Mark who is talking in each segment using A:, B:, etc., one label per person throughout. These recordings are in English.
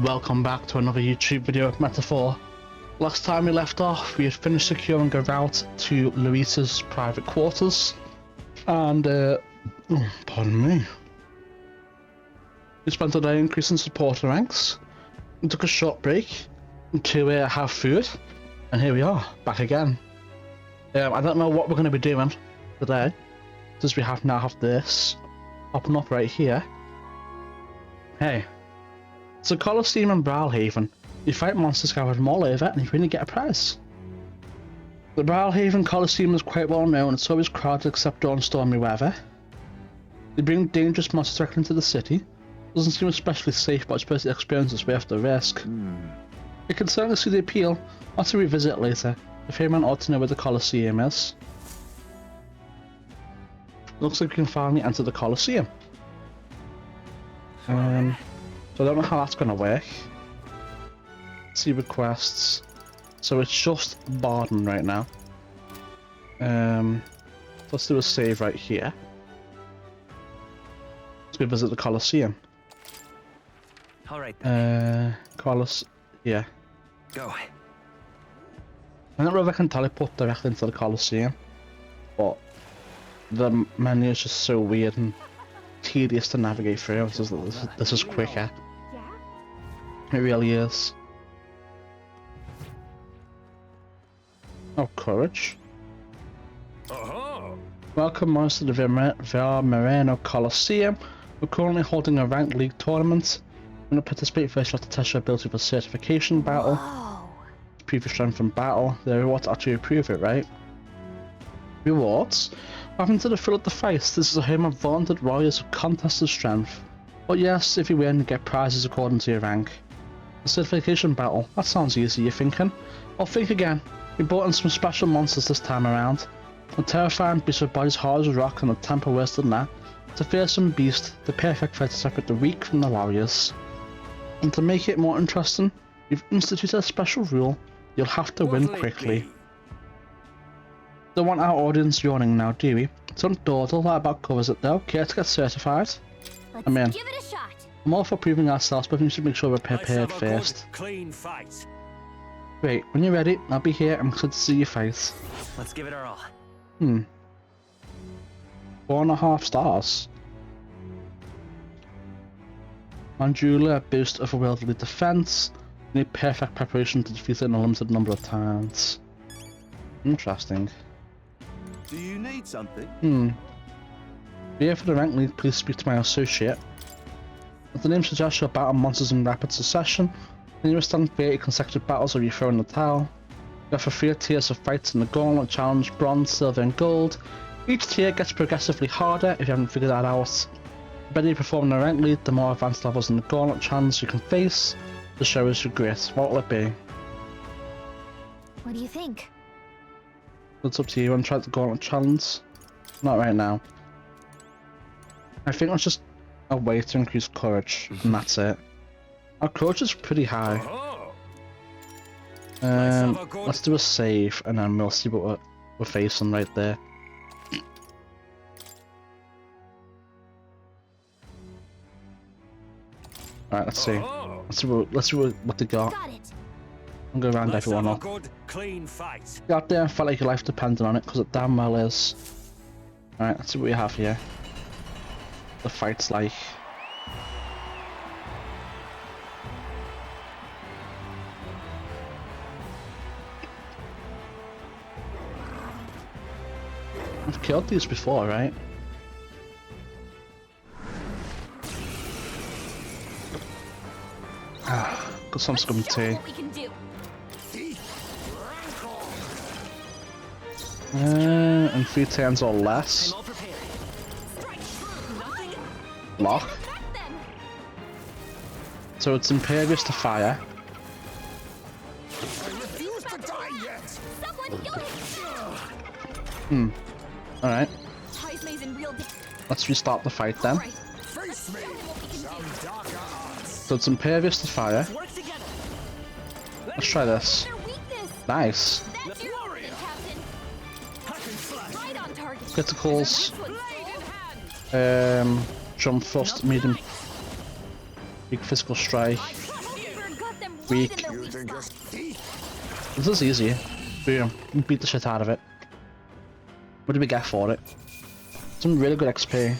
A: Welcome back to another YouTube video of Metaphor. Last time we left off, we had finished securing a route to Louisa's private quarters, and pardon me. We spent the day increasing supporter ranks, and took a short break to have food, and here we are, back again. I don't know what we're going to be doing today, since we now have this popping up right here. Hey. It's a Colosseum in Brawlhaven. You fight monsters gathered from all over and you really get a prize. The Brawlhaven Colosseum is quite well known. It's always crowded except during stormy weather. They bring dangerous monsters directly into the city. Doesn't seem especially safe, but I suppose the experience is worth the risk. You can certainly see the appeal. I'll have to revisit later. If anyone ought to know where the Colosseum is. Looks like we can finally enter the Colosseum. So I don't know how that's going to work. See requests. So it's just Barden right now. Let's do a save right here. Let's go visit the Colosseum.
B: Alright then.
A: Yeah.
B: Go.
A: I don't know if I can teleport directly into the Colosseum, but the menu is just so weird and tedious to navigate through. This is quicker. It really is. Oh, courage. Welcome, most to the Villa Moreno Colosseum. We're currently holding a ranked league tournament. When you participate, first you have to test your ability for certification battle. Prove your strength from battle. The rewards actually approve it, right? Rewards? Having to fill up the fights, this is a home of vaunted warriors of contested strength. But yes, if you win, you get prizes according to your rank. The certification battle, that sounds easy, you're thinking? Well, think again. We brought in some special monsters this time around. A terrifying beast with bodies hard as rock and a temper worse than that. It's a fearsome beast, the perfect fight to separate the weak from the warriors. And to make it more interesting, we've instituted a special rule. You'll have to win quickly. Don't want our audience yawning now, do we? Don't dawdle, that about covers it though. Care to get certified? I'm in.
C: Give it a shot.
A: I'm all for proving ourselves, but we should make sure we're prepared first.
B: Clean fight.
A: Great, when you're ready, I'll be here. I'm excited to see you fight.
B: Let's give it our all.
A: 4.5 stars. Mandula, a boost of otherworldly defense. You need perfect preparation to defeat it in a limited number of times. Interesting.
D: Do you need something?
A: Here for the rank lead, please speak to my associate. As the name suggests, you'll battle monsters in rapid succession. When you withstand 30 consecutive battles or you throw in the towel. You have 3 tiers of fights in the Gauntlet, Challenge, Bronze, Silver and Gold. Each tier gets progressively harder if you haven't figured that out. The better you perform in the rank lead, the more advanced levels in the Gauntlet Challenge you can face. The show is your grit. What will it be?
C: What do you think?
A: It's up to you. You want to try the Gauntlet Challenge? Not right now. I think it's just a way to increase courage, and that's it. Our courage is pretty high. Let's do a save, and then we'll see what we're facing right there. Alright, let's see. Let's see what they got. I'll go around everyone up. God damn, felt like your life depended on it, because it damn well is. Alright, let's see what we have here. The fight's like. I've killed these before, right? Got some scum tea. And 3 turns or less. Lock. So it's impervious to fire. Alright. Let's restart the fight then. So it's impervious to fire. Let's try this. Nice. Criticals. Jump thrust, medium. Big physical strike. Weak. This is easy. Boom. Beat the shit out of it. What did we get for it? Some really good XP.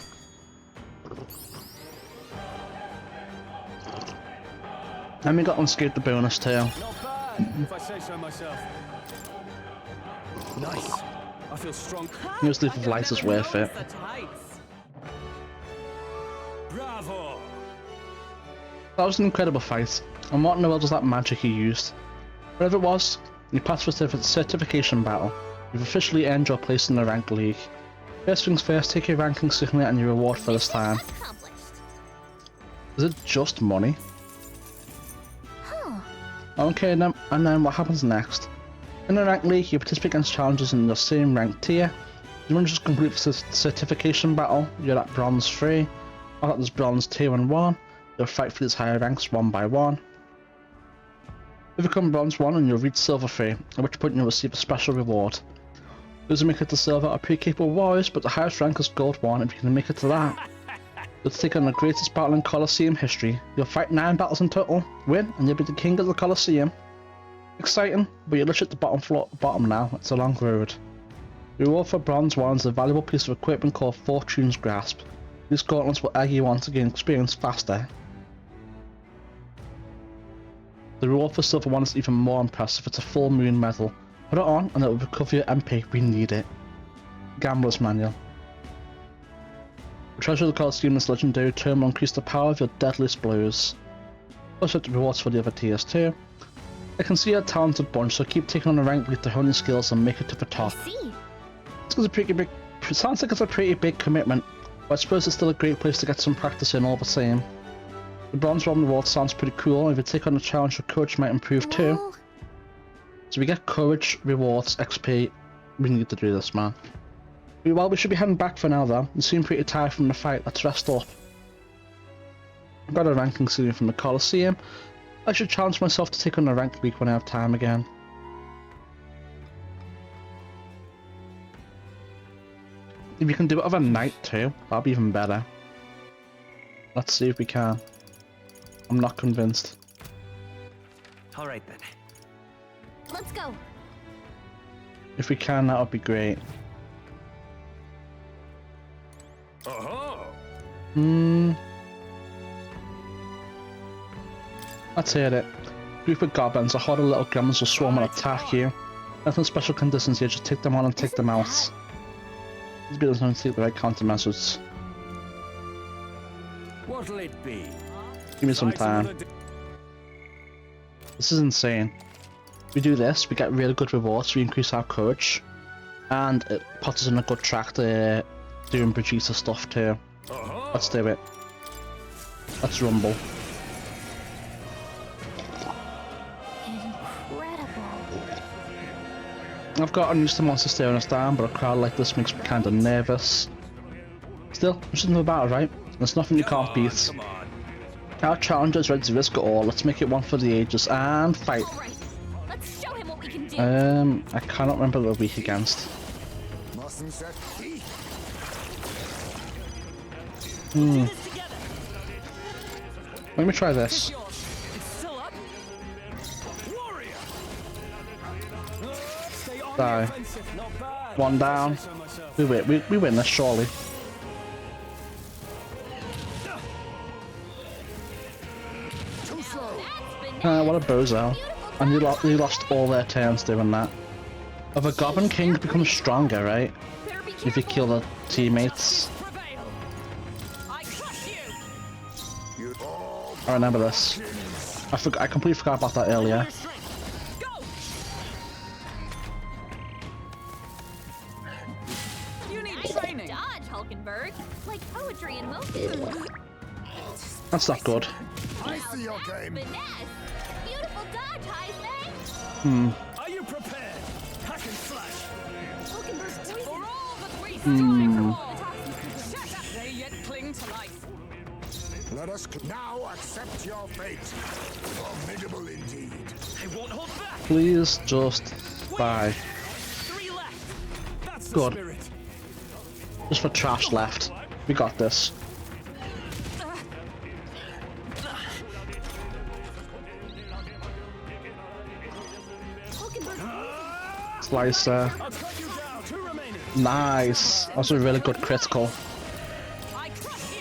A: And we got unscathed the bonus too.
D: Not bad, if I say so myself. Nice. I feel strong.
A: Use Leaf of Light is worth it.
D: Bravo.
A: That was an incredible fight. And what in the world was that magic he used? Whatever it was, you passed the certification battle. You've officially earned your place in the rank league. First things first, take your ranking signet and your reward for this time. Is it just money? Okay, and then what happens next? In the rank league, you participate against challenges in the same rank tier. You want to just complete the certification battle, you're at bronze 3. After there's bronze 2 and 1, you'll fight for these higher ranks one by one. You become bronze 1 and you'll reach silver 3, at which point you'll receive a special reward. Those who make it to silver are pretty capable warriors, but the highest rank is gold 1 if you can make it to that. You'll take on the greatest battle in Colosseum history. You'll fight 9 battles in total, win, and you'll be the king of the Colosseum. Exciting, but you're literally at the bottom now. It's a long road. The reward for bronze 1 is a valuable piece of equipment called Fortune's Grasp. These gauntlets will egg you on to gain experience faster. The reward for silver 1 is even more impressive. It's a full moon medal. Put it on and it will recover your MP. We need it. Gambler's Manual. The treasure of the Colosseum is legendary term will increase the power of your deadliest blows. Plus the rewards for the other tiers too. I can see you're a talented bunch, so keep taking on the rank lead to hone your skills and make it to the top. Sounds like it's a pretty big commitment, but I suppose it's still a great place to get some practice in all the same. The bronze 1 reward sounds pretty cool, and if you take on the challenge, your courage might improve too. So we get courage, rewards, XP. We need to do this, man. Well, we should be heading back for now though. You seem pretty tired from the fight. Let's rest up. I've got a ranking scene from the Colosseum. I should challenge myself to take on the rank league when I have time again. If you can do it overnight too, that'll be even better. Let's see if we can. I'm not convinced.
B: Alright then.
C: Let's go.
A: If we can, that would be great. Let's hit it. Group of goblins, a horde of little gremlins will swarm and attack you. Nothing special conditions here, just take them on and take them out. These buildings don't take the right countermeasures.
D: What'll it be?
A: Give me some time. This is insane. We do this, we get really good rewards, we increase our courage, and it puts us in a good track to doing producer stuff too. Let's do it. Let's rumble. I've gotten used to monsters staring us down, but a crowd like this makes me kinda nervous. Still, it's just another battle, right? There's nothing you can't beat. Our challenger is ready to risk it all. Let's make it one for the ages and fight.
C: Let's show him what we can do.
A: I cannot remember what we're weak against. Let me try this. Die. One down. We win this surely. What a bozo. And you lost all their turns doing that. If a Goblin King becomes stronger, right? If you kill the teammates. I remember this. I completely forgot about that earlier. That's not good.
E: I see your game.
C: Beautiful dodge,
E: Hmm.
D: Are you prepared? Hack and slash.
C: For all that we
E: Shut up. They yet cling to life. Let us now accept your fate. Formidable indeed.
D: I won't hold back.
A: Please just die.
D: 3 left. That's the
A: Good.
D: spirit.
A: Just for trash left. We got this. Slicer.
D: I'll cut you down. 2 remaining.
A: Nice. That was a really good critical.
C: I crush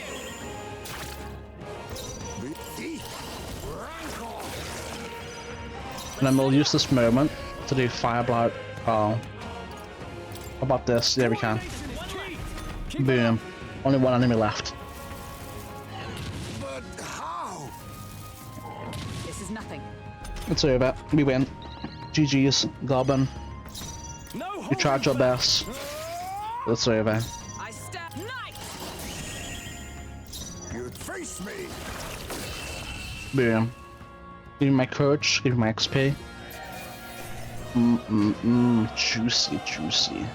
C: you.
A: And then we'll use this moment to do Fire Blight. Oh. How about this? Yeah, we can. Boom. Only one enemy left.
E: But how?
C: This is nothing.
A: It's over. We win. GG's, Goblin.
D: No
A: You tried your best. It's over.
C: I stab knife.
E: You face me.
A: Boom. Give me my courage, give me my XP. Juicy, juicy.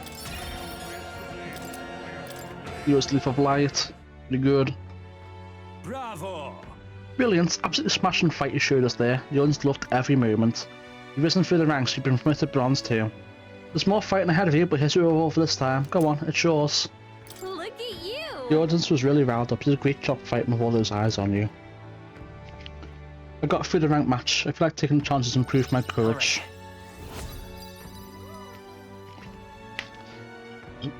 A: Use Leaf of Light. Pretty good.
D: Bravo.
A: Brilliant. Absolutely smashing fight you showed us there. You unlocked every moment. You've risen through the ranks, you've been promoted to Bronze too. There's more fighting ahead of you, but here's your reward for this time. Go on, it's yours.
C: Look at you.
A: The audience was really riled up. You did a great job fighting with all those eyes on you. I got through the rank match. I feel like taking chances improved my courage. By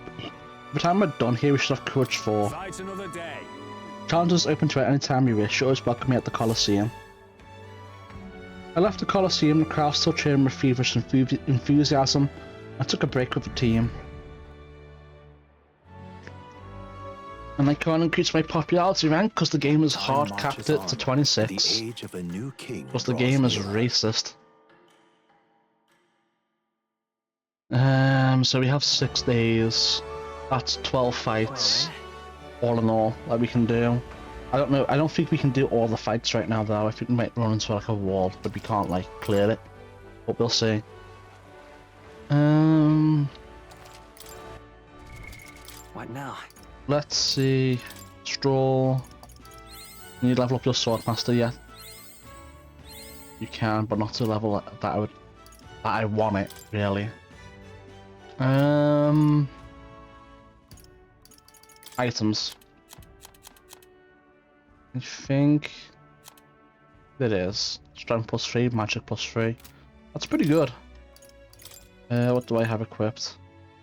A: the time we're done here, we should have courage 4.
D: Fight another day.
A: Challenges open to it any time you wish. You're always welcome me at the Colosseum. I left the Colosseum, the crowd still cheering with feverish enthusiasm. I took a break with the team. And I can't increase my popularity rank because the game is hard capped it to 26. Because the game is racist. So we have 6 days. That's 12 fights. All in all, that we can do. I don't know, I don't think we can do all the fights right now though. I think we might run into like a wall, but we can't like clear it. But we'll see.
B: What now?
A: Let's see. Straw. Can you level up your Swordmaster yet? You can, but not to the level that I want it, really. Items. I think it is. Strength +3, magic +3. That's pretty good. What do I have equipped?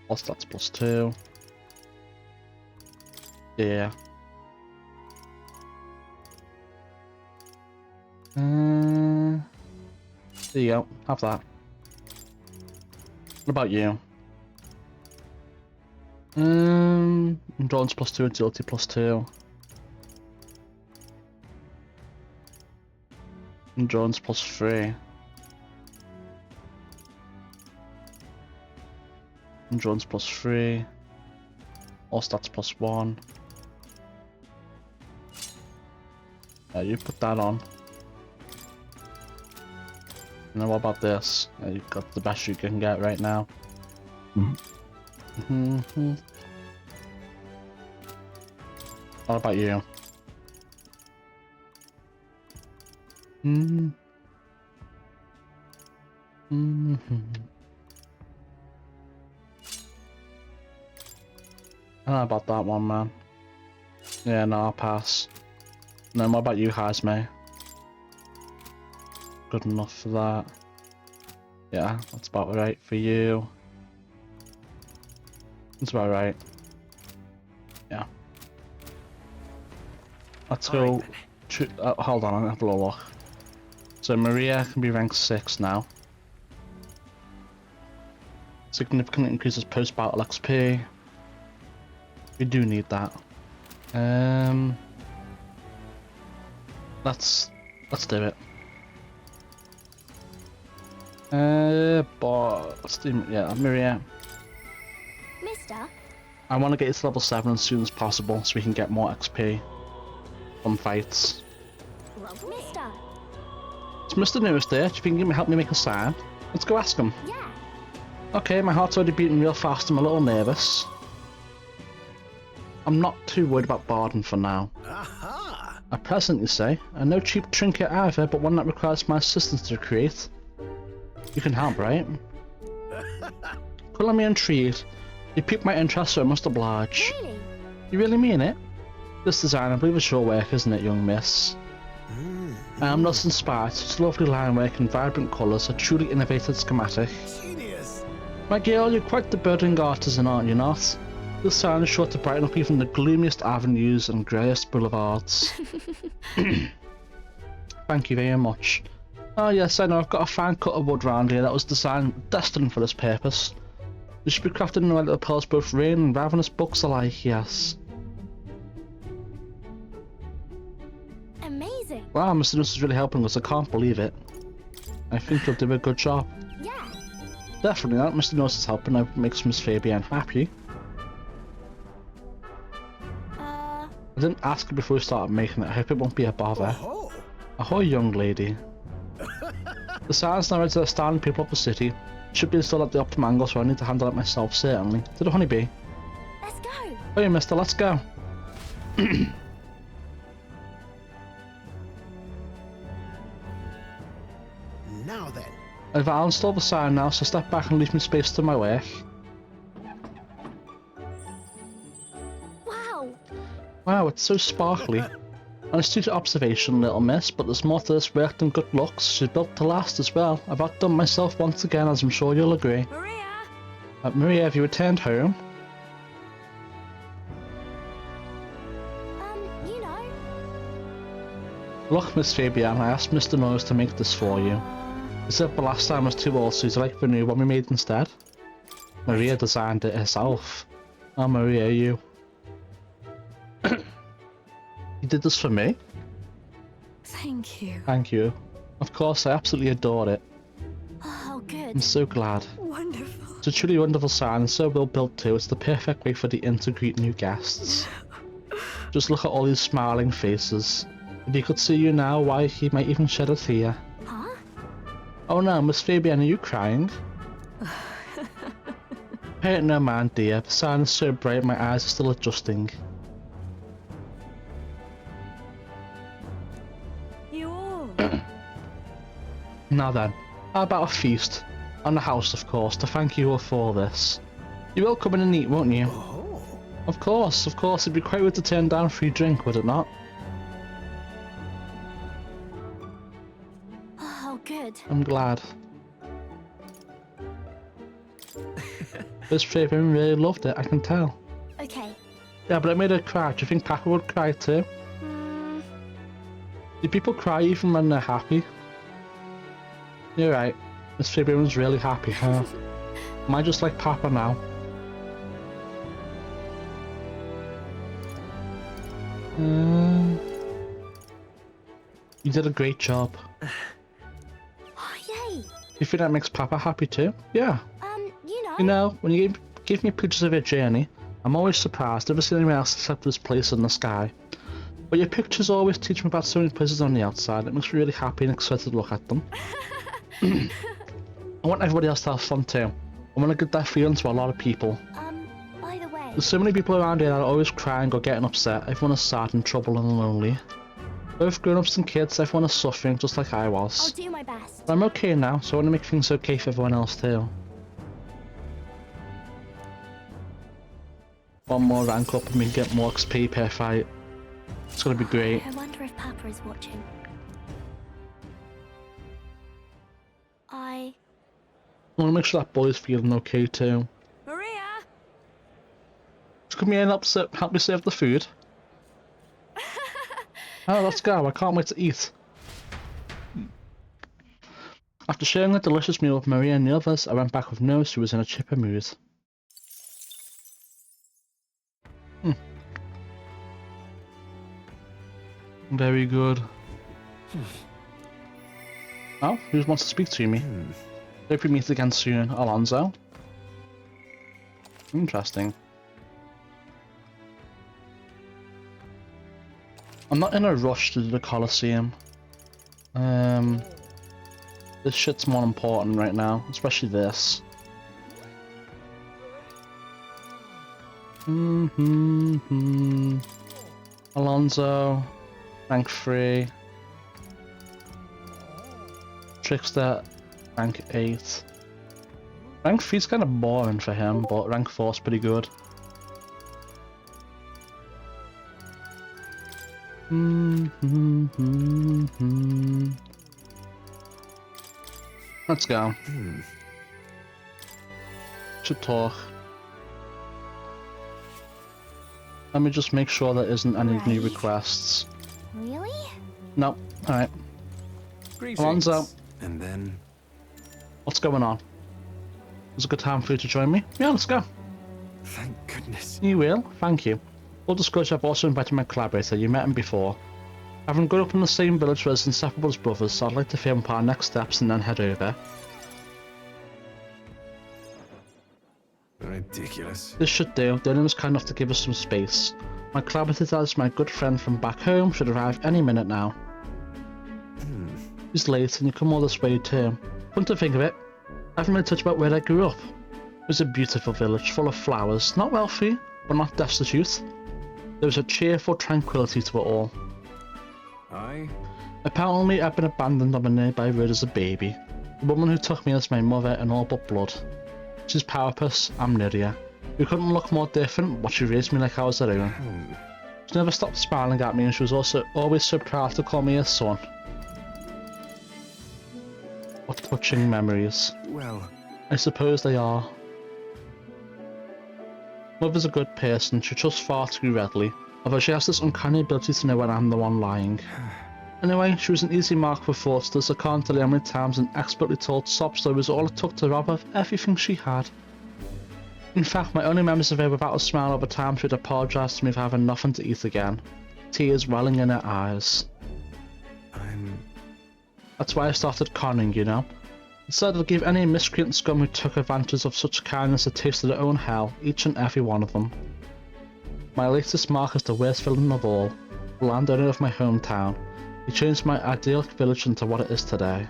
A: All stats +2. Yeah. There you go. Have that. What about you? Endurance +2, agility +2. Endurance +3. Endurance +3. All stats +1. You put that on. And then what about this? You've got the best you can get right now. What about you? I don't know about that one, man. Yeah, no, I'll pass. And then what about you, Hazme? Good enough for that. Yeah, that's about right for you. That's about right. Yeah. Let's go. Hold on, I'll have a little look. So Maria can be ranked 6 now. Significantly increases post-battle XP. We do need that. Let's do it. But let's do, yeah, Maria.
C: Mister?
A: I want to get it to level 7 as soon as possible so we can get more XP from fights.
C: Mister?
A: It's Mr. Newest there. Do you think he can help me make a sign? Let's go ask him.
C: Yeah.
A: Okay, my heart's already beating real fast. I'm a little nervous. I'm not too worried about Barden for now.
D: Aha!
A: A present, you say? And no cheap trinket either, but one that requires my assistance to create. You can help, right? Call me intrigued. You piqued my interest, so I must oblige.
C: Really?
A: You really mean it? This design, I believe, is your work, isn't it, young miss? I am thus inspired. Such lovely line work in vibrant colours, a truly innovative schematic.
D: Genius!
A: My girl, you're quite the budding artisan, aren't you not? This sign is sure to brighten up even the gloomiest avenues and greyest boulevards. Thank you very much. Oh yes, I know, I've got a fine cut of wood round here that was designed, destined for this purpose. It should be crafted in a way that repels both rain and ravenous bugs alike, yes.
C: Amazing.
A: Wow, Mr. Nuss is really helping us, I can't believe it. I think you'll do a good job.
C: Yeah.
A: Definitely not, Mr. Nuss is helping, it makes Miss Fabian happy. I didn't ask her before we started making it, I hope it won't be a bother.
E: Oh,
A: Ahoy, young lady. The sign's now ready to stand people up the city. Should be installed at the optimum angle, so I need to handle it myself, certainly. To the honeybee.
C: Let's go.
A: Oh yeah, mister, let's go.
E: now then.
A: I'll install the sign now, so step back and leave me space to my work.
C: Wow.
A: Wow, it's so sparkly. And it's due to observation, little miss, but there's more to this work than good looks. She's built to last as well. I've outdone myself once again, as I'm sure you'll agree.
C: Maria.
A: Maria, have you returned home?
C: You know.
A: Look, Miss Fabian, I asked Mr. Nose to make this for you. He said the last time was too old, so he'd like the new one we made instead. Maria designed it herself. Oh, Maria, you. You did this for me?
C: Thank you.
A: Thank you. Of course, I absolutely adore it.
C: Oh,
A: I'm
C: good.
A: so glad.
C: Wonderful.
A: It's a truly wonderful sign and so well built too. It's the perfect way for the inn to greet new guests. Just look at all these smiling faces. If he could see you now, why, he might even shed a tear.
C: Huh?
A: Oh no, Miss Fabian, are you crying? Pay it no mind, dear. The sign is so bright my eyes are still adjusting.
C: You all.
A: Now then, how about a feast? On the house, of course, to thank you all for this. You will come in and eat, won't you?
E: Oh.
A: Of course, it'd be quite rude to turn down free drink, would it not?
C: Oh, good.
A: I'm glad. This Fabian really loved it, I can tell.
C: Okay.
A: Yeah, but it made her cry. Do you think Papa would cry too? Do people cry even when they're happy? You're right. Miss Fabian's really happy, huh? Am I just like Papa now? You did a great job.
C: Oh, yay.
A: You think that makes Papa happy too? Yeah.
C: You know.
A: You know, when you give me pictures of your journey, I'm always surprised. Never seen anyone else except this place in the sky. But your pictures always teach me about so many places on the outside. It makes me really happy and excited to look at them. I want everybody else to have fun too. I want to give that feeling to a lot of people.
C: By the way.
A: There's so many people around here that are always crying or getting upset. Everyone is sad and troubled and lonely. Both grown-ups and kids, everyone is suffering just like I
C: I'll
A: was.
C: do my best.
A: But I'm okay now, so I want to make things okay for everyone else too. One more rank up and we can get more XP per fight. It's gonna be great.
C: I wonder if Papa is watching. I
A: want to make sure that boy's feeling okay too.
C: Maria.
A: Just come here and help me serve the food. Oh, let's go. I can't wait to eat. After sharing a delicious meal with Maria and the others, I went back with Nose, who was in a chipper mood. Very good. Oh, who wants to speak to me? Hope we meet again soon, Alonso. Interesting. I'm not in a rush to do the Colosseum. This shit's more important right now, especially this. Alonso, rank 3. Trickster, rank 8. Rank 3's kind of boring for him, but rank 4's pretty good. Let's go. should talk. Let me just make sure there isn't any new requests.
C: Really?
A: No. Alright.
D: Greetings.
A: Alonso,
D: And then...
A: what's going on? Is it a good time for you to join me? Yeah, let's go.
D: Thank goodness.
A: You will, thank you. Full disclosure, I've also invited my collaborator. You met him before. Having grown up in the same village as inseparable as brothers, so I'd like to film our next steps and then head over.
D: Ridiculous.
A: This should do. Dylan was kind enough to give us some space. My collaborator is my good friend from back home, should arrive any minute now. He's late and you come all this way too. Come to think of it, I haven't really touched about where I grew up. It was a beautiful village, full of flowers, not wealthy, but not destitute. There was a cheerful tranquility to it all. Apparently I'd been abandoned on a nearby road as a baby. The woman who took me as my mother in all but blood. She's Powerpuss, I'm Nydia. We couldn't look more different, but she raised me like I was her own. She never stopped smiling at me and she was also always so proud to call me her son. What touching memories.
D: Well,
A: I suppose they are. Mother's a good person, she trusts far too readily, although she has this uncanny ability to know when I'm the one lying. Anyway, she was an easy mark for fraudsters. I can't tell you how many times an expertly told sob story was all it took to rob her of everything she had. In fact, my only memories of her without a smile over time she'd apologise to me for having nothing to eat again. Tears welling in her eyes. That's why I started conning, you know. Instead of give any miscreant scum who took advantage of such kindness a taste of their own hell, each and every one of them. My latest mark is the worst villain of all, the landowner of my hometown. He changed my idyllic village into what it is today.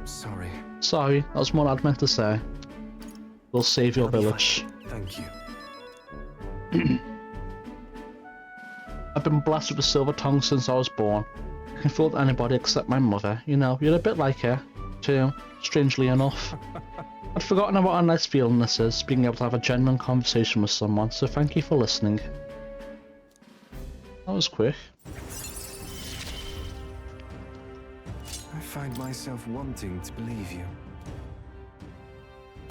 D: sorry.
A: Sorry, that was more I'd meant to say. We'll save your village.
D: Thank you.
A: I've been blessed with a silver tongue since I was born. I can fool anybody except my mother. You know, you're a bit like her, too, strangely enough. I'd forgotten what a nice feeling this is, being able to have a genuine conversation with someone, so thank you for listening. That was quick.
D: I find myself wanting to believe you.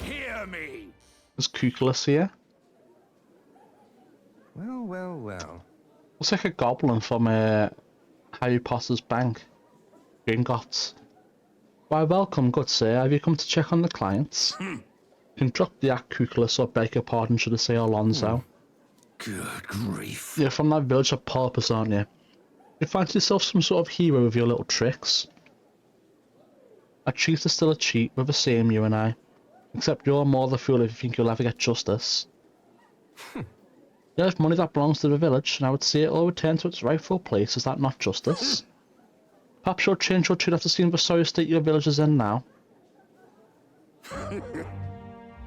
E: Hear me!
A: Is Kukulus here?
D: Well, well, well.
A: Looks like a goblin from Harry Potter's bank. Gringotts. Why, welcome, good sir. Have you come to check on the clients? You can drop the act, Kukulus, or beg your pardon, should I say, Alonso.
E: Good grief.
A: You're from that village of Powerpuss, aren't you? You fancy yourself some sort of hero with your little tricks? A cheat is still a cheat, we're the same, you and I. Except you're more the fool if you think you'll ever get justice. You have money that belongs to the village, and I would say it all return to its rightful place. Is that not justice? Perhaps you'll change your tune after seeing the sorry state your village is in now.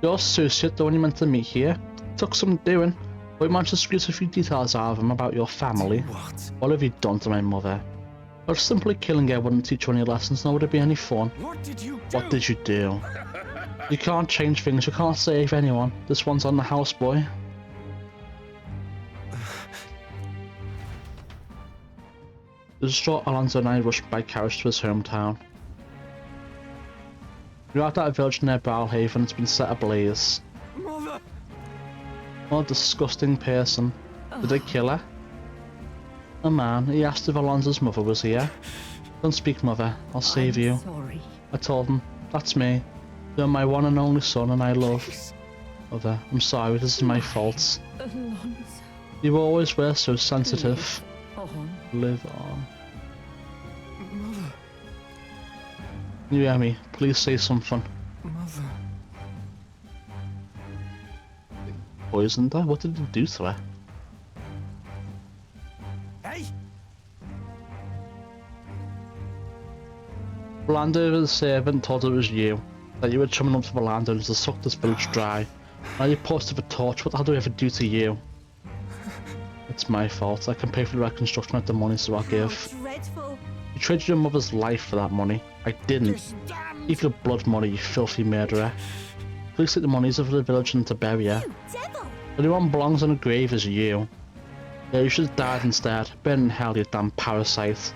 A: Your associate, the one you meant to meet here, took some doing, but we managed to squeeze a few details out of him about your family.
D: What?
A: What have you done to my mother? Well, simply killing her wouldn't teach you any lessons, nor would it be any fun.
D: What did you do?
A: What did you do? You can't change things, you can't save anyone. This one's on the houseboy. The distraught Alonso and I rushed by carriage to his hometown. We arrived at a village near Balhaven. It's been set ablaze.
D: Mother!
A: What a disgusting person. Did they kill her? A man. He asked if Alonso's mother was here. Don't speak, mother. I'll save you.
F: Sorry.
A: I told him, that's me. You're my one and only son and I love. Mother, I'm sorry, this is my fault.
F: Alonso.
A: You always were so sensitive. Live on.
D: Mother.
A: You hear me? Please say something.
D: Mother.
A: Poisoned her? What did he do to her?
E: Hey!
A: The landowner's servant told her it was you. That you were chumming up to the landowners to suck this village dry. Now you posted the torch, what the hell do we ever do to you? It's my fault. I can pay for the reconstruction with the money, so I'll give.
F: Dreadful.
A: You traded your mother's life for that money. I didn't.
E: This damn
A: Give your blood money, you filthy murderer. Please take the monies of the village and to bury her.
C: You devil!
A: The only one belongs in a grave is you. Yeah, you should have died instead. Burn in hell, you damn parasite.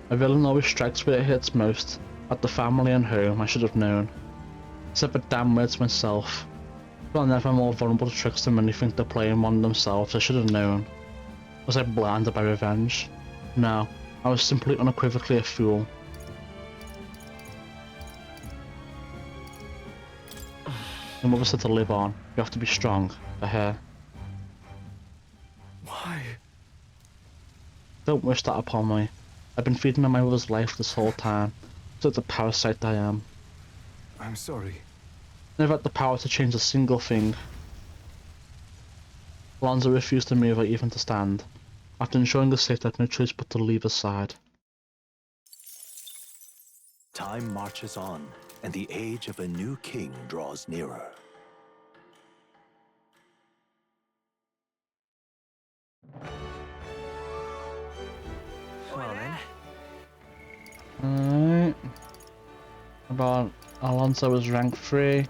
A: A villain always strikes where it hurts most. At the family and home, I should have known. Said the damn words myself. Well, never more vulnerable to tricks than many think they're playing one themselves. I should have known. Was I blinded by revenge? No, I was simply unequivocally a fool. Your mother said to live on. You have to be strong for her.
D: Why?
A: Don't wish that upon me. I've been feeding on my mother's life this whole time. Such a parasite I am.
D: I'm sorry.
A: Never had the power to change a single thing. Alonso refused to move or even to stand. After ensuring the safety, I had no choice but to leave his side.
F: Time marches on, and the age of a new king draws nearer.
B: Well then.
A: Alright. About Alonso is rank 3.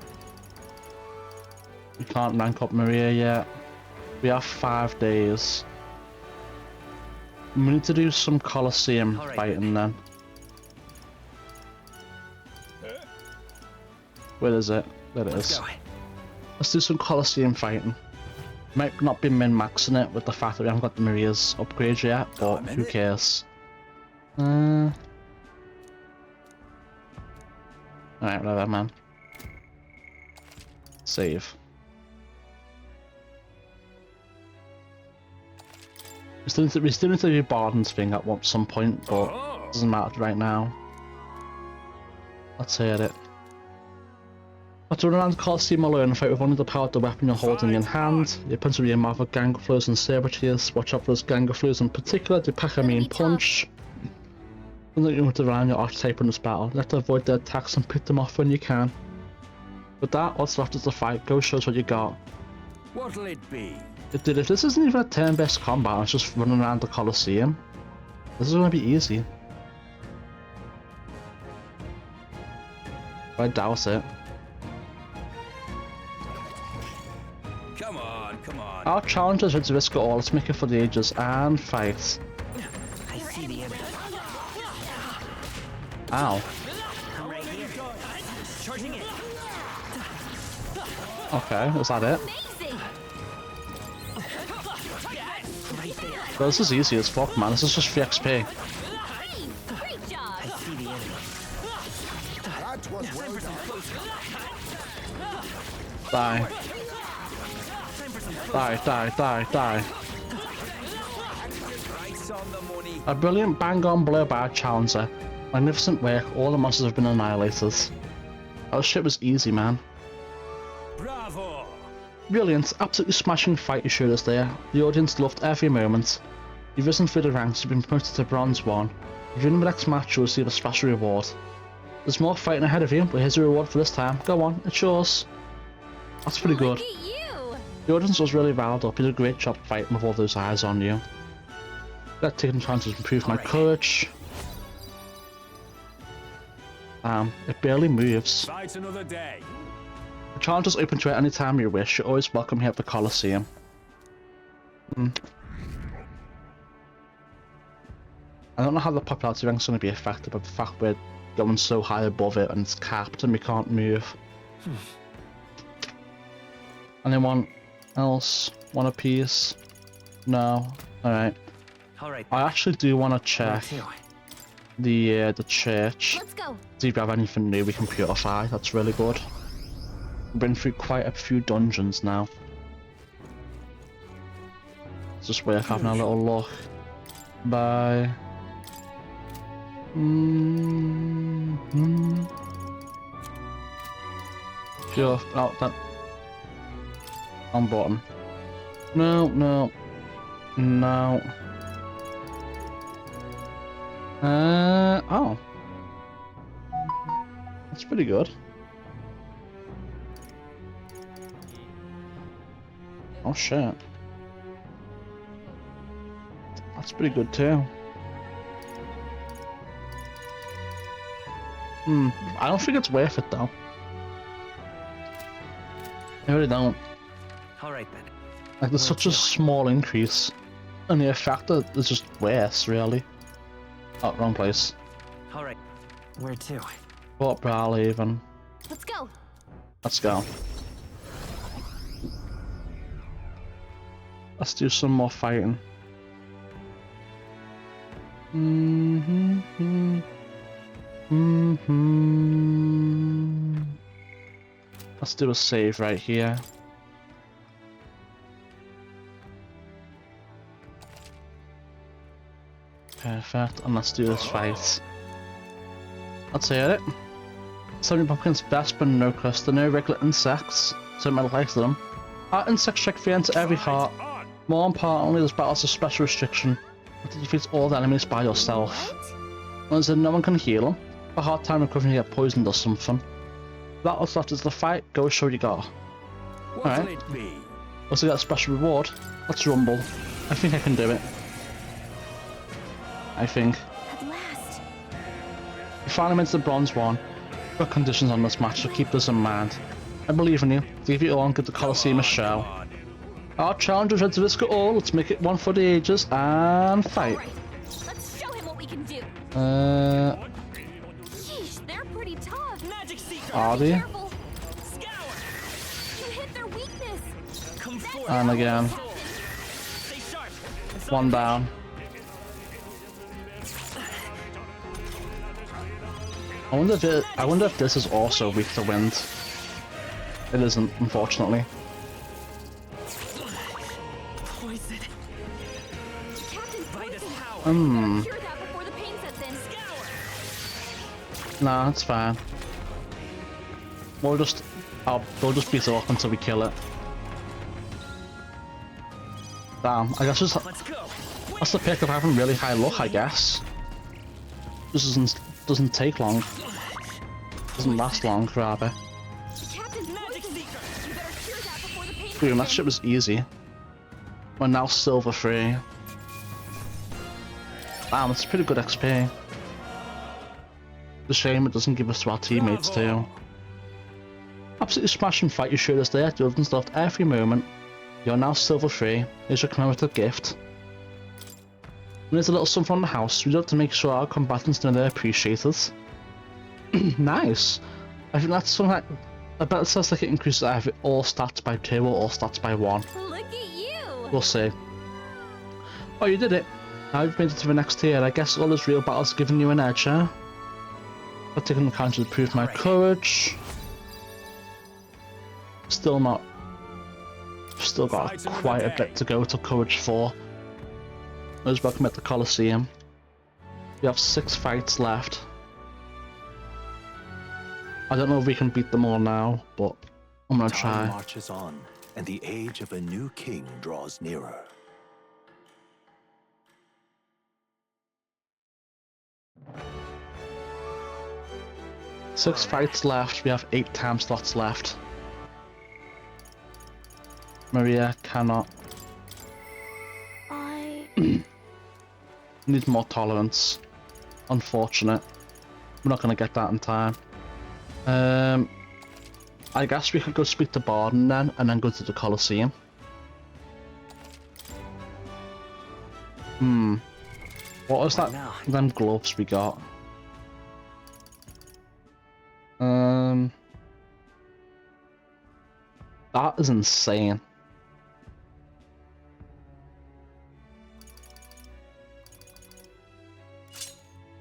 A: We can't rank up Maria yet. We have 5 days. We need to do some Colosseum fighting then. Where is it? There it is. Let's do some Colosseum fighting. Might not be min-maxing it with the fact that we haven't got the Maria's upgrade yet, but who cares? Alright, whatever, man. Save. We still need to do Barden's thing at some point, but it doesn't matter right now. Let's hear it. After run around Colosseum alone and fight with only the power of the weapon you're holding in hand, your opponents will be a mouth of Gangflows and Sabretooths. Watch out for those Gangflows in particular, they pack a mean punch. Don't let you want to rely on your archetype in this battle. You have to avoid their attacks and pick them off when you can. With that, what's left is the fight. Go show us what you got.
E: What'll it be?
A: Dude, if this isn't even a turn-based combat, it's just running around the Colosseum. This is gonna be easy. I doubt it.
E: Come on, come on.
A: Our challenge is to risk it all. Let's make it for the ages and fight.
B: I see the enemy.
A: Ow.
B: I'm right here. Charging it.
A: Okay, is that it?
C: Amazing!
B: Right there.
A: Well, this is easy as fuck, man. This is just 3 XP.
C: Great job!
B: I see the enemy.
E: That was well done.
A: Die. Die, die, die, die.
E: Price on the money.
A: A brilliant bang-on blow by our challenger. Magnificent work. All the monsters have been annihilated. That shit was easy, man.
E: Bravo!
A: Brilliant, absolutely smashing fight you showed us there. The audience loved every moment. You've risen through the ranks, you've been promoted to Bronze 1. If you win the next match, you'll receive a special reward. There's more fighting ahead of you, but here's your reward for this time. Go on, it's yours. That's pretty good.
C: Look at you!
A: The audience was really riled up. You did a great job fighting with all those eyes on you. That taking chances to improve my courage. It barely moves.
E: Fight another day.
A: The challenge is open to it any time you wish. You're always welcome here at the Colosseum. I don't know how the popularity rank's going to be affected by the fact we're going so high above it and it's capped and we can't move. Anyone else want a piece? No? Alright.
B: Alright.
A: I actually do want to check the church.
C: Let's go!
A: See if we have anything new we can purify. That's really good. We've been through quite a few dungeons now. It's just worth having a little look. Bye. Pure. Oh, that. On bottom. No, no. No. Oh. That's pretty good. Oh shit. That's pretty good too. I don't think it's worth it though. I really don't.
B: Alright then.
A: Like there's such a small increase. And the effect is just worse, really. Oh, wrong place.
B: Alright. Where to?
A: Fort Brawlhaven.
C: Let's go.
A: Let's go. Let's do some more fighting. Let's do a save right here. Perfect, and let's do this fight. Let's hear it. 70 pumpkins best, but no crust. There are no regular insects, so it might like them. Our insects strike fear into every heart. More importantly, this battle has a special restriction. You have to defeat all the enemies by yourself. And so no one can heal them. A hard time recovering, you get poisoned or something. That was after the fight, go show what you got. Alright. Also got a special reward. Let's rumble. I think I can do it. I think.
C: At last.
A: We finally made the bronze one. Good conditions on this match, so keep this in mind. I believe in you. Leave it all and give the Colosseum a show. Our challenge is ready to risk it all. Let's make it one for the ages and fight.
C: Right. Let's show him what we can do. Sheesh, they're pretty tough.
B: Magic Seeker.
A: Are
C: Be
A: they?
C: careful.
B: Scour.
C: You hit their weakness.
B: Come forth.
A: And again.
B: Stay sharp. It's
A: One down. I wonder if this is also weak to wind. It isn't, unfortunately.
B: poison.
C: Captain's
B: Bite us
C: poison.
B: power.
C: Cure that before the pain sets in.
A: Nah, it's fine. We'll just beat it up until we kill it. Damn, I guess just
B: Let's go.
A: that's the pick of having really high luck, I guess. This doesn't take long. Doesn't last long, rather.
C: Captain's
B: Magic
C: poison.
B: Seeker.
C: You better cure that before the pain sets
A: Boom, that shit was easy. We're now silver free. Damn, it's pretty good XP. It's a shame it doesn't give us to our teammates too. Absolutely smashing fight you showed us there. You haven't stopped every moment. You're now silver free. Here's your commemorative gift. And there's a little something from the house. We do have to make sure our combatants know they're appreciated. Nice. I think that's something like, I bet it says like it increases either all stats by 2 or all stats by 1.
C: Look at you.
A: We'll see. Oh, you did it. Now you've made it to the next tier. I guess all those real battles giving you an edge, huh? I've taken account to prove my courage. Still not. Still got quite a bit to go to courage 4. As welcome at the Colosseum. We have 6 fights left. I don't know if we can beat them all now, but I'm gonna
F: Time
A: try.
F: marches on, and the age of a new king draws nearer.
A: Six fights left. We have 8 time slots left. Maria cannot.
C: I
A: Need more tolerance. Unfortunate. We're not gonna get that in time. I guess we could go speak to Barden then, and then go to the Colosseum. What was that?
B: now?
A: Them gloves we got. That is insane.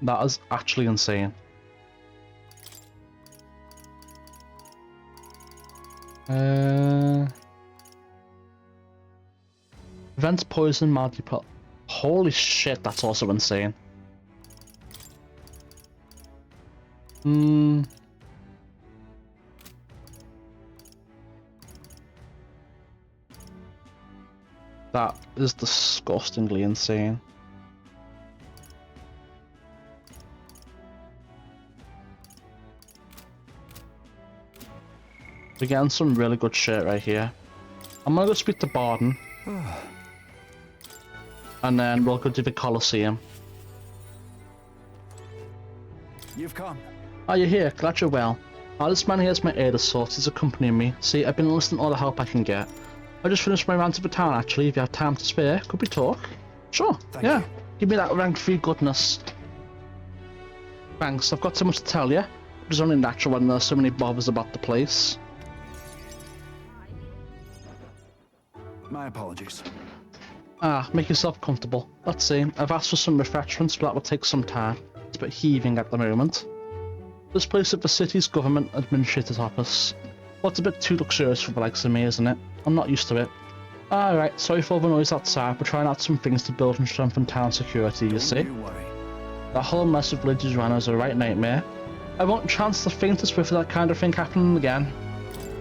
A: That is actually insane. Prevents poison, multiple. Holy shit, that's also insane. That is disgustingly insane. We're getting some really good shit right here. I'm gonna go speak to Barden. And then we'll go to the Colosseum.
D: You've come.
A: Oh, you're here. Glad you're well. This man here is my aid of sorts. He's accompanying me. See, I've been enlisting all the help I can get. I just finished my round to the town, actually. If you have time to spare, could we talk? Sure.
D: Thank you.
A: Give me that rank 3 goodness. Thanks. I've got so much to tell you. It's only natural when there's so many bothers about the place.
D: My apologies.
A: Ah, make yourself comfortable. Let's see, I've asked for some refreshments, but that will take some time. It's a bit heaving at the moment. This place is the city's government administrator's office. Well, it's a bit too luxurious for the likes of me, isn't it? I'm not used to it. Alright, sorry for all the noise outside, we're trying out some things to build and strengthen town security, you see?
D: Don't you worry.
A: The whole mess of Lady Joanna is a right nightmare. I won't chance the faintest whiff of that kind of thing happening again.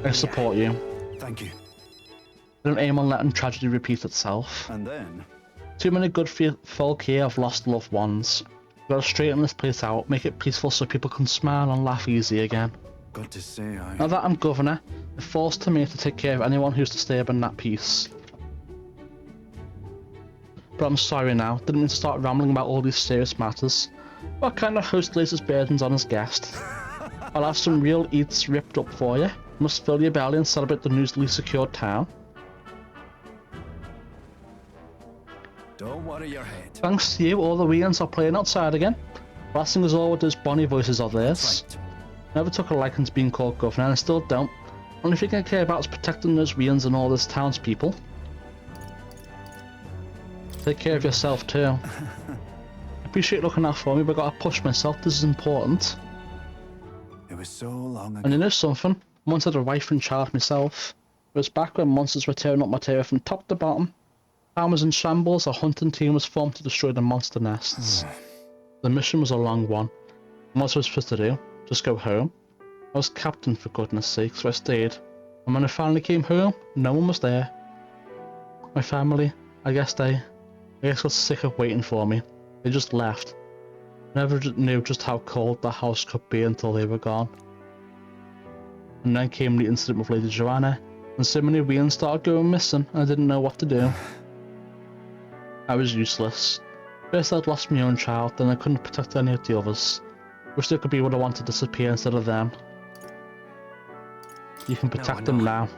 A: I support you.
D: Thank you.
A: I don't aim on letting tragedy repeat itself.
D: And then...
A: Too many good folk here have lost loved ones. We've got to straighten this place out, make it peaceful so people can smile and laugh easy again.
D: Got to say,
A: Now that I'm governor, it falls to me to take care of anyone who's disturbing that peace. But I'm sorry now, didn't mean to start rambling about all these serious matters. What kind of host lays his burdens on his guest? I'll have some real eats ripped up for you. Must fill your belly and celebrate the newly secured town.
D: don't worry your head.
A: Thanks to you, all the weans are playing outside again. Blasting us all with those bonny voices of theirs.
D: Right.
A: Never took a liking to being called governor, and I still don't. Only thing I care about is protecting those weans and all this townspeople. Take care of yourself too. I appreciate looking out for me, but I gotta push myself, this is important.
D: It was so long ago.
A: And you know something? I once had a wife and child myself. It was back when monsters were tearing up my terror from top to bottom. Town was in shambles, a hunting team was formed to destroy the monster nests. The mission was a long one. What was I supposed to do? Just go home? I was captain for goodness sake, so I stayed. And when I finally came home, no one was there. My family, I guess got sick of waiting for me. They just left. Never knew just how cold the house could be until they were gone. And then came the incident with Lady Joanna, and so many weans started going missing, and I didn't know what to do. I was useless. First I'd lost my own child, then I couldn't protect any of the others. Wish there could be what I want to disappear instead of them. You can protect them now.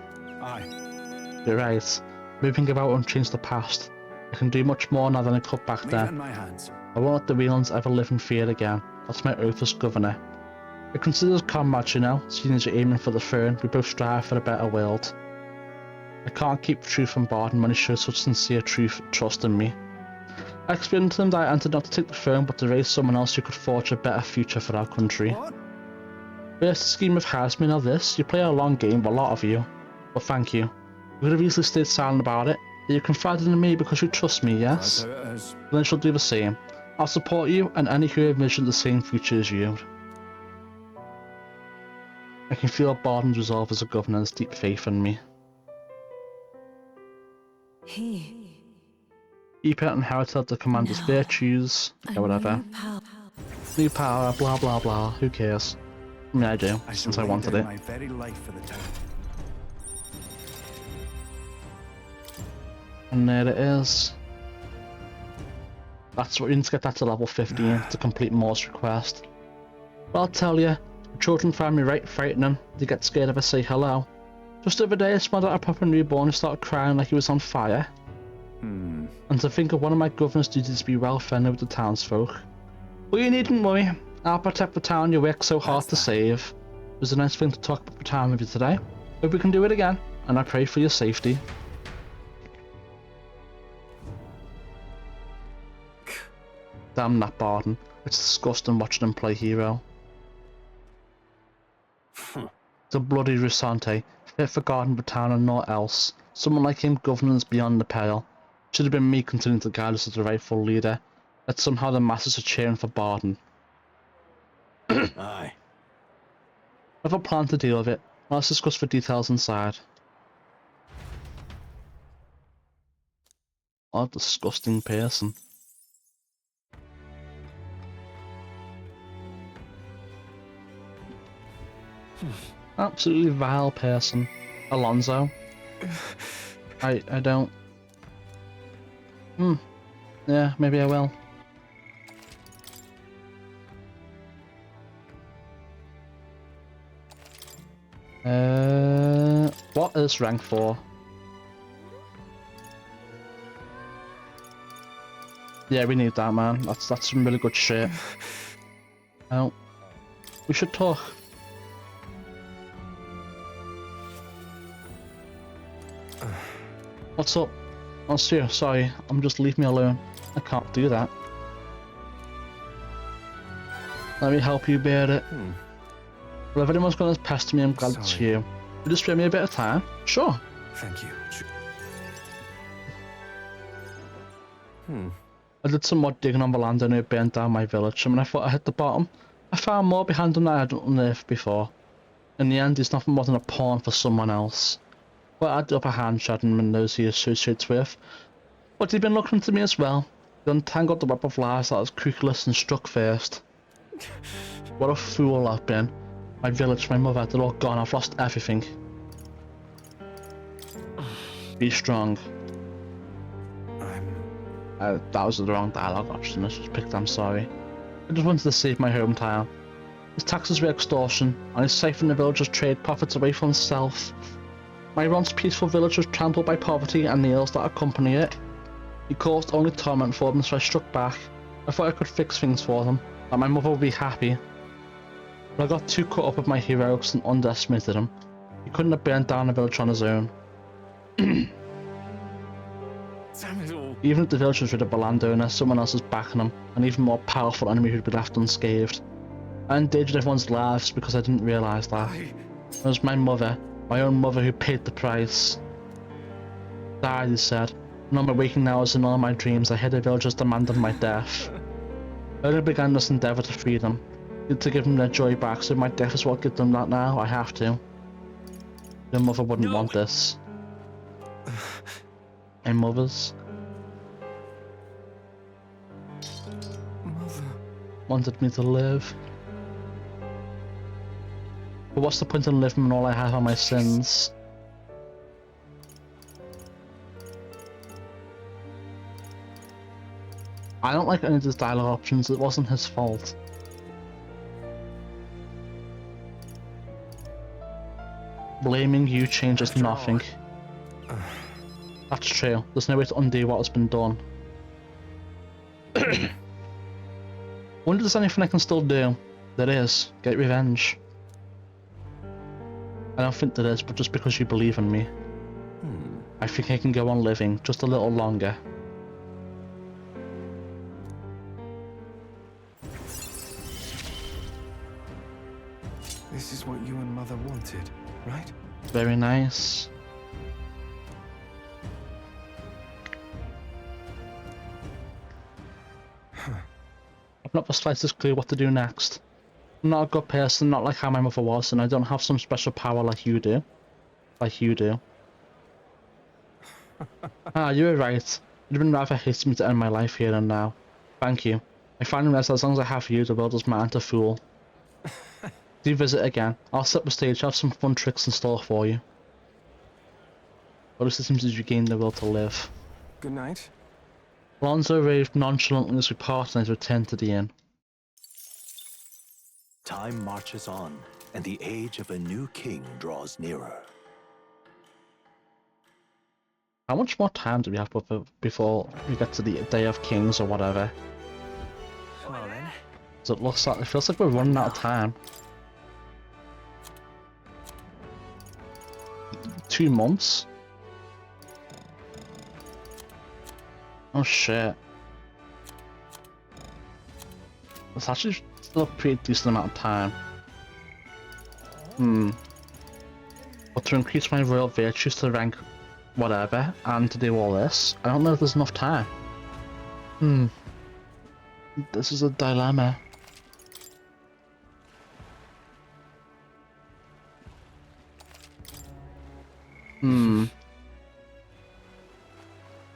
D: Aye.
A: You're right. Moving about won't change the past. I can do much more now than I could back
D: Leave it in
A: then.
D: my hands.
A: I won't let the Whelands ever live in fear again. That's my oath as governor. I consider us comrades, you know, seeing as you're aiming for the throne, we both strive for a better world. I can't keep truth from Barton when he shows such sincere trust in me. I explained to him that I entered not to take the throne, but to raise someone else who could forge a better future for our country.
D: What?
A: First the scheme of Hasmin, now this. You play a long game, a lot of you. But thank you. You could have easily stayed silent about it. You confided in me because you trust me, yes?
D: That's how it is.
A: Then I shall do the same. I'll support you and any who envision the same future as you. I can feel Barton's resolve as a governor and his deep faith in me. Epa inherited the commander's virtues, or whatever. New power, blah blah blah, who cares? I mean I do, since I
D: shall lay
A: wanted
D: down
A: it.
D: my very life for the town.
A: And there it is. That's what you need to get that to level 15 to complete Moore's request. But I'll tell you, the children find me right frightening. They get scared if I say hello. Just the other day I smelled out a proper newborn who started crying like he was on fire. And to think of one of my governor's duties to be well friendly with the townsfolk. But you needn't worry, I'll protect the town you work so hard to save. It was a nice thing to talk about the town with you today. Hope we can do it again, and I pray for your safety. Damn that Barton. It's disgusting watching him play hero. The bloody Rusante, fit for guarding the town and naught else. Someone like him governing is beyond the pale. Should have been me continuing to guide us as the rightful leader. Yet somehow the masses are cheering for Barton.
F: Aye.
A: I have a plan to deal with it. Let's discuss the details inside. What a disgusting person. Absolutely vile person. Alonso. I don't... Yeah, maybe I will. What is rank 4? Yeah, we need that, man. That's some really good shit. Oh. We should talk. What's up? Oh, sir, sorry. Just leave me alone. I can't do that. Let me help you bear it. Well, if anyone's gonna pester me, I'm glad it's
D: Sorry.
A: you. You just spare me a bit of time? Sure.
D: Thank you.
A: I did some more digging on the land and it burned down my village, and when I thought I hit the bottom, I found more behind them than I had unearthed before. In the end, he's nothing more than a pawn for someone else. But I had the upper hand, shouting him those he associates with. But he'd been looking to me as well. He untangled the web of lies that was crookless and struck first. What a fool I've been. My village, my mother, they're all gone. I've lost everything. Be strong. That was the wrong dialogue option. I just picked I'm sorry. I just wanted to save my hometown. His taxes were extortion, and his siphoning the villagers' trade profits away from himself. My once peaceful village was trampled by poverty and the ills that accompany it. He caused only torment for them, so I struck back. I thought I could fix things for them, that my mother would be happy. But I got too caught up with my heroics and underestimated him. He couldn't have burned down the village on his own. Even if the village was rid of the landowner, someone else is backing him, an even more powerful enemy who'd be left unscathed. I endangered everyone's lives because I didn't realise that. It was my mother, my own mother, who paid the price. Died, he said. In all my waking hours and all my dreams, I heard the villagers demanding my death. I only began this endeavour to free them, to give them their joy back, so if my death is what gives them that now, I have to. Your mother wouldn't want this. My mother's wanted me to live. But what's the point in living when all I have are my sins? I don't like any of his dialogue options. It wasn't his fault. Blaming you changes nothing. That's true. There's no way to undo what has been done. Wonder if there's anything I can still do. There is. Get revenge. I don't think there is, but just because you believe in me. I think I can go on living just a little longer.
D: This is what you and Mother wanted, right?
A: Very nice. I've not the slightest clue what to do next. I'm not a good person, not like how my mother was, and I don't have some special power like you do. Ah, you were right. You'd been rather hate me to end my life here and now. Thank you. I finally realized as long as I have you, the world is mine to fool. Do visit again. I'll set the stage, have some fun tricks in store for you. But it seems as you gain the will to live.
D: Good night.
A: Alonso raved nonchalantly as we parted and returned to the inn.
F: Time marches on, and the age of a new king draws nearer.
A: How much more time do we have before we get to the Day of Kings or whatever?
B: Well then.
A: So it feels like we're running out of time. 2 months? Oh shit. It's actually still a pretty decent amount of time. But to increase my royal virtues to rank whatever, and to do all this, I don't know if there's enough time. This is a dilemma.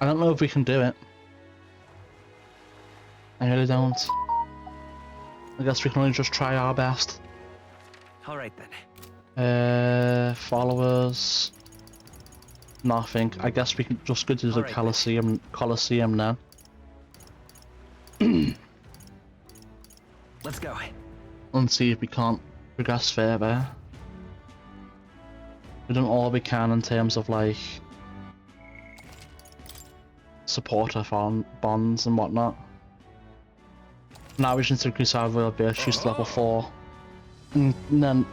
A: I don't know if we can do it. I really don't. I guess we can only just try our best.
B: Alright then.
A: Followers. Nothing. I guess we can just go to the Colosseum now.
B: Let's go.
A: And see if we can't progress further. We've done all we can in terms of like supporter bonds and whatnot. Now we should increase our royal virtues to level 4. and then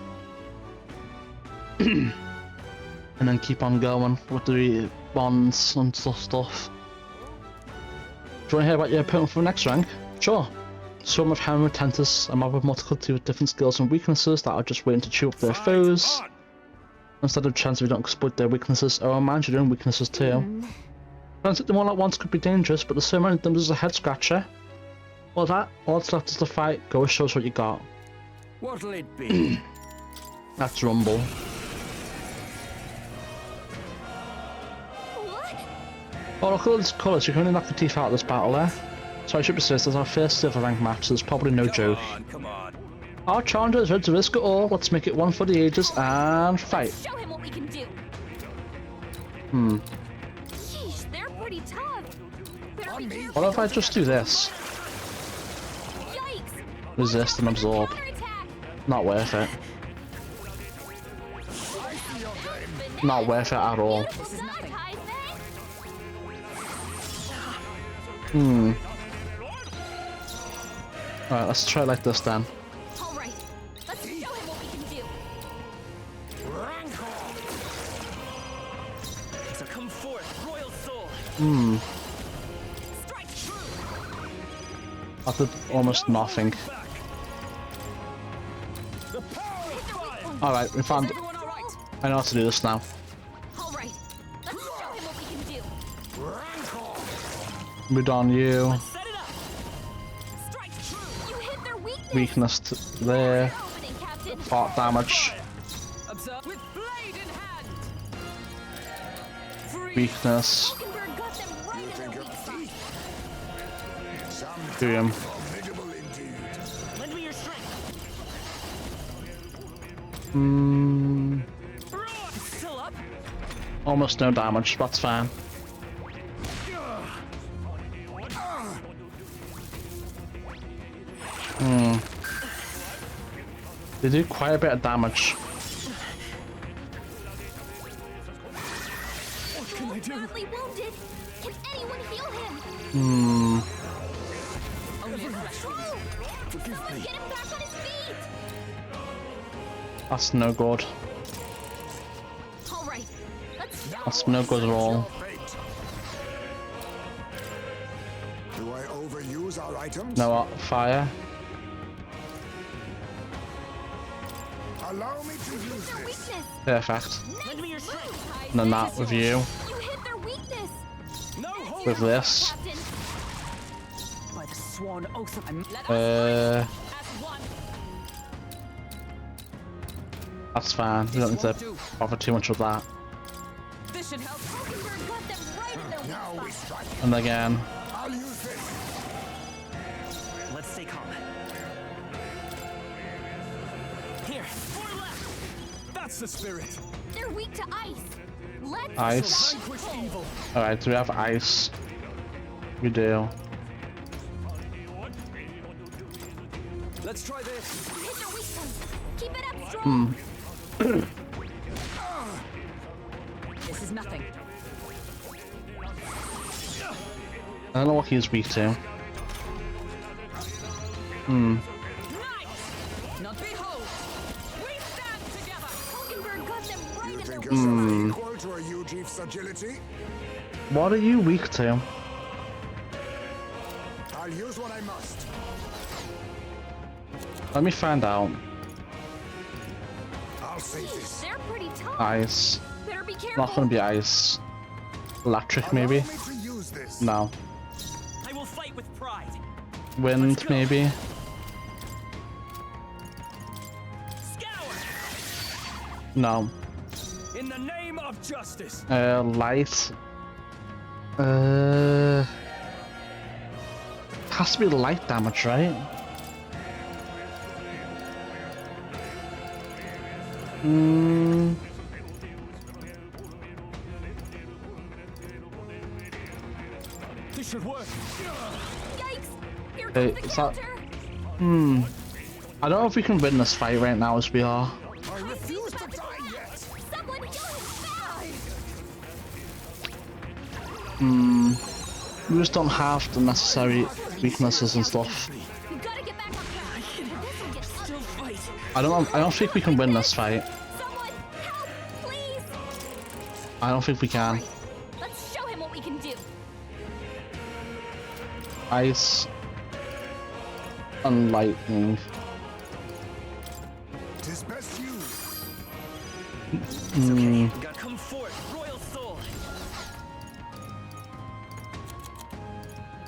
A: and then keep on going with the bonds and stuff. Do you want to hear about your opponent for the next rank? Sure. Some of Hammer Tentus, a mob of multitude with different skills and weaknesses that are just waiting to chew up their foes. Instead of chance we don't exploit their weaknesses, or mind your own weaknesses too. Trying to hit them all at once could be dangerous, but the so many of them is a head scratcher. Well, all that's left is to fight. Go and show us what you got.
E: What'll it be?
A: That's Rumble.
C: What?
A: Oh, look at all these colours. You can only knock the teeth out of this battle there. So I should be serious, this is our first silver rank match, so there's probably no joke.
B: Come on.
A: Our challenger is ready to risk it all. Let's make it one for the ages and fight.
C: Show him what we can do. Sheesh, they're pretty tough. Better be careful.
A: What if I just do this?
C: Yikes!
A: Resist and absorb.
C: Counterattack.
A: Not worth it. Not worth it at all.
C: Beautiful duck, Heisman.
A: Alright, let's try like this then.
C: All right, let's show him what we can do.
B: So come forth, royal soul.
C: Strike true.
A: I did almost nothing. Alright, we found...
C: Everyone all right?
A: I know how to do this now.
C: All right, let's show him what we can do.
A: Mood on you.
B: Set it up.
C: Strike true. You hit their weakness.
A: Weakness there.
C: Opening, Captain.
A: Part damage.
E: Observe with blade in hand.
A: Weakness.
C: Falkenberg got them right in their weak spot.
A: Boom.
B: Lend me your strength. Still up?
A: Almost no damage, that's fine. They do quite a bit of damage.
C: Badly wounded. Can anyone heal him? Someone get him back on his feet.
A: That's no good.
C: All right, let's show
A: That's no good at all.
E: Do I overuse our items?
A: No what? Fire.
E: Allow me to use
C: their
E: this.
C: weakness.
A: Perfect.
B: Lend me your strength.
A: And then that with you.
C: You hit their weakness.
B: No hope.
A: With this.
C: Captain.
B: By the sworn oath of
C: As one.
A: That's fine. We don't need to bother too much with that.
C: This should help. Falkenberg got them right in their
E: Now we
C: weak spot.
E: strike.
A: And again.
E: I'll use this.
B: Let's stay calm. Here, 4 left.
E: That's the spirit.
C: They're weak to ice. Let's
A: Ice.
E: Vanquish evil.
A: Alright, do we have ice? We do.
E: Let's try this.
C: hit their weak points. Keep it up strong. This is nothing.
A: I don't know what he's weak to.
C: Nice. Not behold. We stand together. Falkenberg got them right in their
E: Think
C: weak
E: yourself equal to a Ujief's agility?
A: What are you weak to?
E: I'll use what I must.
A: Let me find out.
E: I'll save this.
C: They're pretty tough.
A: Ice.
C: Better be careful.
A: Not gonna be ice. Electric maybe?
E: Allow me to use this.
A: No.
B: I will fight with pride.
A: Wind maybe?
B: Scour.
A: No.
E: In the name of justice.
A: Light. Has to be light damage, right?
E: This should work.
C: Yikes. Here
A: Hey,
C: comes the
A: is that-
C: counter.
A: I don't know if we can win this fight right now as we are.
E: I refuse to die yet.
C: Someone kill him fast.
A: We just don't have the necessary weaknesses and stuff.
C: We gotta get back on track. Still fight.
A: I don't think we can win this fight.
C: Someone help, please.
A: I don't think we can.
C: Let's show him what we can do.
A: Ice and lightning.
E: Tis best you.
B: It's okay. Come forth, royal soul.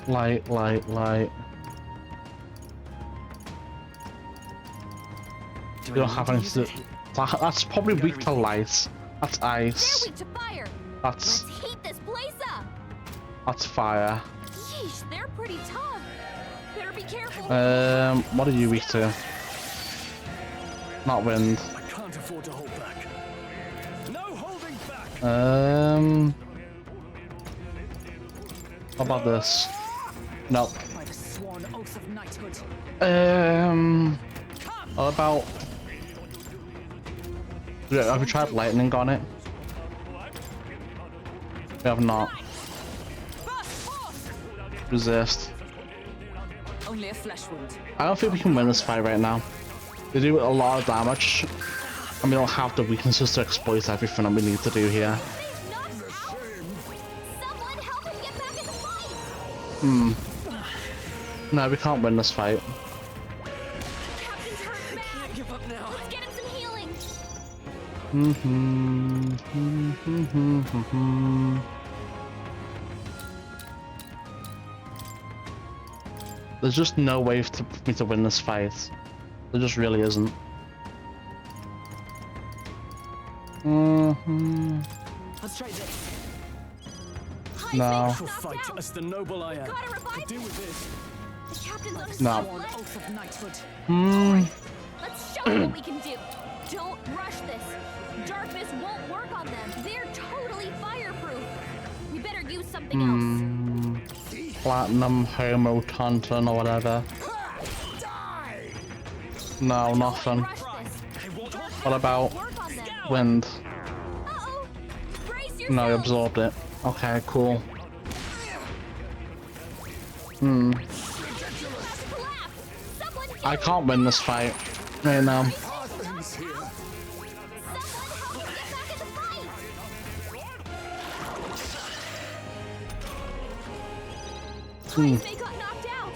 A: Light. We don't have anything to... That's probably weak to light. That's
C: They're
A: ice.
C: weak to fire.
A: That's
C: Let's heat this place up.
A: fire.
C: Yeesh, they're pretty tough. Better be careful.
A: What are you weak to? Not wind.
B: I can't afford to hold back. No holding back.
A: How about this? Nope.
C: By the sworn oath of knighthood.
A: What about... Have we tried lightning on it? We have not. Resist.
C: Only a flesh wound.
A: I don't think we can win this fight right now. They do a lot of damage, and we don't have the weaknesses to exploit everything that we need to do here.
C: He's knocked out. Someone help him get back in the fight.
A: No, we can't win this fight.
C: Captain's hurt bad.
B: Give up now.
C: Let's get him some healing.
A: There's just no way for me to win this fight. There just really isn't.
B: Let's try this.
A: No.
B: I'll fight as the noble I am.
C: Gotta revive
B: Deal
C: him.
B: with this.
C: The captain's on his
A: No.
C: sworn oath of knighthood.
A: Hmm.
C: Let's show him what we can do. Don't rush this. Darkness won't work on them. They're totally fireproof. We better use something else.
A: Platinum Homo Taunton or whatever.
E: Die!
A: No, nothing.
C: Rush this.
A: What about
C: Work on them.
A: wind?
C: Uh-oh. Brace yourself.
A: No, I absorbed it. Okay, cool.
C: Collapse. Someone
A: I can't win this fight right now.
E: Arthur's here.
C: Someone help him get back in the fight. They got knocked out.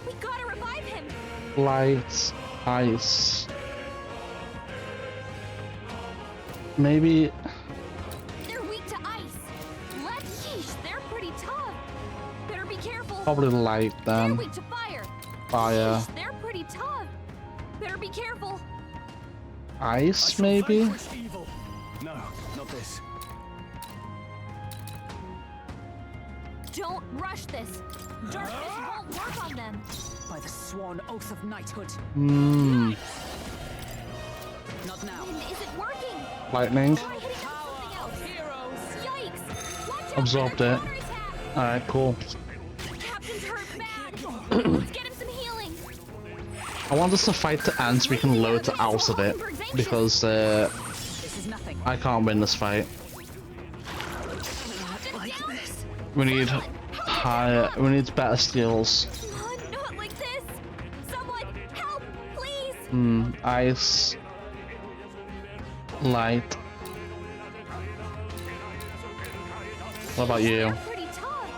C: We gotta revive him.
A: Light, ice. Maybe.
C: They're weak to ice. Yeesh, they're pretty tough. Better be careful.
A: Probably light
C: They're
A: then.
C: weak to fire.
A: Fire.
C: Yeesh, they're pretty tough. Better be careful.
A: Ice, maybe?
B: Vanquish evil. No, not this.
C: Don't rush this. Darkness won't work on them. By the sworn oath of knighthood.
A: Hmm.
C: Not now. Isn't working.
A: Lightning.
C: Try hitting it with something else. Heroes. Yikes. Watch out
A: Absorbed
C: for the
A: it.
C: counterattack.
A: Alright, cool.
C: Captain's hurt bad. Let's get him some healing.
A: I want us to fight to end so we can load to out of it. Because
C: This is nothing.
A: I can't win this fight. We need we need better skills.
C: Come on, not like this. Someone help, please.
A: Ice. Light. What about you?
C: They're pretty tough.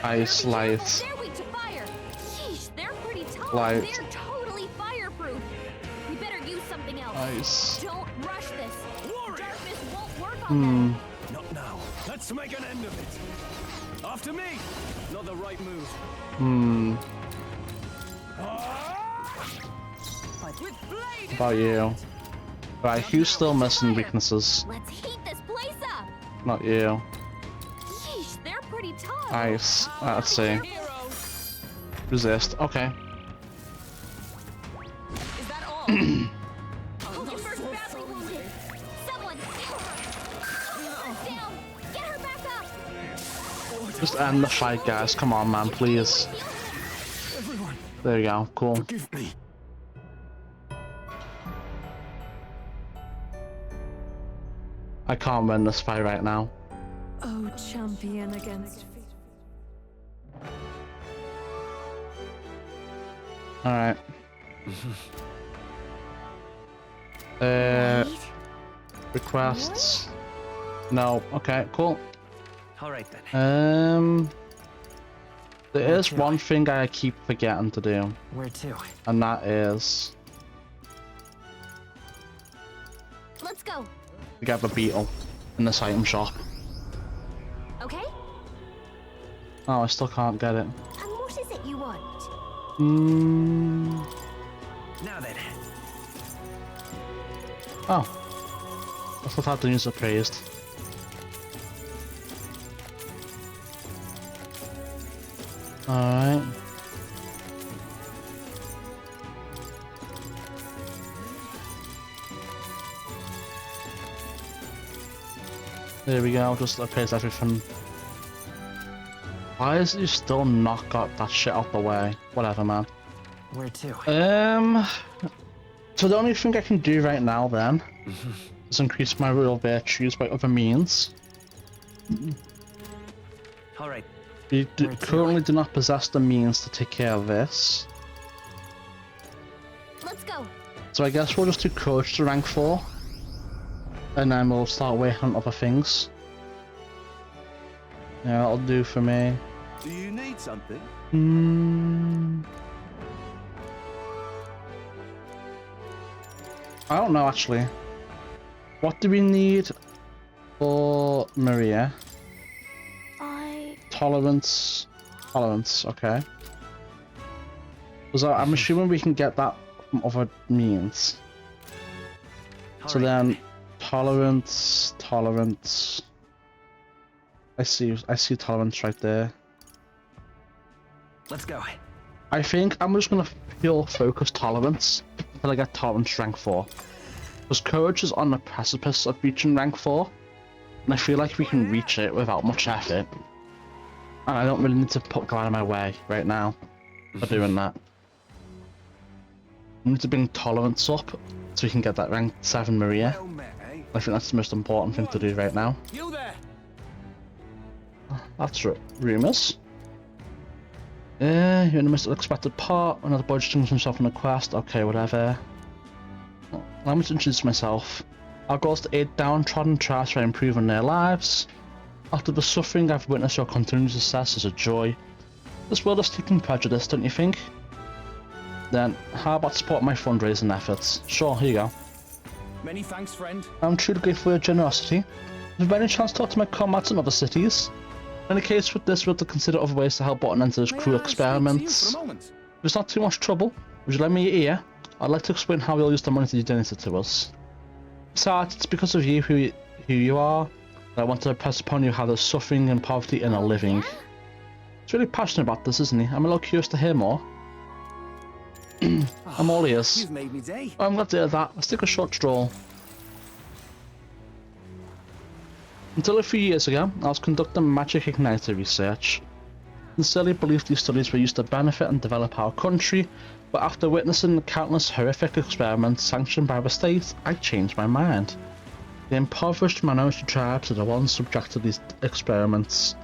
A: Ice, light.
C: They're weak to fire. Yeesh, they're pretty tough.
A: Light.
C: They're totally fireproof. We better use something else.
A: Ice.
C: Don't rush this. Darkness won't work on
A: Hmm.
C: them.
B: Not now. Let's make an end of it. After me. Not the right move.
C: With blade.
A: What about you? Right, who's still missing weaknesses?
C: Let's heat this place up.
A: Not you.
C: Yeesh, they're pretty tough.
A: Ice. Let's see.
C: Heroes.
A: Resist. Okay.
C: Is that all? Hulkenberg's badly wounded. Someone help her. Hulkenberg's down. Get her back up.
A: Just end the fight, guys. Come on, man, please.
B: Everyone,
A: There you go. Cool.
B: forgive me.
A: I can't win this fight right now.
C: Oh, champion against
A: Alright.
C: Wait.
A: Requests. No. Okay, cool.
B: All right then.
A: There is one thing I keep forgetting to do,
D: Where to?
A: and that is
C: Let's go.
A: to get the beetle in this item shop.
C: Okay?
A: Oh, I still can't get it.
C: And what is it you want?
B: Now then.
A: Oh. I thought I had to use it praised. Alright. There we go, just appears everything. Why is you still not got that shit out the way? Whatever, man.
D: Where to?
A: So the only thing I can do right now then is increase my royal virtues by other means.
B: All right.
A: We currently do not possess the means to take care of this.
C: Let's go.
A: So I guess we'll just do coach to rank 4. And then we'll start working on other things. Yeah, that'll do for me.
F: Do you need something?
A: I don't know actually. What do we need for Maria? Tolerance. Okay. So I'm assuming we can get that from other means. So then, tolerance. I see tolerance right there.
B: Let's go.
A: I think I'm just gonna pure focus tolerance until I get tolerance rank 4. Because courage is on the precipice of reaching rank 4, and I feel like we can reach it without much effort. And I don't really need to go out of my way right now for doing that. We need to bring tolerance up so we can get that rank 7 Maria.
B: Well met, eh?
A: I think that's the most important thing to do right now.
B: You there?
A: That's rumours. You're in the midst of unexpected part. Another boy distinguishes himself on a quest. Okay, whatever. Allow me to introduce myself. Our goal is to aid downtrodden tribes by improving their lives. After the suffering I've witnessed, your continued success is a joy. This world is steeped in prejudice, don't you think? Then, how about support my fundraising efforts? Sure, here you go.
B: Many thanks, friend.
A: I'm truly grateful for your generosity. If you have any chance to talk to my comrades in other cities? In any case with this, we'll have to consider other ways to help put an end to those cruel experiments. If it's not too much trouble, would you lend me your ear? I'd like to explain how we'll use the money that you donated to us. Besides, it's because of you who you are that I want to impress upon you how there's suffering and poverty in our living. He's really passionate about this, isn't he? I'm a little curious to hear more. I'm all ears.
B: You've made me day.
A: I'm glad to hear that. Let's take a short stroll. Until a few years ago, I was conducting magic igniter research. I sincerely believed these studies were used to benefit and develop our country, but after witnessing the countless horrific experiments sanctioned by the state, I changed my mind. The impoverished minority tribes are the ones subject to these experiments.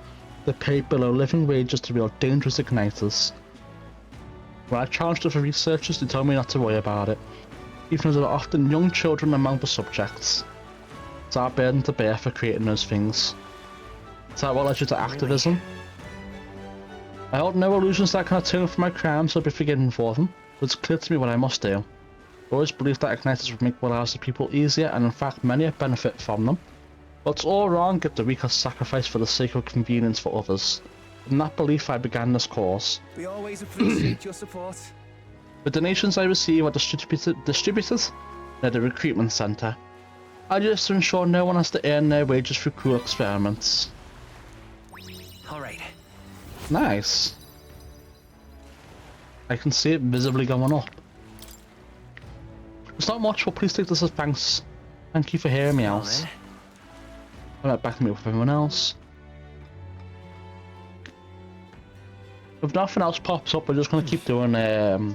A: They pay below living wages to wield dangerous igniters. When I challenged other researchers, they told me not to worry about it, even though there are often young children among the subjects. It's our burden to bear for creating those things. Is that what led you to activism? I hold no illusions that I can atone for my crimes or be forgiven for them, but it's clear to me what I must do. I always believed that igniters would make the lives of people easier, and in fact many have benefited from them. But it's all wrong if the weak are sacrificed for the sake of convenience for others. In that belief I began this cause.
B: We always appreciate your support.
A: The donations I receive are distributed at the recruitment centre. I just to ensure no one has to earn their wages through cruel experiments.
B: Alright.
A: Nice. I can see it visibly going up. It's not much, but please take this as thanks. Thank you for hearing me out. I'm not backing me up with everyone else. If nothing else pops up, we're just going to keep doing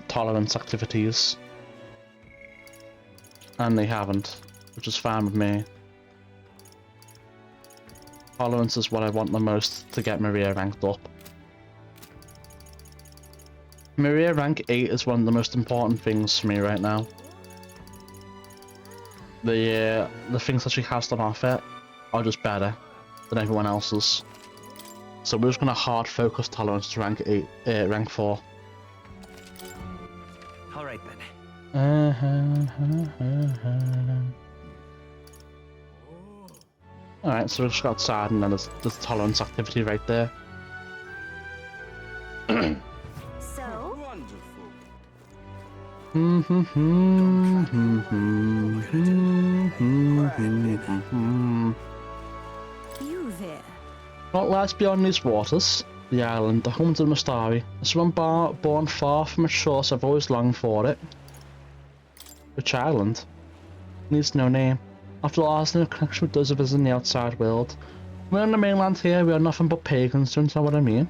A: tolerance activities. And they haven't, which is fine with me. Tolerance is what I want the most to get Maria ranked up. Maria rank 8 is one of the most important things for me right now. The things that she has on offer are just better than everyone else's. So we're just gonna hard focus tolerance to rank 8, rank 4.
G: All right then.
A: Alright, so we just got outside and then there's tolerance activity right there.
C: So,
B: Wonderful.
C: you there.
A: What lies beyond these waters? The island, the home to the Mystari. As someone born far from its shores, I've always longed for it. Which island? Needs no name. After all, has no connection with those of us in the outside world. We're on the mainland here, we are nothing but pagans, don't you know what I mean?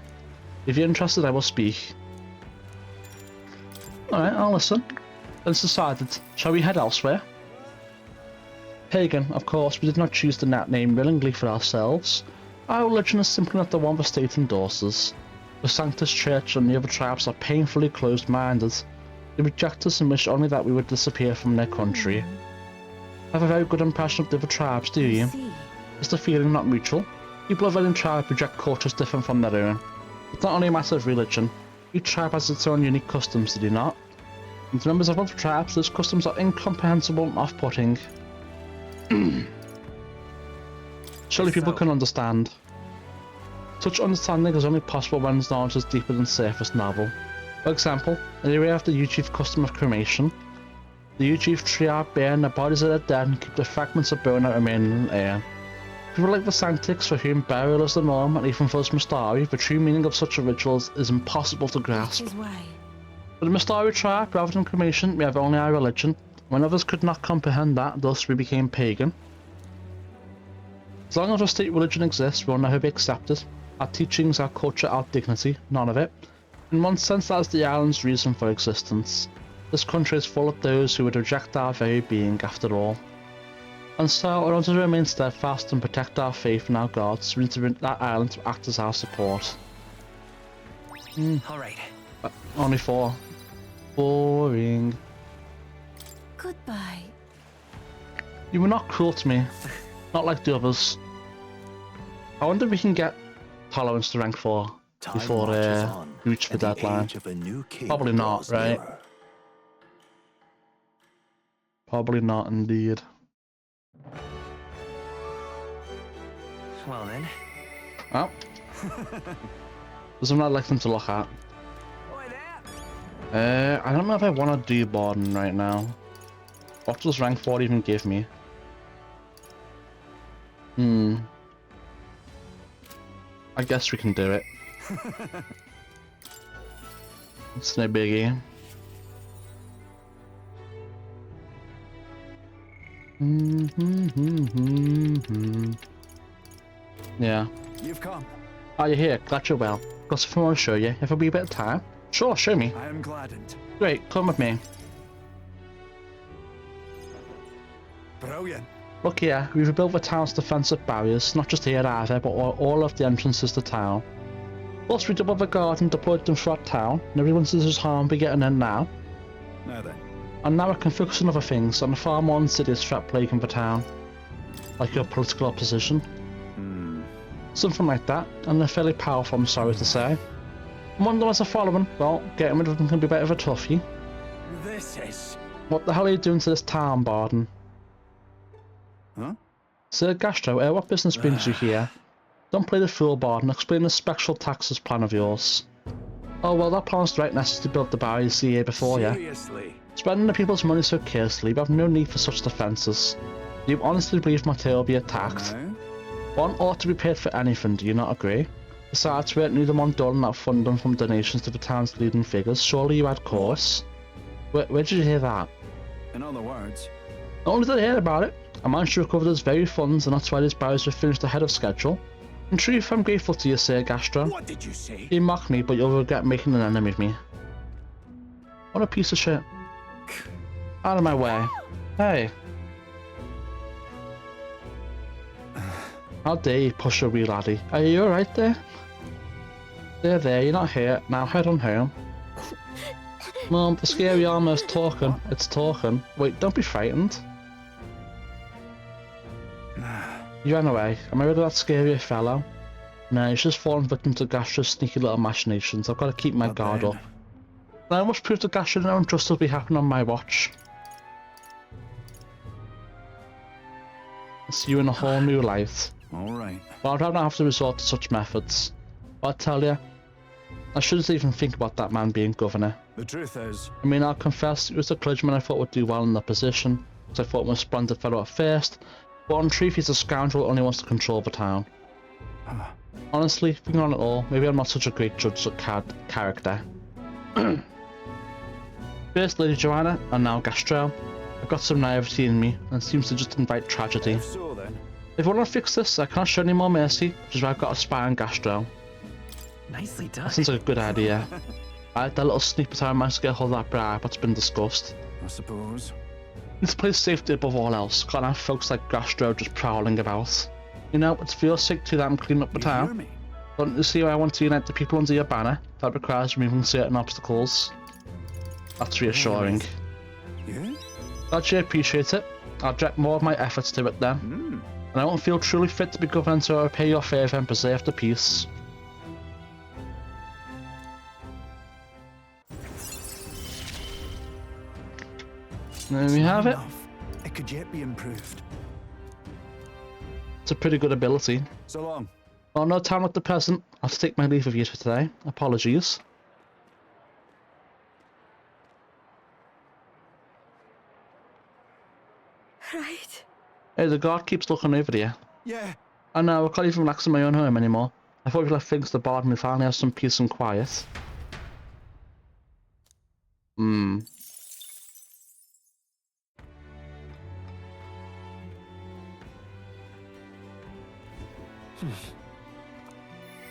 A: If you're interested, I will speak. Alright, I'll listen. It's decided. Shall we head elsewhere? Pagan, of course, we did not choose the name willingly for ourselves. Our religion is simply not the one the state endorses. The Sanctus Church and the other tribes are painfully closed-minded. They reject us and wish only that we would disappear from their country. Have a very good impression of the other tribes, do you? Is the feeling not mutual? People of any tribe reject cultures different from their own. It's not only a matter of religion. Each tribe has its own unique customs, do you not? And to members of other tribes, those customs are incomprehensible and off-putting. Surely people can understand. Such understanding is only possible when knowledge is deeper than surface level. For example, in the area of the Uchief custom of cremation, the Uchief triad burn the bodies of the dead and keep the fragments of bone that remain in the air. People like the Sanctics, for whom burial is the norm, and even for us Mystari, the true meaning of such a ritual is impossible to grasp. For the Mystari tribe, rather than cremation, we have only our religion. When others could not comprehend that, thus we became pagan. As long as our state religion exists, we will never be accepted. Our teachings, our culture, our dignity, none of it. In one sense, that is the island's reason for existence. This country is full of those who would reject our very being after all. And so, in order to remain steadfast and protect our faith in our gods, we need to that island to act as our support.
G: All right.
A: Only 4. Boring.
C: Goodbye.
A: You were not cruel to me. Not like the others. I wonder if we can get tolerance to rank 4 before we reach the deadline. Probably not, right? Probably not, indeed.
G: Well then.
A: Oh. There's something I'd like them to look at. I don't know if I want to do Borden right now. What does rank 4 even give me? I guess we can do it. It's no biggie. Yeah.
D: You've come.
A: Oh, you're here. Glad you're well. Got something I want to show you. Have a wee bit of time? Sure, show me.
D: I am gladdened.
A: Great, come with me.
D: Brilliant.
A: Look here, we've rebuilt the town's defensive barriers, not just here either, but all of the entrances to town. Plus, we doubled the guard and deployed them throughout town, and everyone says there's harm be getting in now.
D: Now then.
A: And now I can focus on other things, on the far more insidious threat plaguing the town. Like your political opposition. Something like that, and they're fairly powerful, I'm sorry to say. And one of them has a following, well, getting rid of them can be a bit of a toughie.
D: This is...
A: What the hell are you doing to this town, Borden?
D: Huh?
A: Sir Gastro, what business brings you here? Don't play the fool, Borden. Explain this special taxes plan of yours. Oh, well, that plan's right necessary to build the barrier you see here before you.
D: Seriously?
A: Spending the people's money so carelessly, we have no need for such defences. Do you honestly believe Matteo will be attacked?
D: No?
A: One ought to be paid for anything, do you not agree? Besides, we don't need them on doling out funding from donations to the town's leading figures. Surely you had cause. Where did you hear that?
D: In other words...
A: Not only did I hear about it, I managed to recover those very funds, and that's why these barriers were finished ahead of schedule. In truth, I'm grateful to you, Sir Gastro.
E: What did you say?
A: You mock me, but you'll regret making an enemy of me. What a piece of shit. Out of my way. Hey. How dare you push a wee laddie? Are you alright there? There, you're not here. Now head on home. Mom, the scary armor's talking. It's talking. Wait, don't be frightened. You ran away. Am I rid of that scary fellow? No, he's just fallen victim to Gastra's sneaky little machinations. I've got to keep my guard up. I must prove to Gastra no injustice will be happening on my watch. I see you in a whole new light.
B: Alright.
A: But I'd rather have to resort to such methods. But I tell you, I shouldn't even think about that man being governor.
B: The truth is...
A: I mean, I'll confess, it was the clergyman I thought would do well in that position, because I thought him a splendid fellow at first, but in truth he's a scoundrel who only wants to control the town. Honestly, thinking on it all, maybe I'm not such a great judge of character. First Lady Joanna, and now Gastrel. I've got some naivety in me, and it seems to just invite tragedy.
B: If so, then.
A: If I want to fix this, I can't show any more mercy, which is why I've got a spy on Gastrel.
G: Nicely done.
A: That sounds like a good idea. I had that little sneak peek I managed to get hold of that bribe that's been discussed.
B: I suppose.
A: This place safety above all else. Can't have folks like Gastro just prowling about. You know, it's feel sick to that and clean up the
B: You hear
A: town.
B: me?
A: Don't you see why I want to unite the people under your banner? That requires removing certain obstacles. That's reassuring.
B: Yeah?
A: Glad you appreciate it. I'll direct more of my efforts to it then. And I won't feel truly fit to be governed until I repay your favour and preserve the peace. There we have it.
B: It could yet be improved.
A: It's a pretty good ability.
B: So long.
A: Well, no time like the present. I'll have to take my leave of you for today. Apologies.
C: Right.
A: Hey, the guard keeps looking over you.
B: Yeah.
A: I know, I can't even relax in my own home anymore. I thought we left things to bother and we finally have some peace and quiet.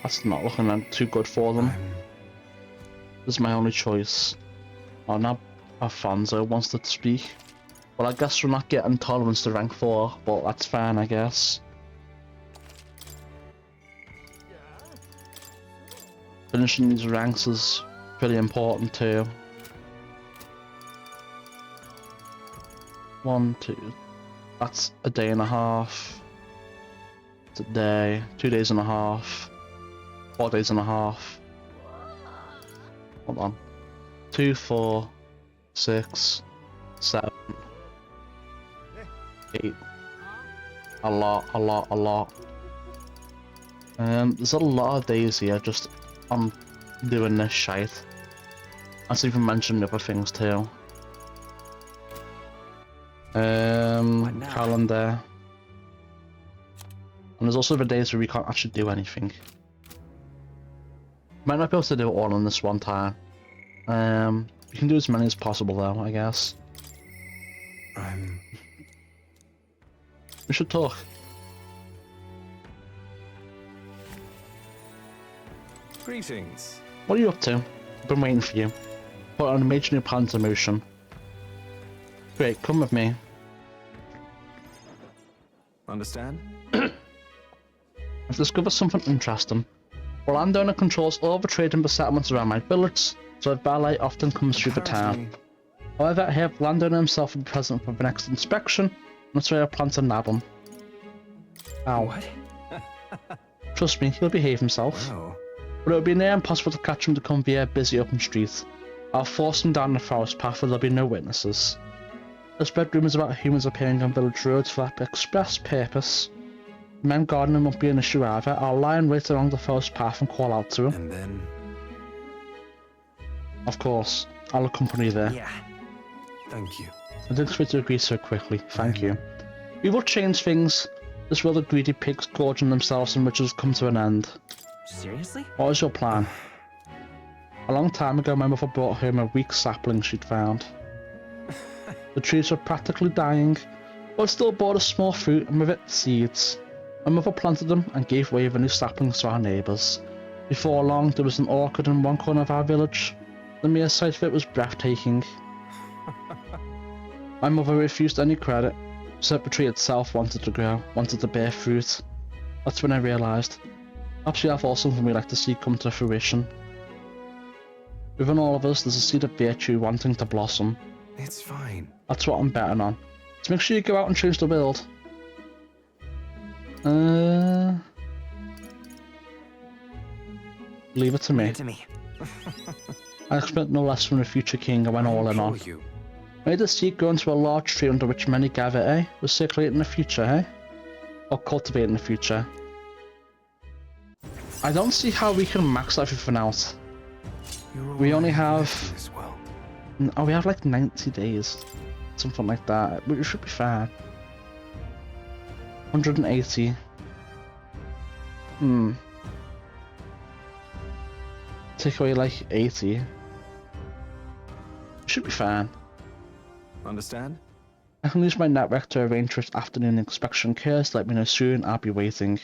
A: That's not looking too good for them. This is my only choice. Oh, now Alfonso wants to speak. Well, I guess we're not getting tolerance to rank 4, but that's fine, I guess. Finishing these ranks is pretty important too. 1, 2. That's a day and a half. It's a day. 2 days and a half. 4 days and a half. Hold on. 2, 4, 6, 7, 8. A lot. There's a lot of days here just on doing this shite. That's even mentioned other things too. Calendar. And there's also the days where we can't actually do anything. Might not be able to do it all in this one time. We can do as many as possible though, I guess. We should talk.
B: Greetings.
A: What are you up to? I've been waiting for you. Put on a major new plan to motion. Great, come with me.
B: Understand?
A: I've discovered something interesting. The landowner controls all the trade and the settlements around my village, so the ballet often comes through the town. However, I hear the landowner himself will be present for the next inspection, and that's why I plan to nab him. Ow.
G: What?
A: Trust me, he'll behave himself.
B: Wow.
A: But it would be near impossible to catch him to come via a busy open street. I'll force him down the forest path where there'll be no witnesses. There's spread rumours about humans appearing on village roads for that express purpose. Men gardening won't be an issue either. I'll lie in wait along the forest path and call out to him.
B: And then...
A: Of course, I'll accompany you there.
G: Yeah.
B: Thank you.
A: I didn't expect to agree so quickly, thank you. We will change things. This world of greedy pigs gorging themselves and riches come to an end.
G: Seriously?
A: What is your plan? A long time ago, my mother brought home a weak sapling she'd found. The trees were practically dying, but still bore a small fruit and with it seeds. My mother planted them and gave away the new saplings to our neighbours. Before long, there was an orchard in one corner of our village. The mere sight of it was breathtaking. My mother refused any credit, so the tree itself wanted to grow, wanted to bear fruit. That's when I realised, perhaps we have all something we like to see come to fruition. Within all of us, there's a seed of virtue wanting to blossom.
D: It's fine.
A: That's what I'm betting on. So make sure you go out and change the world. Leave it to me.
G: Leave it to me.
A: I expect no less from the future king I went all in on.
D: You.
A: May the seed grow into a large tree under which many gather, eh? We'll circulate in the future, eh? Or cultivate in the future. I don't see how we can max everything out. We only have...
D: As well.
A: Oh, we have like 90 days. Something like that. We should be fine. 180. Take away like 80. Should be fine.
D: Understand?
A: I can use my network to arrange for afternoon inspection cares. Let me know soon. I'll be waiting.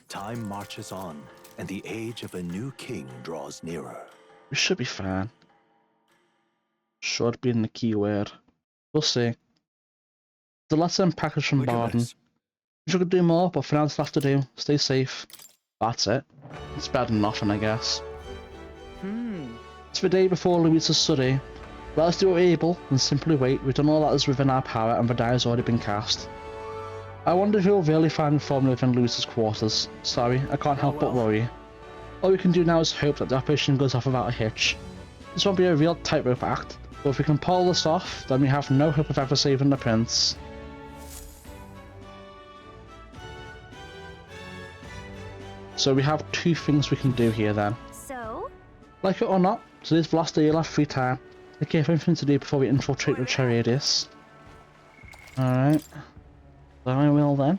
F: Time marches on, and the age of a new king draws nearer.
A: We should be fine. Should be in the keyword. We'll see. The letter and package from
D: Look at
A: Barden.
D: this.
A: Wish I could do more, but for now that's all I have to do. Stay safe. That's it. It's better than nothing, I guess. It's the day before Louisa's study. Let us do what we're able and simply wait. We've done all that is within our power and the die has already been cast. I wonder if we'll really find the formula within Louisa's quarters. Sorry, I can't help but worry. All we can do now is hope that the operation goes off without a hitch. This won't be a real tightrope act, but if we can pull this off, then we have no hope of ever saving the prince. So we have two things we can do here then.
C: So?
A: Like it or not, today's the last day you'll have free time. Okay, anything to do before we infiltrate the Charadius. Alright. Then I will then.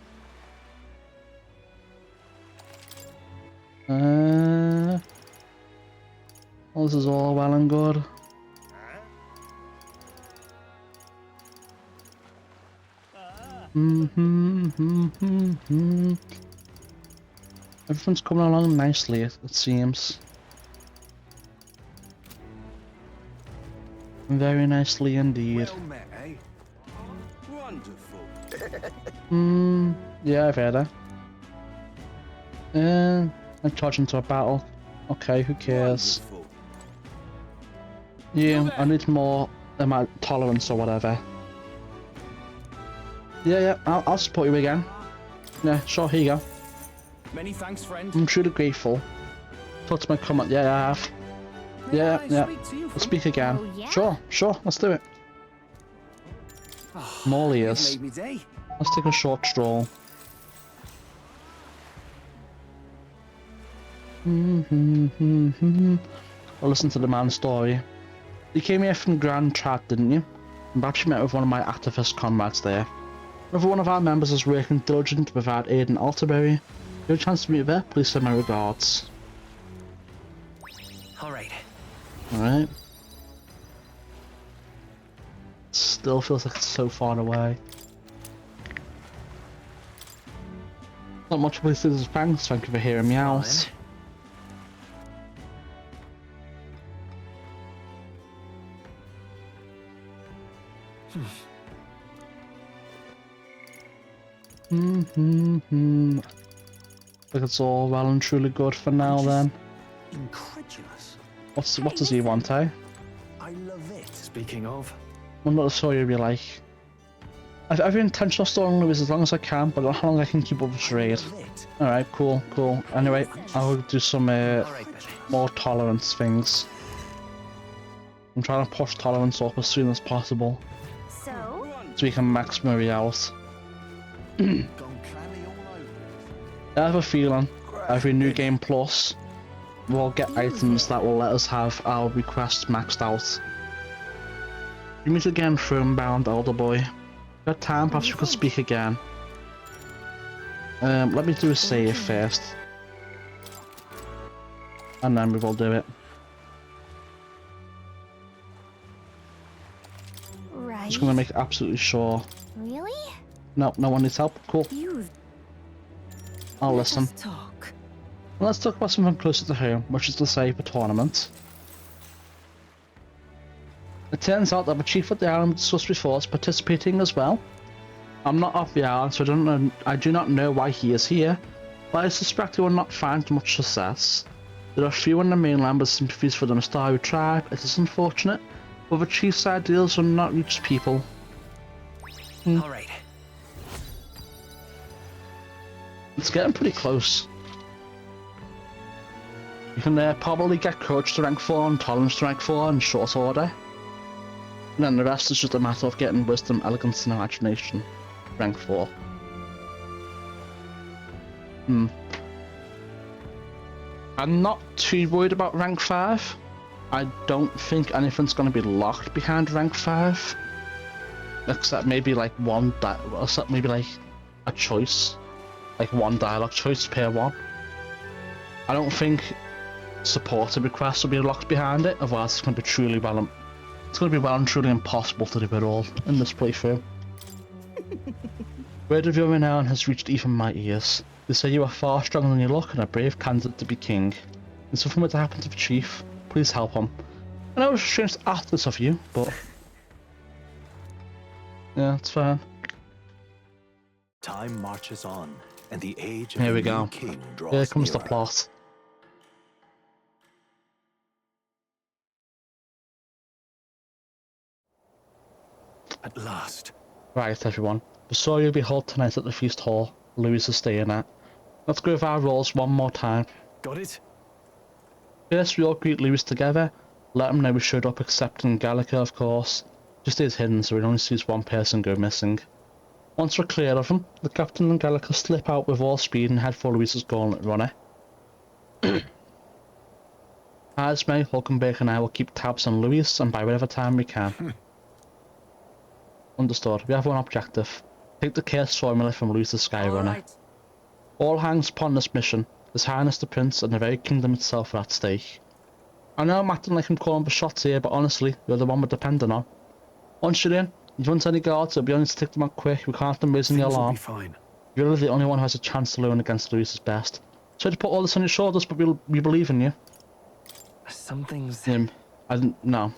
A: Well, this is all well and good. Everything's coming along nicely, it seems. Very nicely indeed.
E: Well met, eh? Wonderful.
A: Yeah, I've heard that. I'm charging into a battle. Okay, who cares?
E: Wonderful.
A: Yeah, I need more tolerance or whatever. Yeah, I'll support you again. Yeah, sure, here you go.
B: Many thanks, friend.
A: I'm truly grateful. Talk to my comment. Yeah, I have. Yeah. We'll speak again.
C: Oh, yeah?
A: Sure, let's do it. More ears.
E: Made me day.
A: Let's take a short stroll. I'll listen to the man's story. You came here from Grand Trad, didn't you? And perhaps you met with one of my activist comrades there. Whenever one of our members is working diligent to provide aid in Alterbury, if you have a chance to meet there, please send my regards.
G: Alright.
A: Alright. Still feels like it's so far away. Not much of a place as thanks, thank you for hearing me out. Like it's all well and truly good for now then.
F: Incredulous.
A: What does he want, eh?
F: I love it.
G: Speaking of,
A: I'm not sure you'll be like. I've every intention of stalling Lewis as long as I can, but not how long I can keep up the trade. Alright, cool. Anyway, I'll do some more tolerance things. I'm trying to push tolerance up as soon as possible,
C: So?
A: so we can max Murray out.
E: Gone clammy all over.
A: I have a feeling every New Game Plus we'll get items that will let us have our requests maxed out. We meet again, Firmbound Elder Boy. Got time, perhaps we could speak again. Let me do a save first. And then we will do it.
C: Right.
A: Just gonna make absolutely sure.
C: Really?
A: No one needs help. Cool.
C: You
A: I'll listen.
C: talk.
A: Well, let's talk about something closer to home, which is to say the tournament. It turns out that the chief of the island we discussed before is participating as well. I'm not off the island, so I do not know why he is here. While I suspect he will not find much success, there are few in the mainland with sympathies for the Nostari tribe. It is unfortunate, but the chief's ideals will not reach people.
G: All right.
A: It's getting pretty close. You can probably get courage to rank 4 and tolerance to rank 4 in short order. And then the rest is just a matter of getting wisdom, elegance, and imagination. Rank 4. I'm not too worried about rank 5. I don't think anything's going to be locked behind rank 5. Except maybe like except maybe like a choice. Like one dialogue choice per one. I don't think supported requests will be locked behind it, otherwise it's going to be truly well and truly impossible to do it all in this playthrough. Word of your renown has reached even my ears. They say you are far stronger than you look and a brave candidate to be king. If something were to happen to the chief, please help him. I know it's strange to ask this of you, but yeah, it's fine.
F: Time marches on, and the age of
A: Here we
F: the
A: go.
F: new king draws
A: Here comes the
F: nearer.
A: plot.
D: At last.
A: Right, everyone. The story will be held tonight at the feast hall Louis is staying at. Let's go over our roles one more time.
D: Got it?
A: First, we all greet Louis together. Let him know we showed up, excepting Gallica, of course. Just stays hidden so he only sees one person go missing. Once we're clear of him, the captain and Gallica slip out with all speed and head for Louis's gauntlet runner. Esme, Hulkenberg and I will keep tabs on Louis and by whatever time we can. Understood. We have one objective. Take the curse formula from Louis the Skyrunner. All hangs upon this mission. His Highness the Prince and the very kingdom itself are at stake. I know I'm acting like I'm calling the shots here, but honestly, you're the one we're depending on. Once you're in, if you want any guards, it'll be only to take them out quick. We can't have them raising the
D: Things will
A: alarm.
D: be fine.
A: You're really the only one who has a chance to learn against Louis's best. So to put all this on your shoulders, but we believe in you.
G: Some things.
A: No.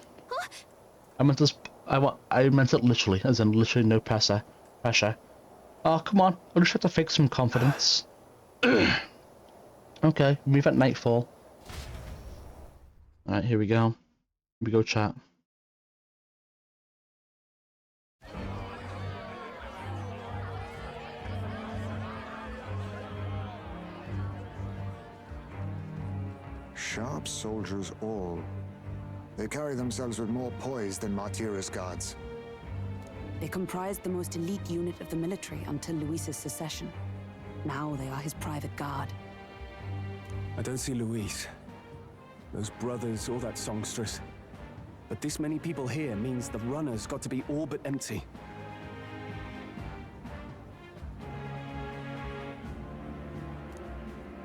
A: I meant this. I meant it literally, as in literally no pressure. Oh, come on. I just have to fake some confidence. Okay, move at nightfall. Alright, here we go. Here we go, chat.
E: Sharp soldiers all. They carry themselves with more poise than Martira's guards.
H: They comprised the most elite unit of the military until Luis's secession. Now they are his private guard.
D: I don't see Luis, those brothers, or that songstress. But this many people here means the runner's got to be all but empty.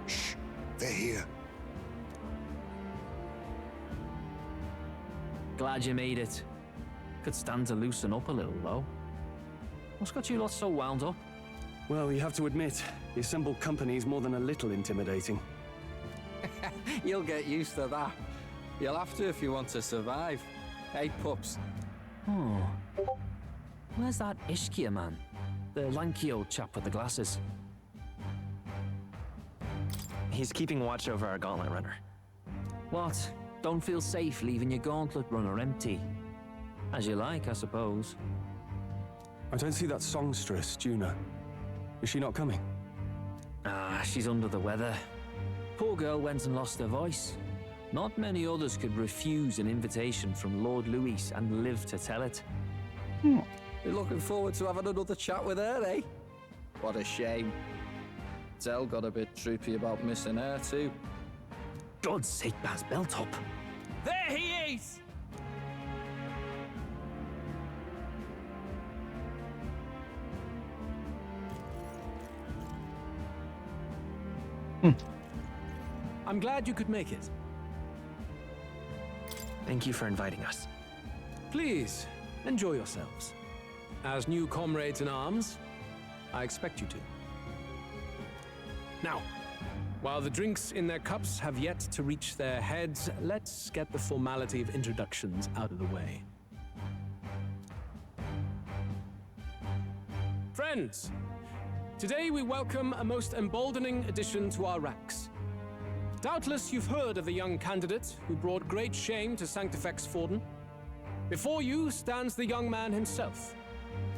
E: Shh, they're here.
I: Glad you made it. Could stand to loosen up a little, though. What's got you lot so wound up?
D: Well, you have to admit, the assembled company is more than a little intimidating.
J: You'll get used to that. You'll have to if you want to survive. Hey, pups.
I: Oh. Where's that Ishkia man? The lanky old chap with the glasses.
G: He's keeping watch over our gauntlet runner.
I: What? Don't feel safe leaving your gauntlet runner empty? As you like, I suppose.
D: I don't see that songstress, Juna. Is she not coming?
I: Ah, she's under the weather. Poor girl went and lost her voice. Not many others could refuse an invitation from Lord Louis and live to tell it.
J: You're looking forward to having another chat with her, eh? What a shame. Zell got a bit droopy about missing her, too.
I: God's sake, Baz, belt up.
B: There he is!
K: I'm glad you could make it.
G: Thank you for inviting us.
K: Please, enjoy yourselves. As new comrades in arms, I expect you to. Now, while the drinks in their cups have yet to reach their heads, let's get the formality of introductions out of the way. Friends, Today we welcome a most emboldening addition to our ranks. Doubtless you've heard of the young candidate who brought great shame to Sanctifex Forden. Before you stands the young man himself.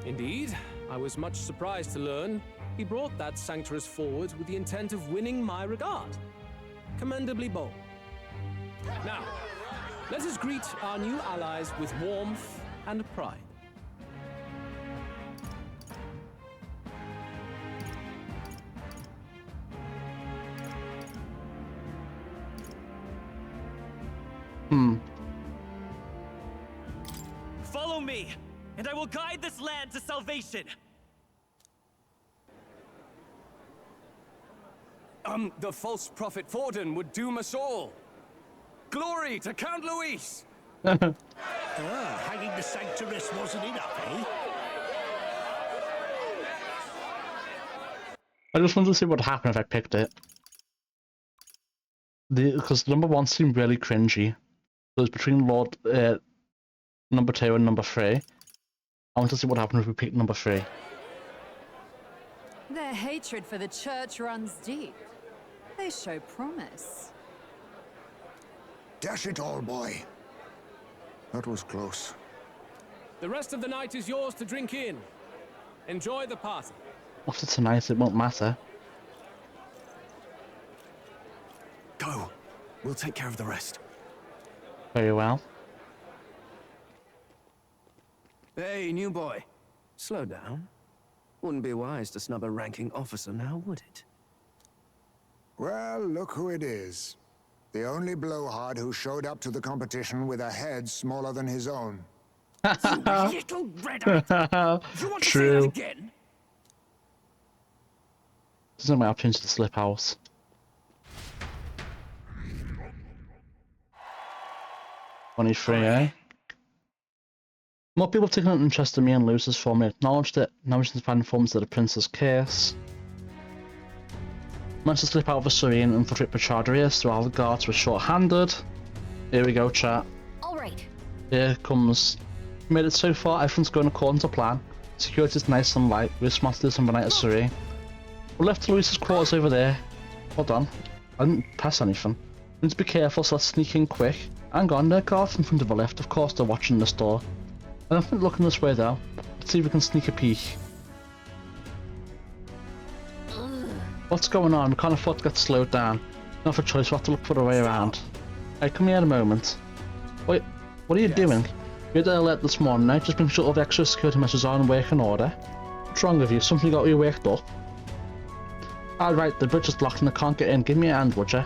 K: Indeed, I was much surprised to learn he brought that sanctuaress forward with the intent of winning my regard. Commendably bold. Now, let us greet our new allies with warmth and pride.
G: Follow me, and I will guide this land to salvation.
J: The false prophet Forden would doom us all. Glory to Count Luis!
B: Hanging the sanctuaress wasn't enough, eh?
A: I just wanted to see what would happen if I picked it. Because number 1 seemed really cringy. So it's between number 2 and number 3. I want to see what happened if we picked number 3.
L: Their hatred for the church runs deep. They show promise.
E: Dash it all, boy. That was close.
K: The rest of the night is yours to drink in. Enjoy the party.
A: After tonight, it won't matter.
D: Go. We'll take care of the rest.
A: Very well.
J: Hey, new boy. Slow down. Wouldn't be wise to snub a ranking officer now, would it?
E: Well, look who it is. The only blowhard who showed up to the competition with a head smaller than his own.
B: Little red-eyed. You want to see
A: True.
B: that again?
A: This is my option to the slip house. Eh? More people taking an interest in me and Lucy's formally acknowledged it. Now we should find informs of the prince's case. Managed to slip out of a serene and infiltrate Pachardria, so all the guards were short-handed. Here we go, chat.
C: Alright.
A: Here it comes. Made it so far, everything's going according to plan. Security's nice and light, we're smart to do some night of serene. We're left to Lucy's quarters over there. Hold on. I didn't press anything. We need to be careful, so let's sneak in quick. Hang on, there are guards in front of the lift. Of course they're watching this door. I don't think they're looking this way though. Let's see if we can sneak a peek. What's going on? We can't afford to get slowed down. No other choice, we'll have to look for a way around. Hey, come here in a moment. Wait, what are you doing? You had an alert this morning, eh? Just making sure all the extra security measures are in working order. What's wrong with you? Something got you worked up? Alright, the bridge is locked and I can't get in. Give me a hand, would ya?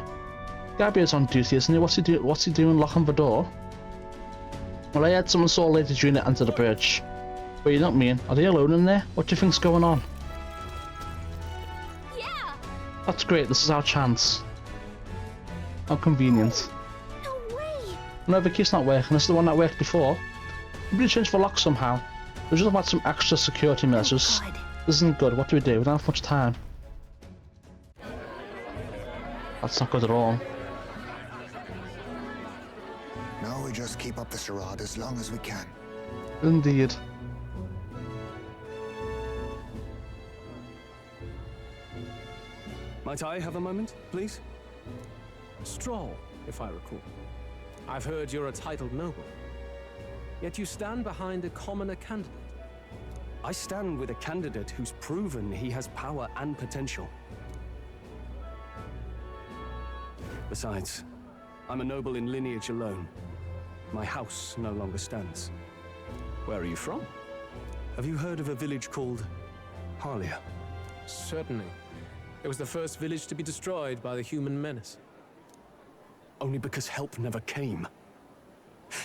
A: Gabriel's on duty, isn't he? What's he doing locking the door? Well, I had someone saw a lady's unit enter the bridge. But you don't mean, are they alone in there? What do you think's going on?
C: Yeah!
A: That's great, this is our chance. How convenient.
C: No way!
A: No, the key's not working, this is the one that worked before. Maybe change the lock somehow. We just want some extra security measures.
C: God.
A: This isn't good, what do? We don't have much time. That's not good at all.
E: Now we just keep up the charade as long as we can.
A: Indeed.
D: Might I have a moment, please?
K: Stroll, if I recall. I've heard you're a titled noble. Yet you stand behind a commoner candidate.
D: I stand with a candidate who's proven he has power and potential. Besides, I'm a noble in lineage alone. My house no longer stands.
K: Where are you from?
D: Have you heard of a village called Harlia?
K: Certainly. It was the first village to be destroyed by the human menace.
D: Only because help never came.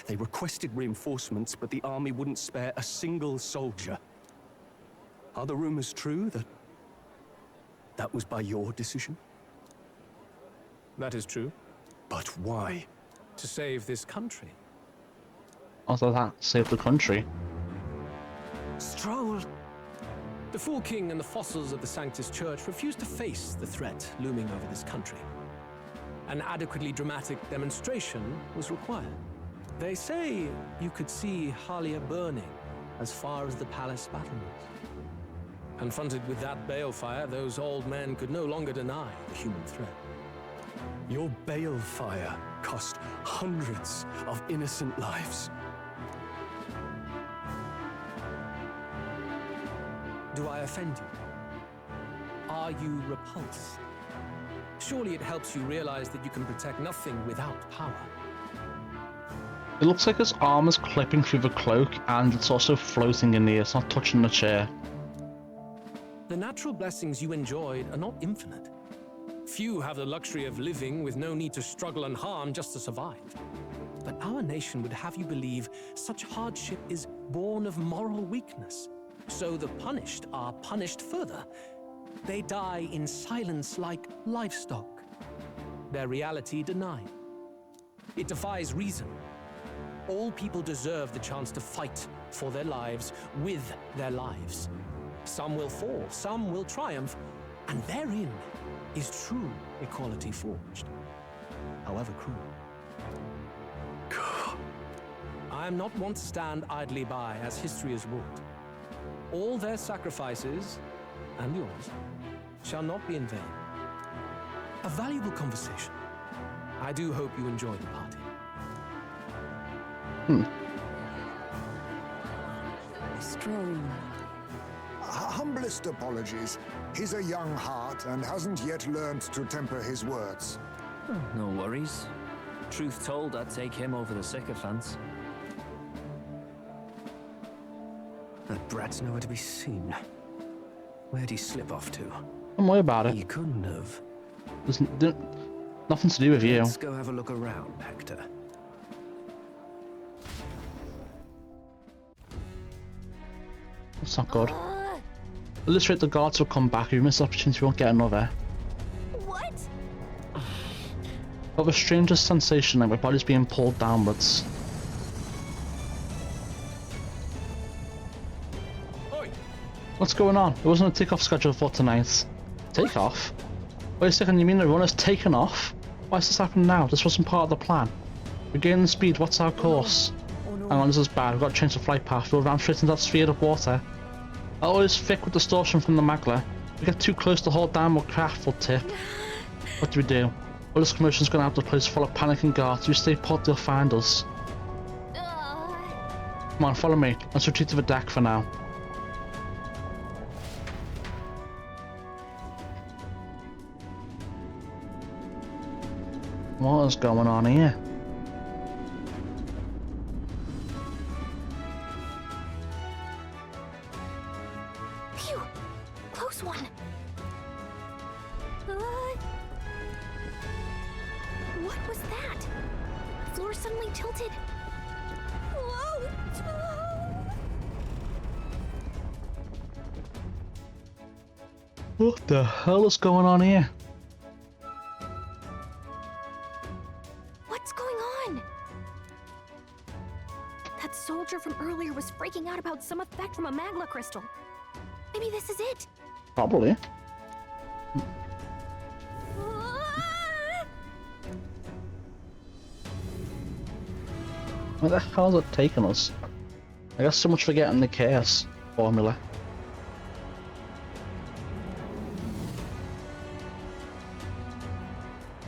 D: They requested reinforcements, but the army wouldn't spare a single soldier. Are the rumors true that was by your decision?
K: That is true.
D: But why?
K: To save this country.
A: Also that, save the country.
K: Stroll! The Fool King and the fossils of the Sanctus Church refused to face the threat looming over this country. An adequately dramatic demonstration was required. They say you could see Harlia burning as far as the palace battlements. Confronted with that balefire, those old men could no longer deny the human threat.
D: Your balefire cost hundreds of innocent lives.
K: Do I offend you? Are you repulsed? Surely it helps you realize that you can protect nothing without power.
A: It looks like his arm is clipping through the cloak and it's also floating in the air. It's not touching the chair.
K: The natural blessings you enjoyed are not infinite. Few have the luxury of living with no need to struggle and harm just to survive. But our nation would have you believe such hardship is born of moral weakness. So the punished are punished further. They die in silence like livestock. Their reality denied. It defies reason. All people deserve the chance to fight for their lives with their lives. Some will fall, some will triumph, and therein is true equality forged, however cruel. I am not one to stand idly by as history has wrought. All their sacrifices, and yours, shall not be in vain. A valuable conversation. I do hope you enjoy the party.
H: Strange.
E: Humblest apologies. He's a young heart and hasn't yet learned to temper his words.
I: No worries. Truth told, I'd take him over the sycophants.
D: That brat's nowhere to be seen. Where'd he slip off to?
A: Don't worry about it.
D: He couldn't have.
A: There's nothing to do with you.
D: Let's go have a look around, Hector.
A: That's not good. Illustrate the guards will come back. If you miss the opportunity, you won't get another.
C: What?
A: But the strangest sensation like my body's being pulled downwards.
K: Oi!
A: What's going on? It wasn't a takeoff schedule for tonight. Takeoff? Wait a second, you mean the runner's taken off? Why is this happening now? This wasn't part of the plan. We're gaining speed, what's our course? Hang on, this is bad. We've got to change the flight path. We'll ram straight into that sphere of water. Oh, it's thick with distortion from the magla. If we get too close to hold down, we'll craft, we'll tip. What do we do? Well, this commotion's gonna have the place full of panicking guards. You stay put, they'll find us. Come on, follow me. Let's retreat to the deck for now. What is going on here?
C: Phew! Close one. What was that? The floor suddenly tilted. Whoa!
A: What the hell is going on here?
C: What's going on? That soldier from earlier was freaking out about some effect from a magla crystal. Maybe this is it.
A: Probably. Where the hell is it taking us? I guess so much for getting the chaos formula.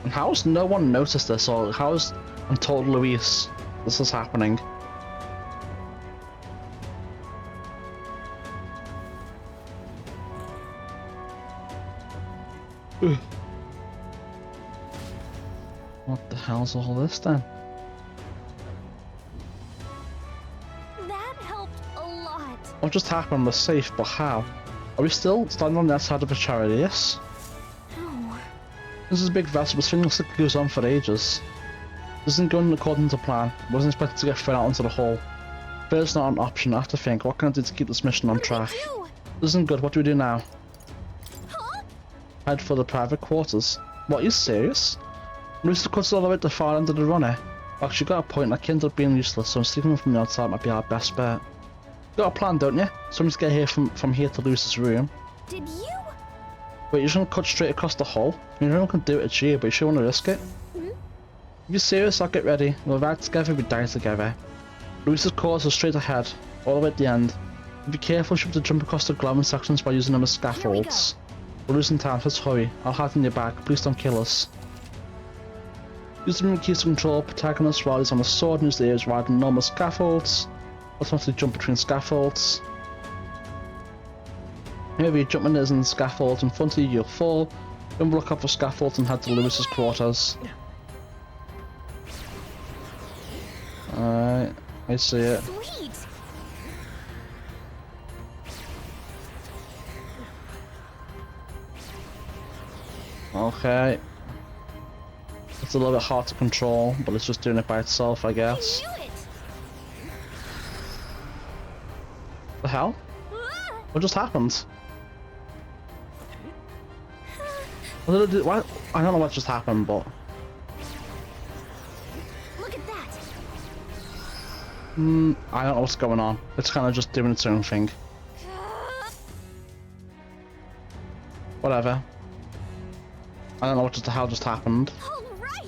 A: And how has no one noticed this, or how has and told Luis this is happening? Ugh. What the hell's all this then?
C: That helped a lot.
A: What just happened? We're safe, but how? Are we still standing on the outside of a Charadius?
C: No.
A: This is a big vessel, this thing looks like it goes on for ages. This isn't going according to plan. Wasn't expected to get thrown out into the hole. Fail's not an option. I have to think, what can I do to keep this mission on track? This isn't good, what do we do now?
C: Huh?
A: Head for the private quarters. What, are you serious? Rooster cuts all the way to the far end of the runner. Well, actually got a point, that kid ended up being useless, so sneaking them from the outside might be our best bet. Got a plan, don't you? Somebody's get here from here to Luis's room.
C: Did you?
A: Wait, you're just gonna cut straight across the hull? I mean, everyone can do it, it's you, but you sure wanna risk it?
C: Hmm?
A: If you're serious, I'll get ready. We'll ride together, we die together. Luis's course is straight ahead, all the way at the end. Be careful, you should have to jump across the glowing sections by using them as scaffolds. We're losing time, so let's hurry. I'll hide in your back. Please don't kill us. Use the keys to control protagonist while he's on a sword and use the ears riding normal scaffolds. Automatically jump between scaffolds. Maybe jumping is in the scaffolds in front of you, you'll fall. Then look up for scaffolds and head to Lewis's quarters. Alright, I see it.
C: Sweet.
A: Okay. It's a little bit hard to control, but it's just doing it by itself, I guess.
C: I knew it.
A: The hell? What just happened? What did I do? What? I don't know what just happened, but...
C: Look at that.
A: I don't know what's going on. It's kind of just doing its own thing. Whatever. I don't know what just how just happened.
C: All right.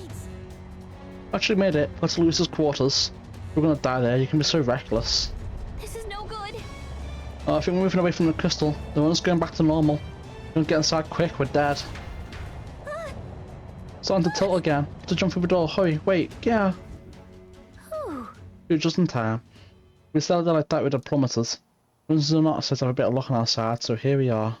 A: Actually made it. Let's lose his quarters. We're gonna die there. You can be so reckless.
C: This is no good.
A: I think we're moving away from the crystal. The one's going back to normal. Don't get inside quick. We're dead. Starting to tilt again. To jump through the door. Hurry. Wait. Yeah. You're just in time. We started there like that with the plummeters. Runs are not set have a bit of luck on our side, so here we are.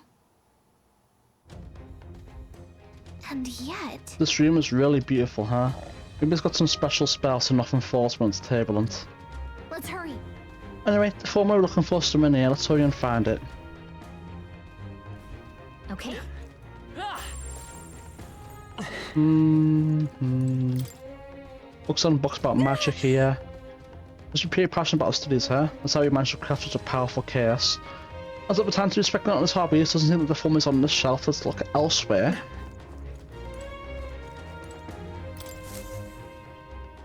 C: And yet...
A: This room is really beautiful, huh? Maybe it's got some special spells so nothing falls when it's turbulent.
C: Let's hurry.
A: Anyway, the formula we're looking for is some in here. Let's hurry and find it.
C: Okay.
A: Books on books about magic here. Must be pretty passionate about studies, huh? That's how you manage to craft such a powerful chaos. As at the time to be speculating on this hobby, it doesn't seem that the form is on this shelf. Let's look elsewhere.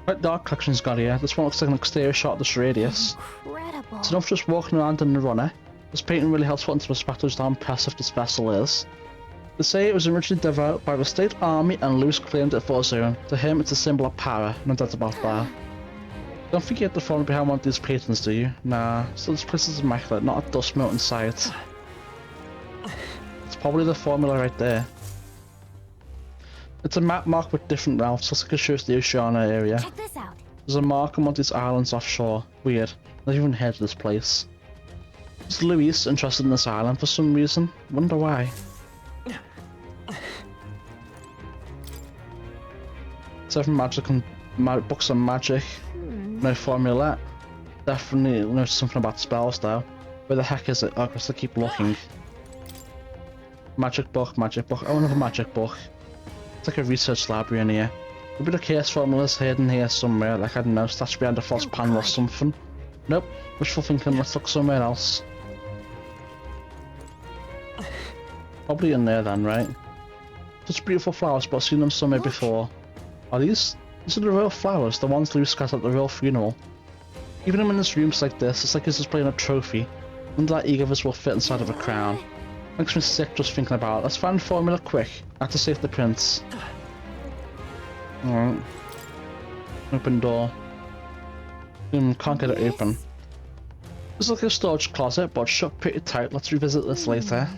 A: Quite dark collection's got here. This one looks like an exterior shot of this radius.
C: Incredible.
A: It's enough just walking around in the runner. This painting really helps put into perspective just how impressive this vessel is. They say it was originally developed by the state army and Lewis claimed it for his own. To him it's a symbol of power, no doubt about that. Don't forget the formula behind one of these paintings, do you? Nah, so this place is immaculate, not a dust mote in sight. It's probably the formula right there. It's a map marked with different routes, just like it shows the Oceania area.
C: Check this out.
A: There's a mark on one of these islands offshore. Weird. I've even heard of this place. Is Luis interested in this island for some reason? Wonder why. Seven magic and books on magic. No formula. Definitely know something about spells though. Where the heck is it? Oh, I guess I keep looking. Magic book, magic book. Oh, another magic book. It's like a research library in here. Maybe the case formula's hidden here somewhere, like I don't know, stashed behind a false panel or something. Nope, wishful thinking, let's look somewhere else. Probably in there then, right? Such beautiful flowers, but I've seen them somewhere before. Are these are the real flowers, the ones Lewis got at the real funeral. Even in this rooms like this, it's like he's displaying a trophy. Wonder that each of us will fit inside of a crown. Makes me sick just thinking about it. Let's find the formula quick. I have to save the prince. Alright. Open door. Can't get it open. This is like a storage closet, but shut pretty tight. Let's revisit this later.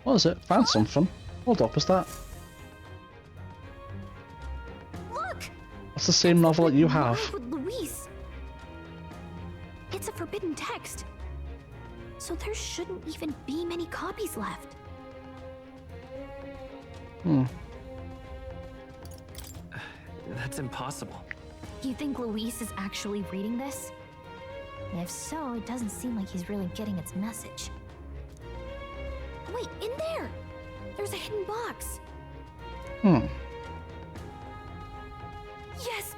A: What is it? Found something. Hold up, is that?
C: Look!
A: That's the same novel that you have.
C: With Luis. It's a forbidden text. So there shouldn't even be many copies left.
I: That's impossible.
C: You think Luis is actually reading this? If so, it doesn't seem like he's really getting its message. Wait, in there! There's a hidden box. Yes,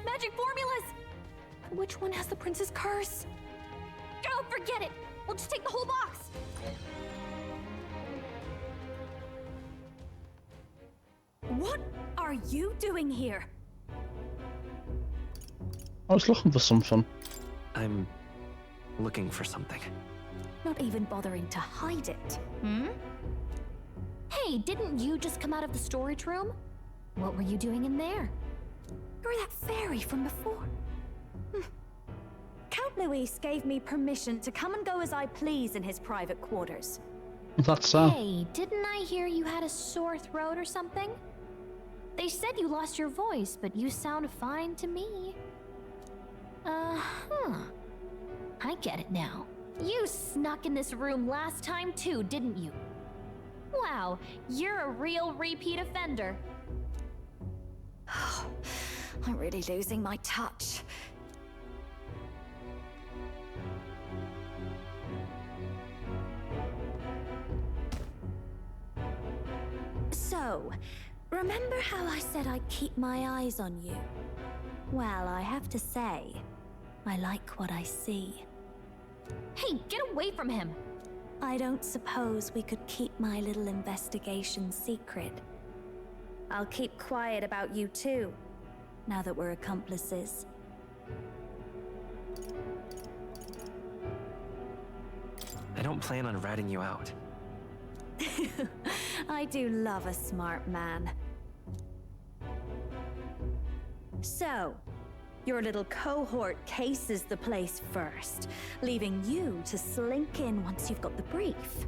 C: magic formulas! But which one has the prince's curse? Oh, forget it! We'll just take the whole box! What are you doing here?
A: I was looking for something.
I: I'm looking for something.
C: Not even bothering to hide it, Hey, didn't you just come out of the storage room? What were you doing in there? You're that fairy from before.
M: Count Luis gave me permission to come and go as I please in his private quarters.
A: That's so.
C: Hey, didn't I hear you had a sore throat or something? They said you lost your voice, but you sound fine to me. I get it now. You snuck in this room last time too, didn't you? Wow, you're a real repeat offender.
M: I'm really losing my touch. So, remember how I said I'd keep my eyes on you? Well, I have to say, I like what I see.
C: Hey, get away from him!
M: I don't suppose we could keep my little investigation secret. I'll keep quiet about you too, now that we're accomplices.
G: I don't plan on ratting you out.
M: I do love a smart man. So, your little cohort cases the place first, leaving you to slink in once you've got the brief.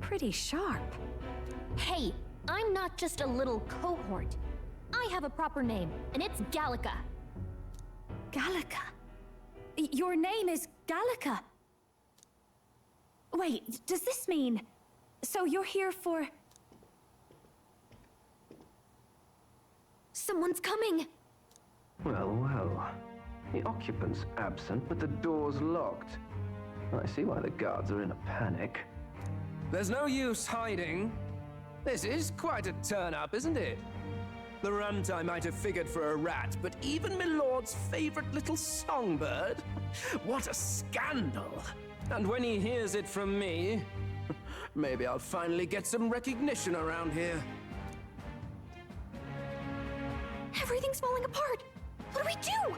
M: Pretty sharp.
C: Hey, I'm not just a little cohort. I have a proper name, and it's Gallica.
M: Gallica? Your name is Gallica? Wait, does this mean... So you're here for...
C: Someone's coming!
N: Well, well. The occupant's absent, but the door's locked. I see why the guards are in a panic.
J: There's no use hiding. This is quite a turn-up, isn't it? The runt I might have figured for a rat, but even my lord's favorite little songbird? What a scandal! And when he hears it from me, maybe I'll finally get some recognition around here.
M: Everything's falling apart! What do we do?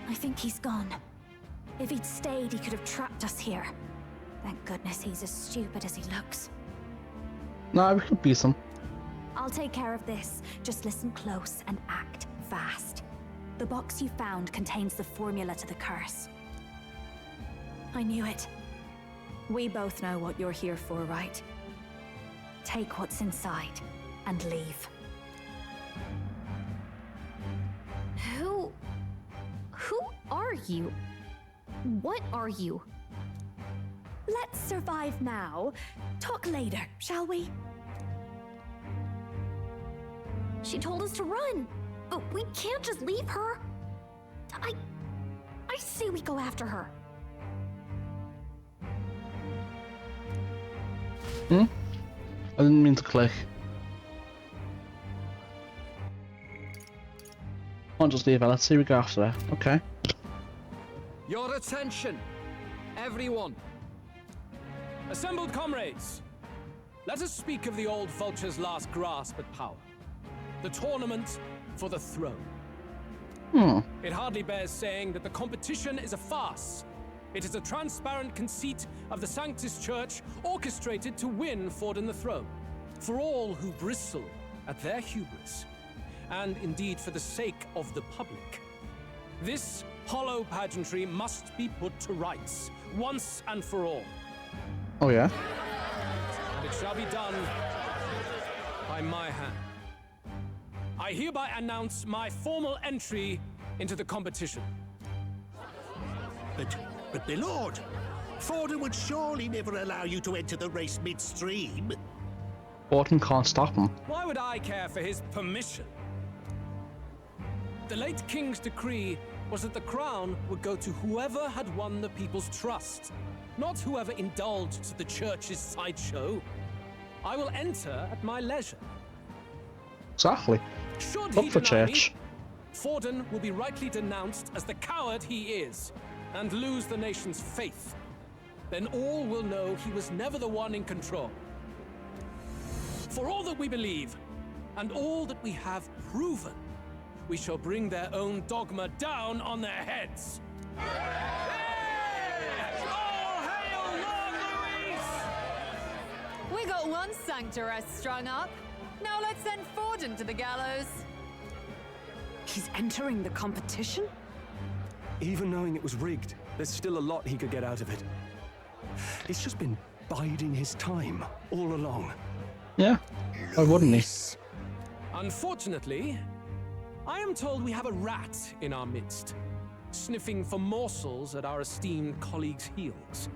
M: I think he's gone. If he'd stayed, he could have trapped us here. Thank goodness he's as stupid as he looks.
A: No, we could beat him.
M: I'll take care of this. Just listen close and act fast. The box you found contains the formula to the curse. I knew it. We both know what you're here for, right? Take what's inside and leave.
C: Who are you? What are you?
M: Let's survive now. Talk later, shall we?
C: She told us to run, but we can't just leave her. I say we go after her.
A: I didn't mean to click. I'll just leave her. Let's see we go after her. Okay.
K: Your attention, everyone. Assembled comrades, let us speak of the old vulture's last grasp at power. The tournament for the throne. It hardly bears saying that the competition is a farce. It is a transparent conceit of the Sanctus Church orchestrated to win Forden the throne. For all who bristle at their hubris, and indeed for the sake of the public. This hollow pageantry must be put to rights, once and for all.
A: Oh yeah?
K: And it shall be done by my hand. I hereby announce my formal entry into the competition.
O: But my lord, Forden would surely never allow you to enter the race midstream.
A: Forden can't stop him.
K: Why would I care for his permission? The late king's decree was that the crown would go to whoever had won the people's trust, not whoever indulged the church's sideshow. I will enter at my leisure.
A: Exactly.
K: Should
A: Look
K: he
A: for
K: deny
A: church.
K: me, Forden will be rightly denounced as the coward he is, and lose the nation's faith. Then all will know he was never the one in control. For all that we believe, and all that we have proven, we shall bring their own dogma down on their heads.
L: We got one sanctoress strung up. Now let's send Forden to the gallows.
H: He's entering the competition?
D: Even knowing it was rigged, There's still a lot he could get out of it. He's just been biding his time all along.
A: Yeah, why wouldn't he?
K: Unfortunately, I am told we have a rat in our midst, sniffing for morsels at our esteemed colleagues' heels.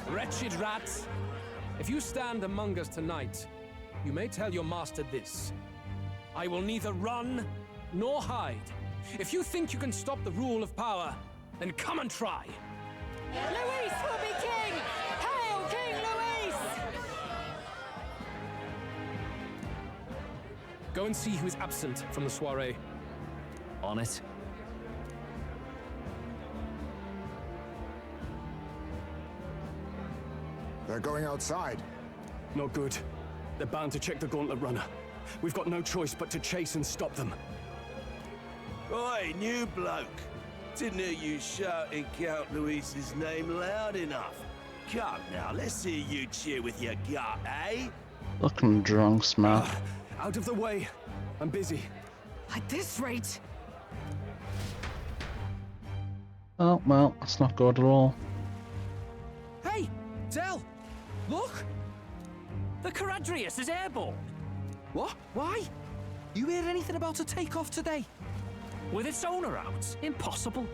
K: Wretched rat, if you stand among us tonight, you may tell your master this. I will neither run nor hide. If you think you can stop the rule of power, then come and try.
E: Luis will be king! Hail King Luis!
K: Go and see who is absent from the soiree.
I: On it.
O: They're going outside.
D: Not good. They're bound to check the Gauntlet Runner. We've got no choice but to chase and stop them.
P: Oi, new bloke. Didn't hear you shouting Count Luis's name loud enough. Come now, let's hear you cheer with your gut, eh?
A: Looking drunk, smell.
D: Out of the way. I'm busy.
E: At this rate...
A: Oh, well, that's not good at all.
J: Hey, Del! Look!
I: The Caradrius is airborne!
J: What? Why? You hear anything about a takeoff today?
I: With its owner out? Impossible.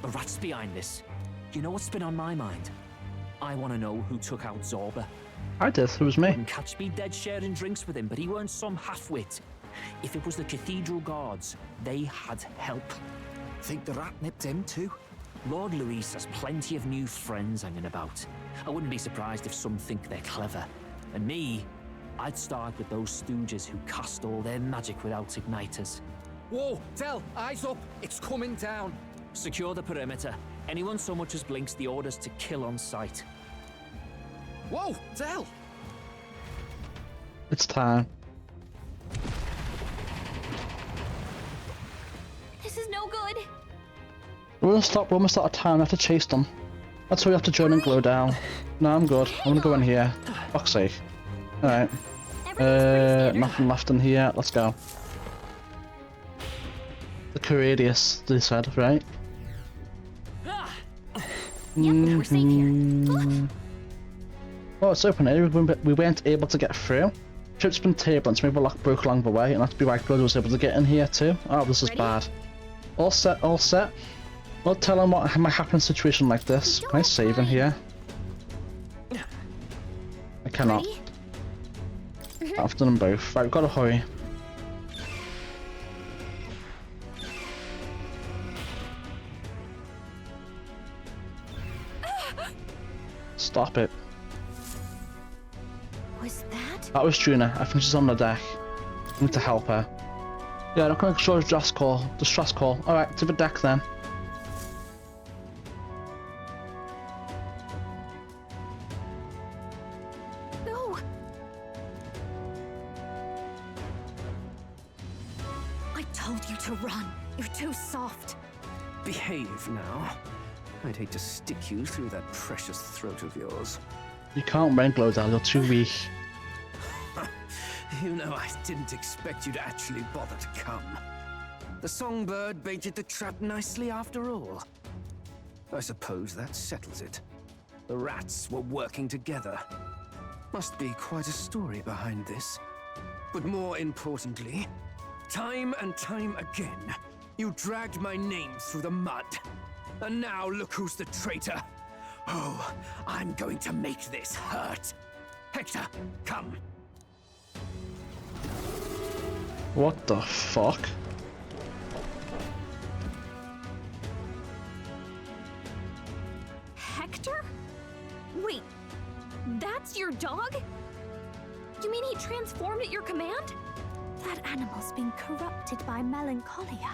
I: The rat's behind this. You know what's been on my mind? I want to know who took out Zorba.
A: I did, it was me.
I: Couldn't catch me dead sharing drinks with him, but he weren't some half-wit. If it was the Cathedral Guards, they had help.
J: Think the rat nipped him too?
I: Lord Luis has plenty of new friends hanging about. I wouldn't be surprised if some think they're clever. And me, I'd start with those stooges who cast all their magic without igniters.
J: Whoa, Del, eyes up. It's coming down.
I: Secure the perimeter. Anyone so much as blinks, the orders to kill on sight.
J: Whoa, Del!
A: It's time.
C: This is no good.
A: We're almost out of time. We have to chase them. That's why we have to join and glow down. No, I'm good. I'm gonna go in here. Fuck's sake. Alright. Nothing left in here. Let's go. The Caradrius, they said, right?
C: We're safe here.
A: Oh, it's open here. We weren't able to get through. Ship's been turbulent, maybe a lock broke along the way, and that's be why Blood was able to get in here too. Oh, this is bad. All set, all set. Well, tell them what might happen in a situation like this. Can I save in here? I cannot. I've done them both. Right, we've got to hurry. Stop it.
C: Was that?
A: That was Juna. I think she's on the deck. I need to help her. Yeah, I'm gonna show distress call. Distress call. Alright, to the deck then.
C: No. I told you to run. You're too soft.
J: Behave now. I'd hate to stick you through that precious throat of yours.
A: You can't run, Glodell. You're too weak.
J: You know, I didn't expect you to actually bother to come. The songbird baited the trap nicely after all. I suppose that settles it. The rats were working together. Must be quite a story behind this. But more importantly, time and time again, you dragged my name through the mud. And now look who's the traitor. Oh, I'm going to make this hurt. Hector, come.
A: What the fuck?
C: Hector? Wait, that's your dog? You mean he transformed at your command?
M: That animal's been corrupted by melancholia,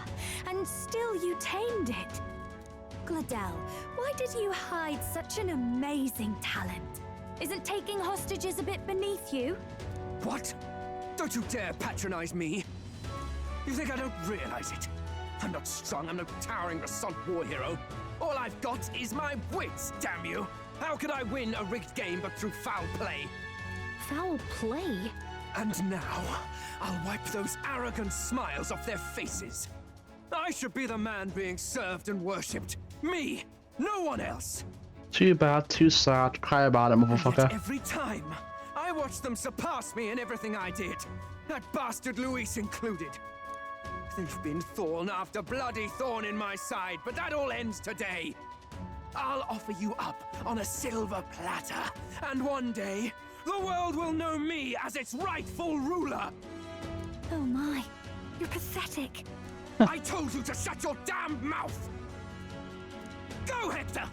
M: and still you tamed it. Glodell, why did you hide such an amazing talent? Isn't taking hostages a bit beneath you?
J: What? Don't you dare patronize me! You think I don't realize it? I'm not strong, I'm no towering Rassant war hero. All I've got is my wits, damn you! How could I win a rigged game but through foul play?
C: Foul play?
J: And now, I'll wipe those arrogant smiles off their faces. I should be the man being served and worshipped. Me, no one else.
A: Too bad, too sad. Cry about it, motherfucker.
J: Yet every time, I watch them surpass me in everything I did. That bastard Luis included. There's been thorn after bloody thorn in my side, but that all ends today. I'll offer you up on a silver platter, and one day, the world will know me as its rightful ruler.
M: Oh my, you're pathetic.
J: I told you to shut your damn mouth! Go, Hector!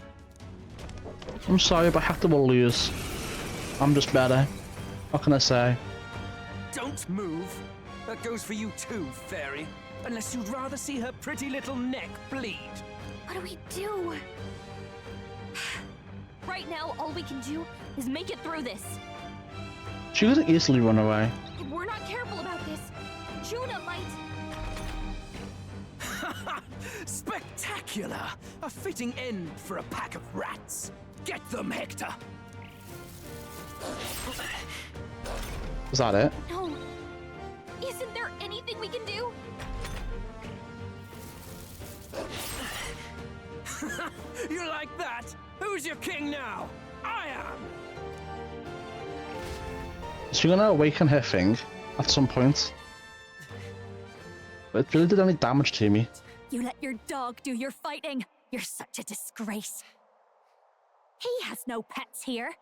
A: I'm sorry, but Hector will lose. I'm just better. What can I say?
J: Don't move. That goes for you too, fairy. Unless you'd rather see her pretty little neck bleed.
C: What do we do? Right now, all we can do is make it through this.
A: She could easily run away.
C: If we're not careful about this, Juna might...
J: Spectacular! A fitting end for a pack of rats. Get them, Hector!
A: Is that it?
C: No. Isn't there anything we can do?
J: You like that? Who's your king now? I am!
A: Is she gonna awaken her thing at some point? But it really did any damage to me.
M: You let your dog do your fighting. You're such a disgrace. He has no pets here.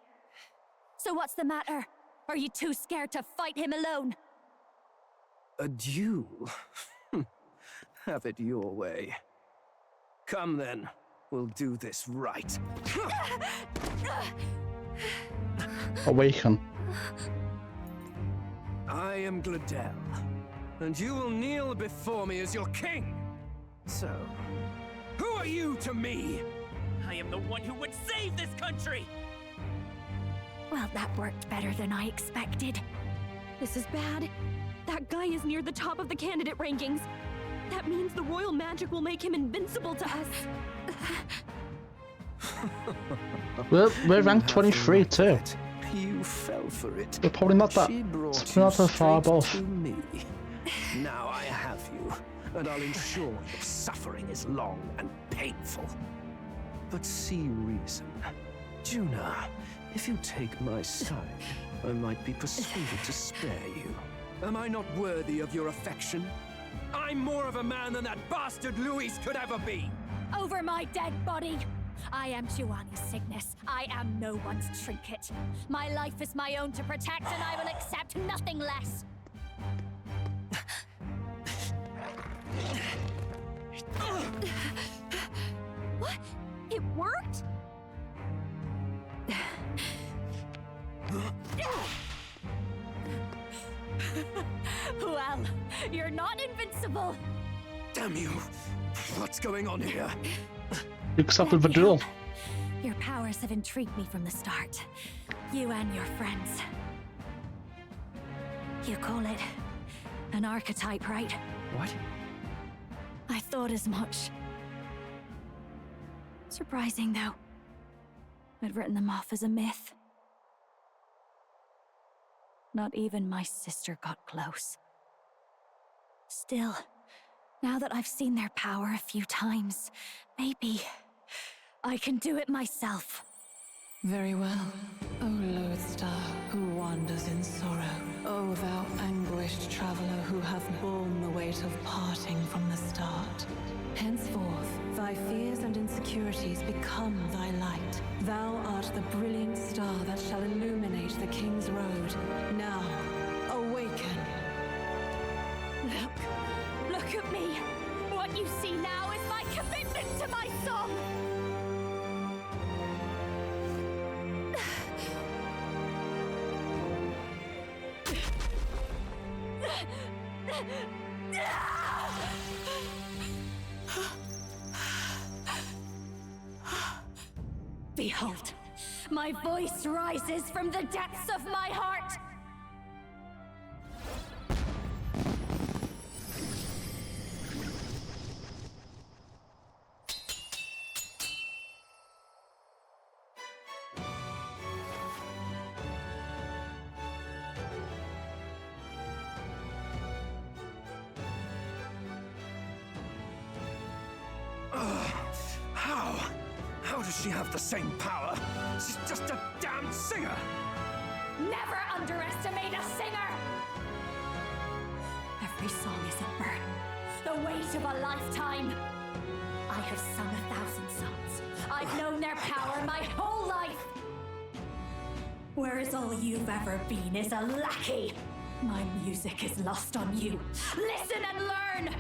M: So what's the matter? Are you too scared to fight him alone?
J: A duel? Have it your way. Come then, we'll do this right.
A: Awaken.
J: I am Gladel, and you will kneel before me as your king. So, who are you to me?
G: I am the one who would save this country!
M: Well, that worked better than I expected.
C: This is bad. That guy is near the top of the candidate rankings. That means the royal magic will make him invincible to us.
A: We're ranked 23 too.
J: You fell for it.
A: We're probably not that. It's not that far above.
J: Me. Now I have you, and I'll ensure your suffering is long and painful. But see reason. Juna, if you take my side, I might be persuaded to spare you. Am I not worthy of your affection? I'm more of a man than that bastard Luis could ever be!
M: Over my dead body! I am Giovanni's Cygnus. I am no one's trinket. My life is my own to protect, and I will accept nothing less.
C: What? It worked?
M: Well, you're not invincible.
J: Damn you! What's going on here?
A: You accepted the duel.
M: Your powers have intrigued me from the start. You and your friends. You call it an archetype, right?
J: What?
M: I thought as much. Surprising, though. I'd written them off as a myth. Not even my sister got close. Still, now that I've seen their power a few times, maybe I can do it myself.
Q: Very well, O lodestar who wanders in sorrow. O thou anguished traveler who hath borne the weight of parting from the start. Henceforth, thy fears and insecurities become thy light. Thou art the brilliant star that shall illuminate the King's Road. Now, awaken.
M: Look at me. What you see now is my commitment to my song. Behold, my voice rises from the depths of my heart.
J: does she have the same power? She's just a damn singer!
M: Never underestimate a singer! Every song is a burden, the weight of a lifetime. I have sung 1,000 songs. I've known their power my whole life. Whereas all you've ever been is a lackey. My music is lost on you. Listen and learn!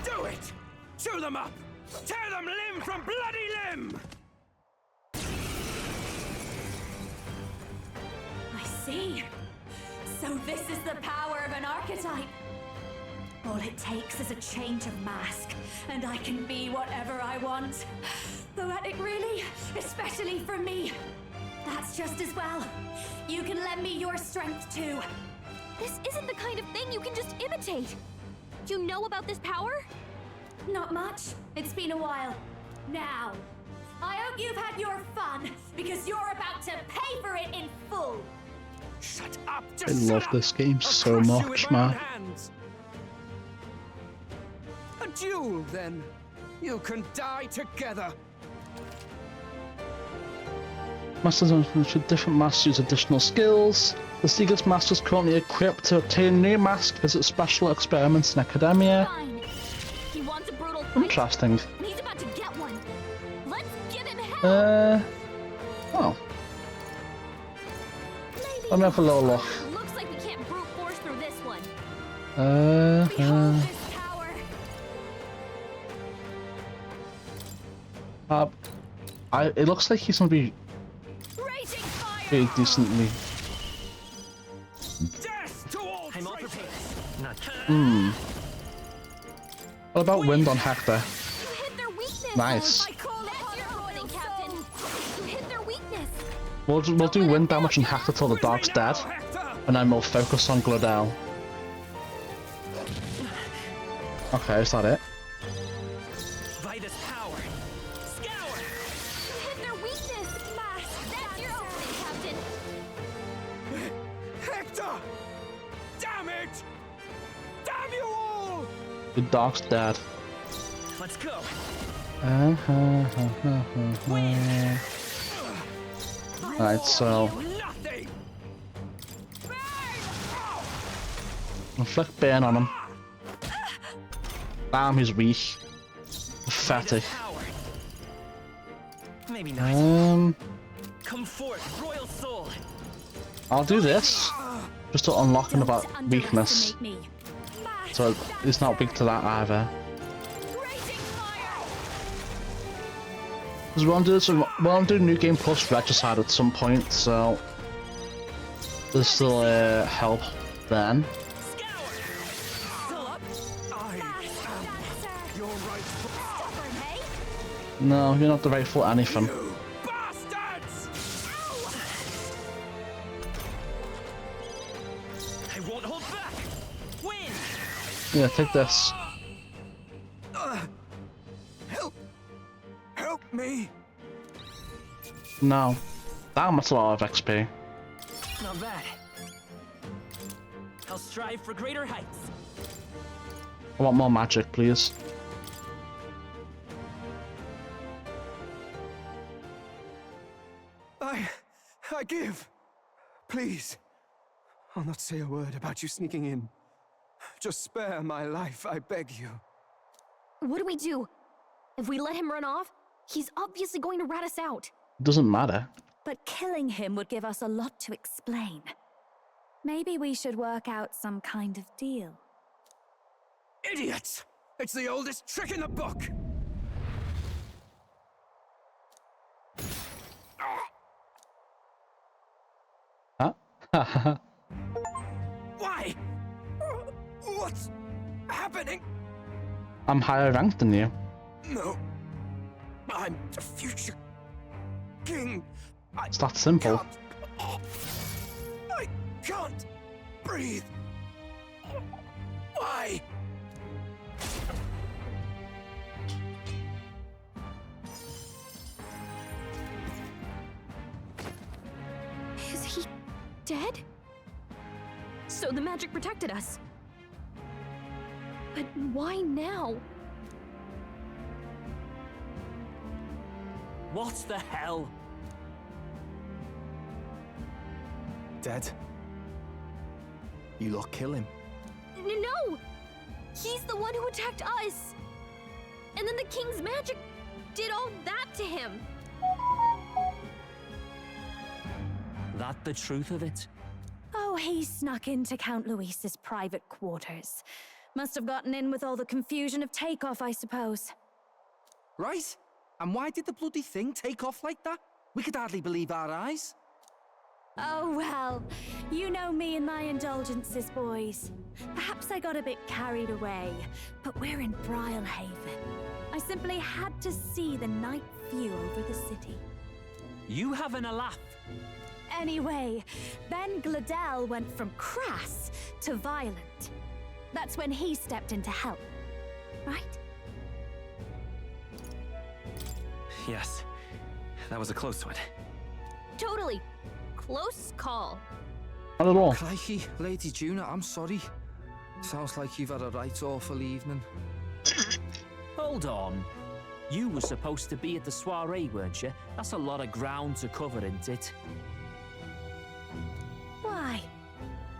J: Do it! Chew them up! Tear them limb from bloody limb!
M: I see. So this is the power of an archetype. All it takes is a change of mask, and I can be whatever I want. Poetic, really? Especially for me. That's just as well. You can lend me your strength too.
C: This isn't the kind of thing you can just imitate. You know about this power?
M: Not much. It's been a while. Now, I hope you've had your fun, because you're about to pay for it in full.
J: Shut up!
A: I love this game so much, man.
J: A duel, then. You can die together.
A: Masters with different masters use additional skills. The Seeker's Master is currently equipped to obtain new mask, visit special experiments in academia.
C: Fine. He wants a brutal fight.
A: Interesting.
C: And he's about to get one. Let's give him hell.
A: Oh. Let me have a little look.
C: Looks like we can't brute force through this one.
A: It looks like he's gonna be pretty decently.
G: I'm all prepared.
A: Hmm. What about wind on Hector? Nice. We'll do wind damage on Hector till the dog's dead, and then we'll focus on Glodell. Okay, is that it?
G: By this power, scour.
C: Hit their weakness. That's your opening, Captain.
J: Hector! Damn it! Damn you all!
A: The dog's dead.
G: Let's go.
A: Alright, so inflict burn on him. Damn, he's weak. Pathetic.
G: Maybe not. Come forth, royal soul.
A: I'll do this just to unlock another weakness. So he's not weak to that either. Because we'll do New Game Plus Regicide at some point, so there's still help then. No, you're not the rightful anything.
G: I won't hold back. Win.
A: Yeah, take this.
J: Help me.
A: No. Damn, that's a lot of XP.
G: Not bad. I'll strive for greater heights.
A: I want more magic, please.
J: I give. Please. I'll not say a word about you sneaking in. Just spare my life, I beg you.
C: What do we do? If we let him run off, he's obviously going to rat us out.
A: It doesn't matter.
M: But killing him would give us a lot to explain. Maybe we should work out some kind of deal.
J: Idiots! It's the oldest trick in the book!
A: Huh?
J: Why? What's happening?
A: I'm higher ranked than you.
J: No. I'm the future king.
A: It's that simple.
J: I can't breathe. Why?
C: Is he dead? So the magic protected us. But why now?
I: What the hell?
F: Dead? You lot kill him?
C: No! He's the one who attacked us! And then the king's magic did all that to him!
I: That the truth of it?
M: Oh, he snuck into Count Luis's private quarters. Must have gotten in with all the confusion of takeoff, I suppose.
J: Right? And why did the bloody thing take off like that? We could hardly believe our eyes.
M: Oh, well, you know me and my indulgences, boys. Perhaps I got a bit carried away, but we're in Brilehaven. I simply had to see the night view over the city.
I: You having a laugh?
M: Anyway, Ben Gladel went from crass to violent. That's when he stepped in to help, right?
I: Yes. That was a close one.
C: Totally. Close call.
A: Not at all.
J: Crikey, Lady Juna, I'm sorry. Sounds like you've had a right awful evening.
I: Hold on. You were supposed to be at the soiree, weren't you? That's a lot of ground to cover, isn't it?
M: Why?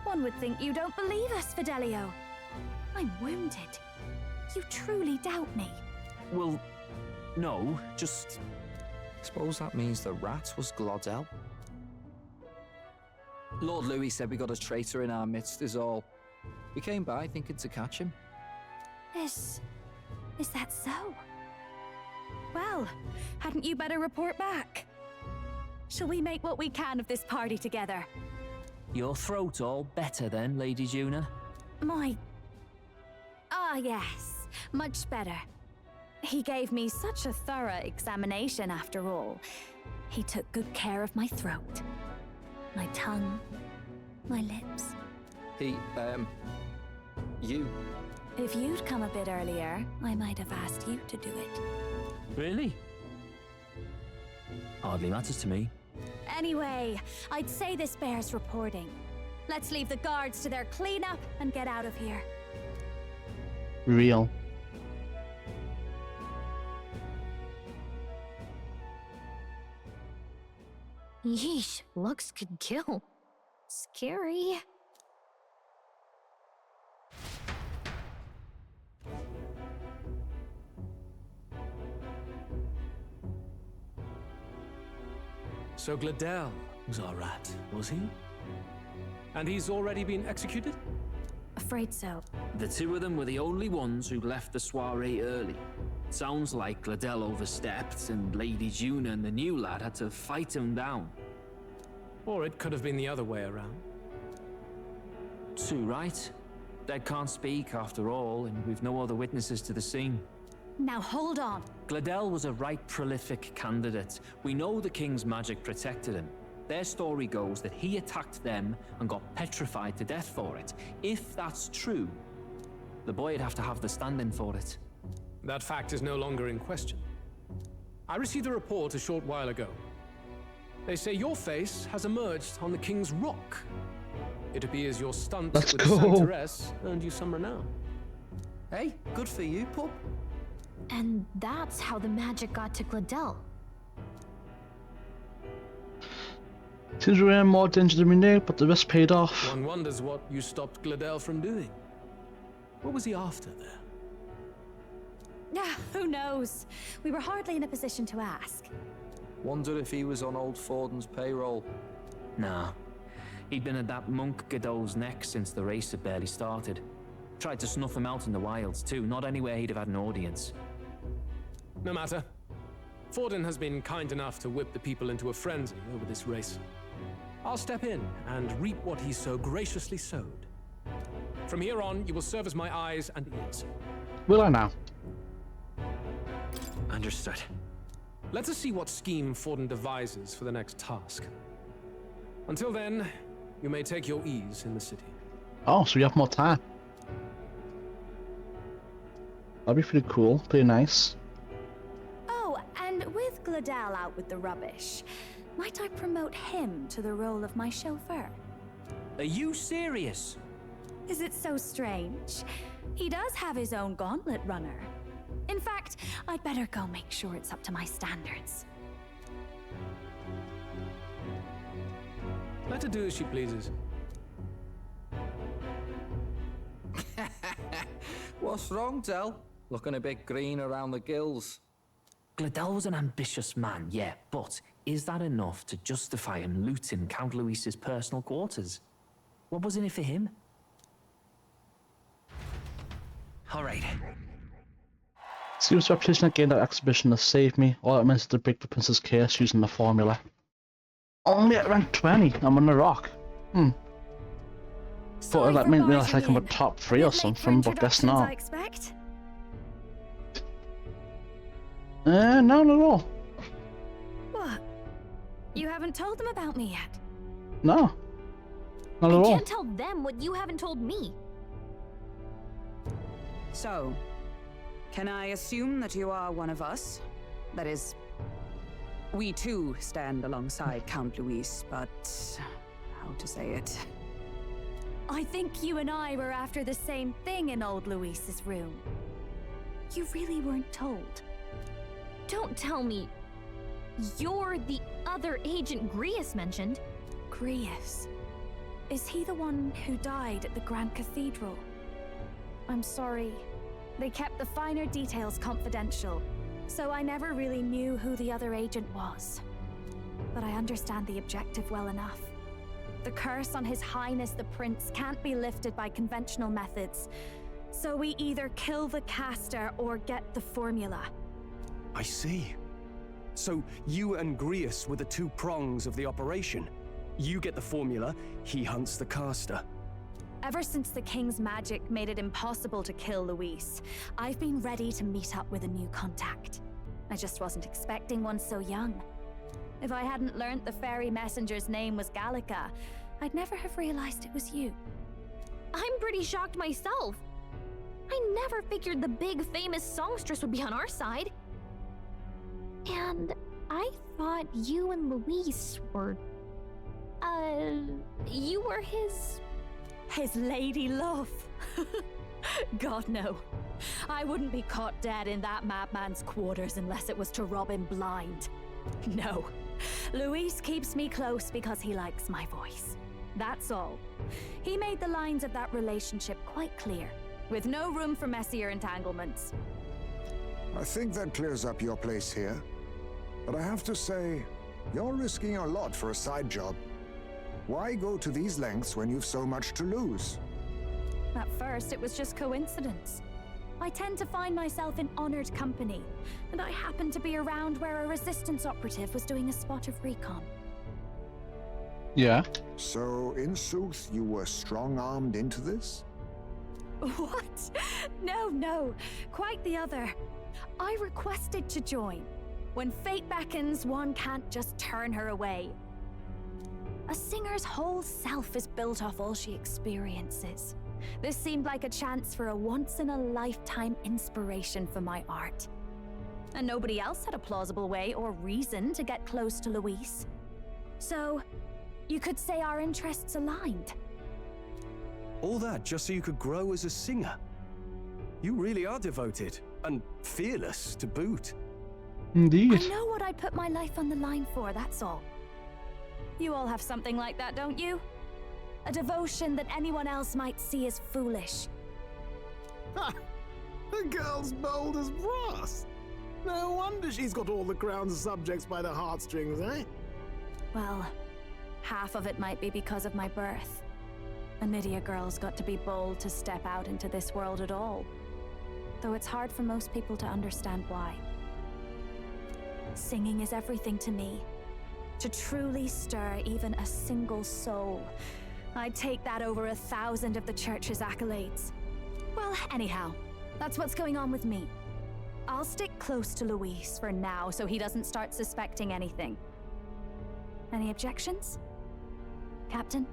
M: One would think you don't believe us, Fidelio. I'm wounded. You truly doubt me.
I: Well, no, just...
J: Suppose that means the rat was Glodell. Lord Louis said we got a traitor in our midst is all. We came by thinking to catch him.
M: Is that so? Well, hadn't you better report back? Shall we make what we can of this party together?
I: Your throat all better then, Lady Juna?
M: Yes, much better. He gave me such a thorough examination after all. He took good care of my throat, my tongue, my lips.
J: You.
M: If you'd come a bit earlier, I might have asked you to do it.
I: Really? Hardly matters to me.
M: Anyway, I'd say this bears reporting. Let's leave the guards to their cleanup and get out of here.
A: Real.
C: Yeesh, looks could kill. Scary.
K: So Gladel was our rat, was he? And he's already been executed?
M: Afraid so.
I: The two of them were the only ones who left the soiree early. Sounds like Gladel overstepped, and Lady Juna and the new lad had to fight him down.
K: Or it could have been the other way around.
I: Too right. Dead can't speak, after all, and we've no other witnesses to the scene.
M: Now hold on.
I: Gladel was a right prolific candidate. We know the king's magic protected him. Their story goes that he attacked them and got petrified to death for it. If that's true, the boy'd have to have the stand-in for it.
K: That fact is no longer in question. I received a report a short while ago. They say your face has emerged on the King's Rock. It appears your stunts
A: Let's
K: with
A: go.
K: the Santaress earned you some renown.
J: Hey, good for you, pup.
C: And that's how the magic got to Gladel.
A: Seems we were in more danger than we knew, but the risk paid off.
K: One wonders what you stopped Gladel from doing. What was he after there?
M: Who knows? We were hardly in a position to ask.
J: Wonder if he was on old Forden's payroll.
I: Nah. He'd been at that monk Godot's neck since the race had barely started. Tried to snuff him out in the wilds too, not anywhere he'd have had an audience.
K: No matter. Forden has been kind enough to whip the people into a frenzy over this race. I'll step in and reap what he so graciously sowed. From here on, you will serve as my eyes and ears.
A: Will I now?
I: Understood.
K: Let us see what scheme Forden devises for the next task. Until then, you may take your ease in the city.
A: Oh, so we have more time. That'd be pretty cool, pretty nice.
M: Oh, and with Gladel out with the rubbish, might I promote him to the role of my chauffeur?
I: Are you serious?
M: Is it so strange? He does have his own gauntlet runner. In fact, I'd better go make sure it's up to my standards.
K: Let her do as she pleases.
R: What's wrong, Del? Looking a bit green around the gills.
I: Gladel was an ambitious man, yeah, but is that enough to justify him looting Count Luis's personal quarters? What was in it for him? All right.
A: Seems reputation I gained at exhibition has saved me. All that meant is to break the prince's case using the formula. Only at rank 20, I'm on the rock. Thought that made me like I'm a top 3 or something, but guess not.
M: I expect?
A: Not at all.
M: What? You haven't told them about me yet?
A: No. Not at
C: I
A: all.
C: can't tell them what you haven't told me.
H: So, can I assume that you are one of us? That is, we too stand alongside Count Luis, but how to say it?
M: I think you and I were after the same thing in old Luis's room. You really weren't told.
C: Don't tell me you're the other agent Grius mentioned.
M: Grius? Is he the one who died at the Grand Cathedral? I'm sorry. They kept the finer details confidential, so I never really knew who the other agent was. But I understand the objective well enough. The curse on His Highness the Prince can't be lifted by conventional methods, so we either kill the caster or get the formula.
D: I see. So you and Grius were the 2 prongs of the operation. You get the formula, he hunts the caster.
M: Ever since the King's magic made it impossible to kill Luis, I've been ready to meet up with a new contact. I just wasn't expecting one so young. If I hadn't learnt the fairy messenger's name was Gallica, I'd never have realized it was you.
C: I'm pretty shocked myself. I never figured the big famous songstress would be on our side. And I thought you and Luis were... you were his...
M: His lady love. God, no. I wouldn't be caught dead in that madman's quarters unless it was to rob him blind. No. Luis keeps me close because he likes my voice. That's all. He made the lines of that relationship quite clear, with no room for messier entanglements.
S: I think that clears up your place here. But I have to say, you're risking a lot for a side job. Why go to these lengths when you've so much to lose?
M: At first, it was just coincidence. I tend to find myself in honored company, and I happened to be around where a resistance operative was doing a spot of recon.
A: Yeah.
S: So, in sooth, you were strong-armed into this?
M: What? No. Quite the other. I requested to join. When fate beckons, one can't just turn her away. A singer's whole self is built off all she experiences. This seemed like a chance for a once-in-a-lifetime inspiration for my art. And nobody else had a plausible way or reason to get close to Luis. So, you could say our interests aligned.
D: All that just so you could grow as a singer. You really are devoted, and fearless to boot.
A: Indeed.
M: I know what I'd put my life on the line for, that's all. You all have something like that, don't you? A devotion that anyone else might see as foolish.
O: Ha! The girl's bold as brass. No wonder she's got all the crown's subjects by the heartstrings, eh?
M: Well, half of it might be because of my birth. A Nydia girl's got to be bold to step out into this world at all. Though it's hard for most people to understand why. Singing is everything to me. To truly stir even a single soul, I'd take that over 1,000 of the church's accolades. Well, anyhow, that's what's going on with me. I'll stick close to Luis for now so he doesn't start suspecting anything. Any objections? Captain?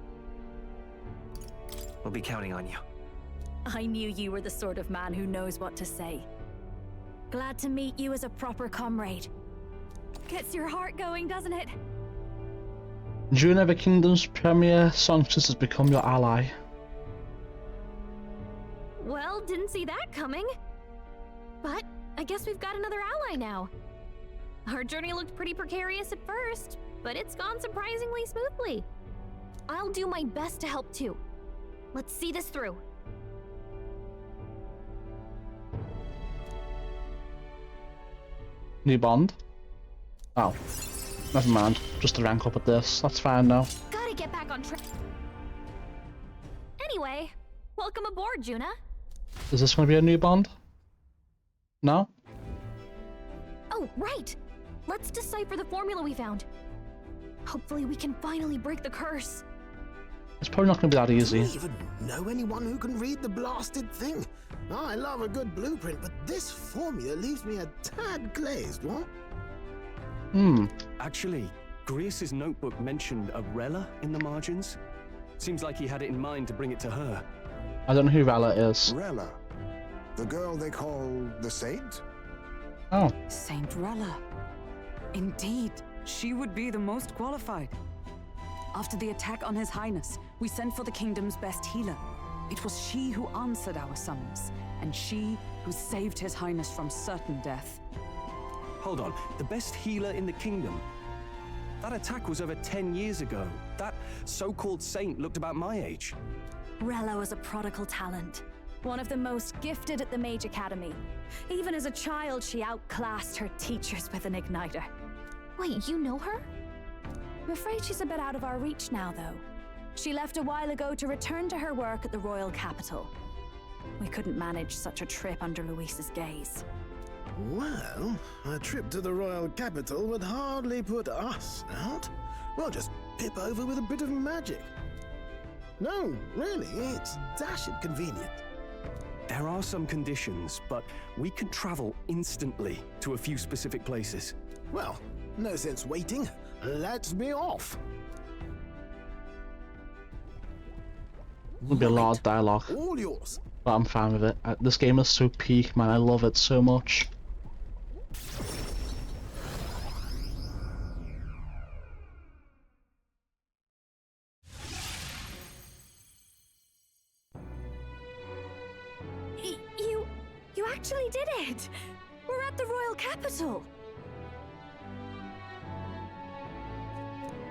G: We'll be counting on you.
M: I knew you were the sort of man who knows what to say. Glad to meet you as a proper comrade. Gets your heart going, doesn't it?
A: June Ever Kingdom's premier songstress has become your ally.
C: Well, didn't see that coming. But I guess we've got another ally now. Our journey looked pretty precarious at first, but it's gone surprisingly smoothly. I'll do my best to help too. Let's see this through.
A: New bond? Oh. Never mind. Just to rank up at this. That's fine now.
C: Gotta get back on track. Anyway, welcome aboard, Juna.
A: Is this going to be a new bond? No?
C: Oh, right! Let's decipher the formula we found. Hopefully we can finally break the curse.
A: It's probably not going to be that easy.
O: Do you even know anyone who can read the blasted thing? Oh, I love a good blueprint, but this formula leaves me a tad glazed, what?
D: Actually, Grius's notebook mentioned a Rella in the margins. Seems like he had it in mind to bring it to her.
A: I don't know who Rella is.
S: Rella? The girl they call the Saint?
A: Oh.
H: Saint Rella. Indeed, she would be the most qualified. After the attack on His Highness, we sent for the kingdom's best healer. It was she who answered our summons, and she who saved His Highness from certain death.
D: Hold on, the best healer in the kingdom? That attack was over 10 years ago. That so-called saint looked about my age.
M: Rella was a prodigal talent, one of the most gifted at the Mage Academy. Even as a child, she outclassed her teachers with an igniter.
C: Wait, you know her?
M: I'm afraid she's a bit out of our reach now, though. She left a while ago to return to her work at the royal capital. We couldn't manage such a trip under Luis's gaze.
O: Well, a trip to the royal capital would hardly put us out. We'll just pip over with a bit of magic. No, really, it's dashed convenient.
D: There are some conditions, but we can travel instantly to a few specific places.
O: Well, no sense waiting. Let's be off.
A: There'll be a lot of dialogue.
O: All yours.
A: But I'm fine with it. This game is so peak, man. I love it so much.
M: You actually did it! We're at the royal capital!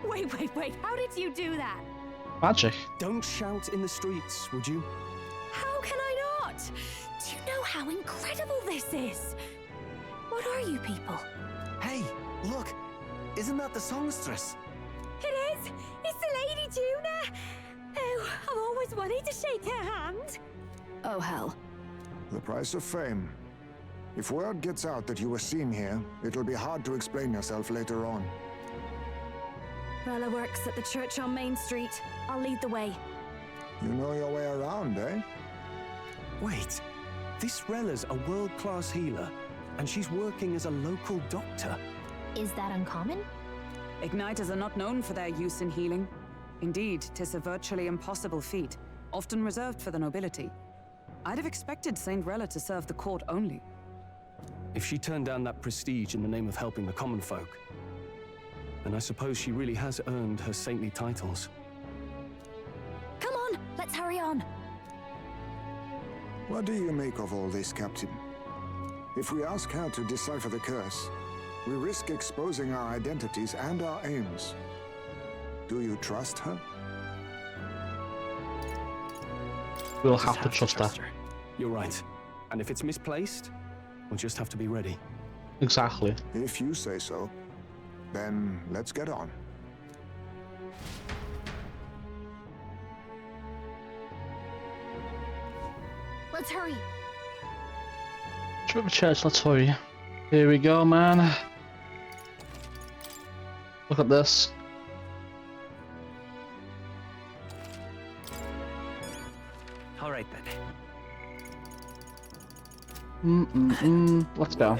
M: Wait, how did you do that?
A: Magic.
D: Don't shout in the streets, would you?
M: How can I not? Do you know how incredible this is? What are you people?
F: Hey, look! Isn't that the songstress?
M: It is! It's the Lady Juna! Oh, I've always wanted to shake her hand. Oh, hell.
S: The price of fame. If word gets out that you were seen here, it'll be hard to explain yourself later on.
M: Rella works at the church on Main Street. I'll lead the way.
S: You know your way around, eh?
D: Wait, this Rella's a world-class healer, and she's working as a local doctor.
C: Is that uncommon?
H: Igniters are not known for their use in healing. Indeed, 'tis a virtually impossible feat, often reserved for the nobility. I'd have expected Saint Rella to serve the court only.
D: If she turned down that prestige in the name of helping the common folk, then I suppose she really has earned her saintly titles.
M: Come on, let's hurry on.
S: What do you make of all this, Captain? If we ask her to decipher the curse, we risk exposing our identities and our aims. Do you trust her?
A: We'll have to trust her.
D: You're right. And if it's misplaced, we'll just have to be ready.
A: Exactly.
S: If you say so, then let's get on.
C: Let's hurry.
A: To the church, let's hurry. Here we go, man. Look at this.
I: All right then.
A: Let's go.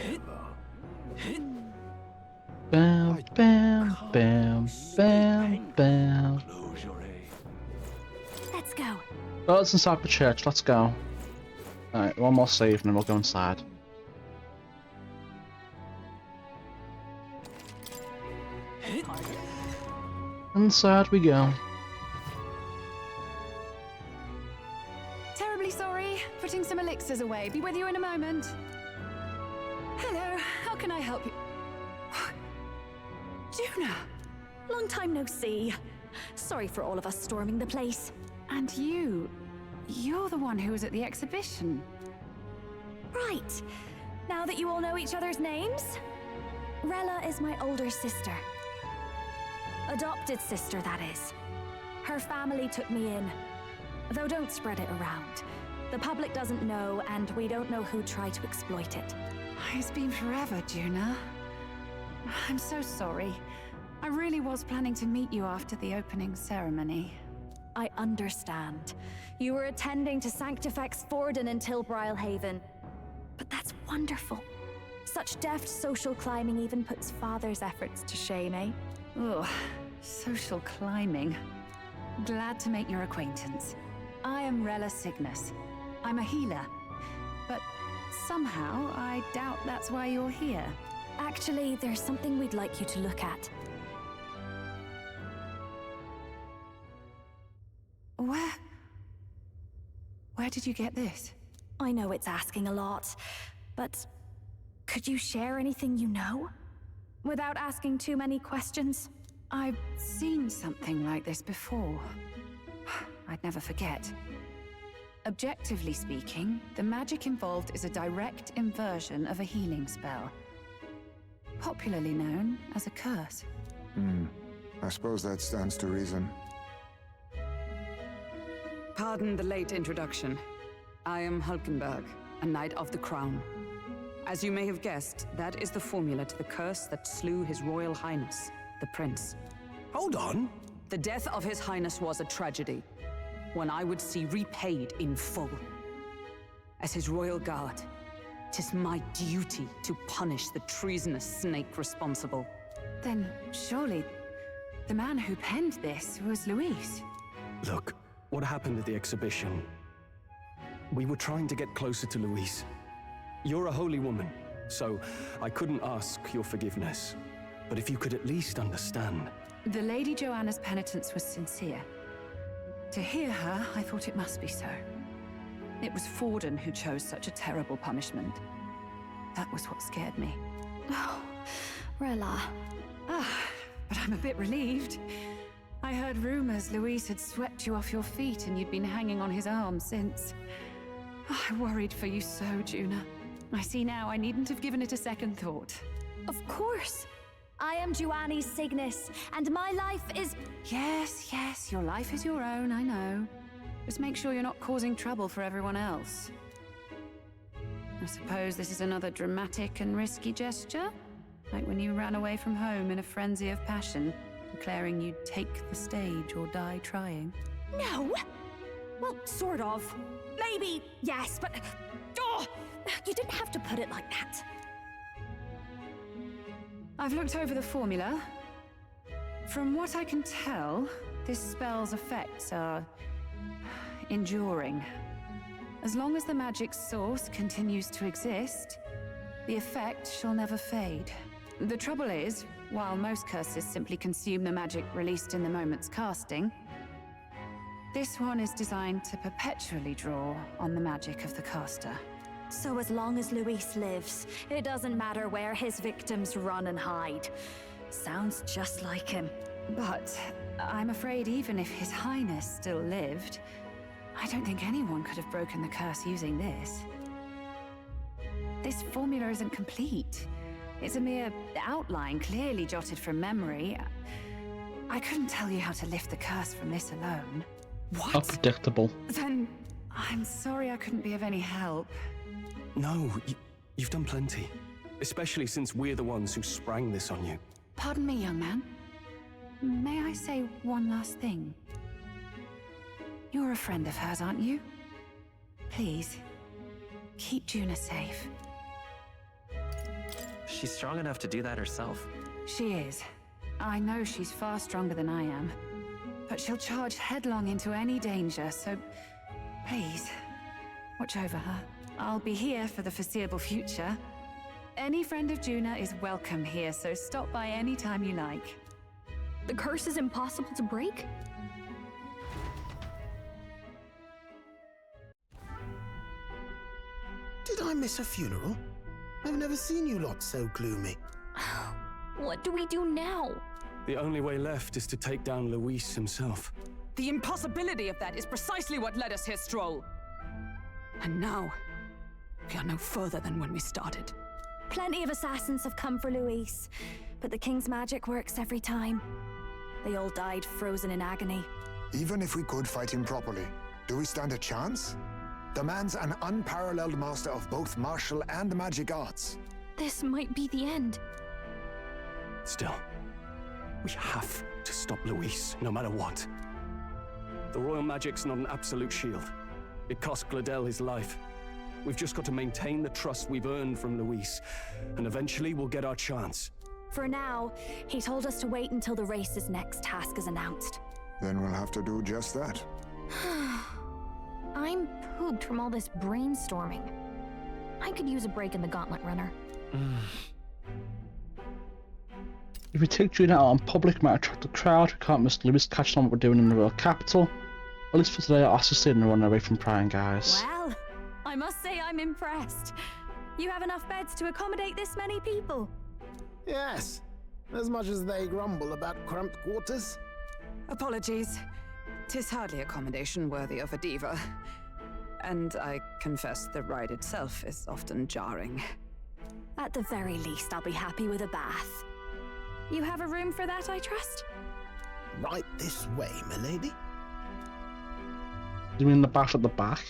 A: Bam, bam, bam, bam, bam.
M: Let's go.
A: Oh, it's inside the church. Let's go. Alright, one more save and then we'll go inside. Inside we go.
L: Terribly sorry. Putting some elixirs away. Be with you in a moment. Hello. How can I help you?
M: Juna! Long time no see. Sorry for all of us storming the place.
H: And you're the one who was at the exhibition.
M: Right. Now that you all know each other's names, Rella is my older sister. Adopted sister, that is. Her family took me in. Though don't spread it around. The public doesn't know, and we don't know who tried to exploit it.
H: It's been forever, Juna. I'm so sorry. I really was planning to meet you after the opening ceremony.
M: I understand. You were attending to Sanctifex Forden until Brilhaven. But that's wonderful. Such deft social climbing even puts Father's efforts to shame, eh?
H: Ugh, social climbing. Glad to make your acquaintance. I am Rella Cygnus. I'm a healer. But somehow, I doubt that's why you're here.
M: Actually, there's something we'd like you to look at.
H: Where did you get this?
M: I know it's asking a lot, but could you share anything you know? Without asking too many questions?
H: I've seen something like this before. I'd never forget. Objectively speaking, the magic involved is a direct inversion of a healing spell. Popularly known as a curse.
S: I suppose that stands to reason.
H: Pardon the late introduction. I am Hulkenberg, a Knight of the Crown. As you may have guessed, that is the formula to the curse that slew His Royal Highness, the Prince.
D: Hold on!
H: The death of His Highness was a tragedy, one I would see repaid in full. As His Royal Guard, 'tis my duty to punish the treasonous snake responsible. Then, surely, the man who penned this was Luis.
D: Look, what happened at the exhibition? We were trying to get closer to Louise. You're a holy woman, so I couldn't ask your forgiveness. But if you could at least understand.
H: The Lady Joanna's penitence was sincere. To hear her, I thought it must be so. It was Forden who chose such a terrible punishment. That was what scared me.
M: Oh, Rella.
H: But I'm a bit relieved. I heard rumors Luis had swept you off your feet and you'd been hanging on his arm since. I worried for you so, Juna. I see now I needn't have given it a second thought.
M: Of course. I am Juani Cygnus, and my life is...
H: Yes, your life is your own, I know. Just make sure you're not causing trouble for everyone else. I suppose this is another dramatic and risky gesture? Like when you ran away from home in a frenzy of passion, declaring you'd take the stage or die trying.
M: No! Well, sort of. Maybe, yes, but... Oh, you didn't have to put it like that.
H: I've looked over the formula. From what I can tell, this spell's effects are... enduring. As long as the magic's source continues to exist, the effect shall never fade. The trouble is, while most curses simply consume the magic released in the moment's casting, this one is designed to perpetually draw on the magic of the caster.
M: So as long as Luis lives, it doesn't matter where his victims run and hide. Sounds just like him.
H: But I'm afraid even if His Highness still lived, I don't think anyone could have broken the curse using this. This formula isn't complete. It's a mere outline, clearly jotted from memory. I couldn't tell you how to lift the curse from this alone.
A: How predictable.
H: Then I'm sorry I couldn't be of any help.
D: No, you've done plenty. Especially since we're the ones who sprang this on you.
H: Pardon me, young man. May I say one last thing? You're a friend of hers, aren't you? Please, keep Juna safe.
G: She's strong enough to do that herself.
H: She is. I know she's far stronger than I am. But she'll charge headlong into any danger, so please, watch over her. I'll be here for the foreseeable future. Any friend of Juna is welcome here, so stop by any time you like.
C: The curse is impossible to break?
O: Did I miss a funeral? I've never seen you lot so gloomy.
C: What do we do now?
D: The only way left is to take down Luis himself.
H: The impossibility of that is precisely what led us here, Stroll. And now, we are no further than when we started.
M: Plenty of assassins have come for Luis, but the king's magic works every time. They all died frozen in agony.
S: Even if we could fight him properly, do we stand a chance? The man's an unparalleled master of both martial and magic arts.
C: This might be the end.
D: Still, we have to stop Luis, no matter what. The royal magic's not an absolute shield. It cost Gladel his life. We've just got to maintain the trust we've earned from Luis, and eventually we'll get our chance.
M: For now, he told us to wait until the race's next task is announced.
S: Then we'll have to do just that.
C: I'm pooped from all this brainstorming. I could use a break in the Gauntlet Runner.
A: If we take June out on public, it might attract a crowd. We can't miss Luis catching on what we're doing in the royal capital. At least for today, I'll ask to stay in the run away from prying guys.
M: Well, I must say I'm impressed. You have enough beds to accommodate this many people?
O: Yes, as much as they grumble about cramped quarters.
H: Apologies. 'Tis hardly accommodation worthy of a diva. And I confess the ride itself is often jarring.
M: At the very least, I'll be happy with a bath. You have a room for that, I trust?
O: Right this way, milady.
A: You mean the bath at the back?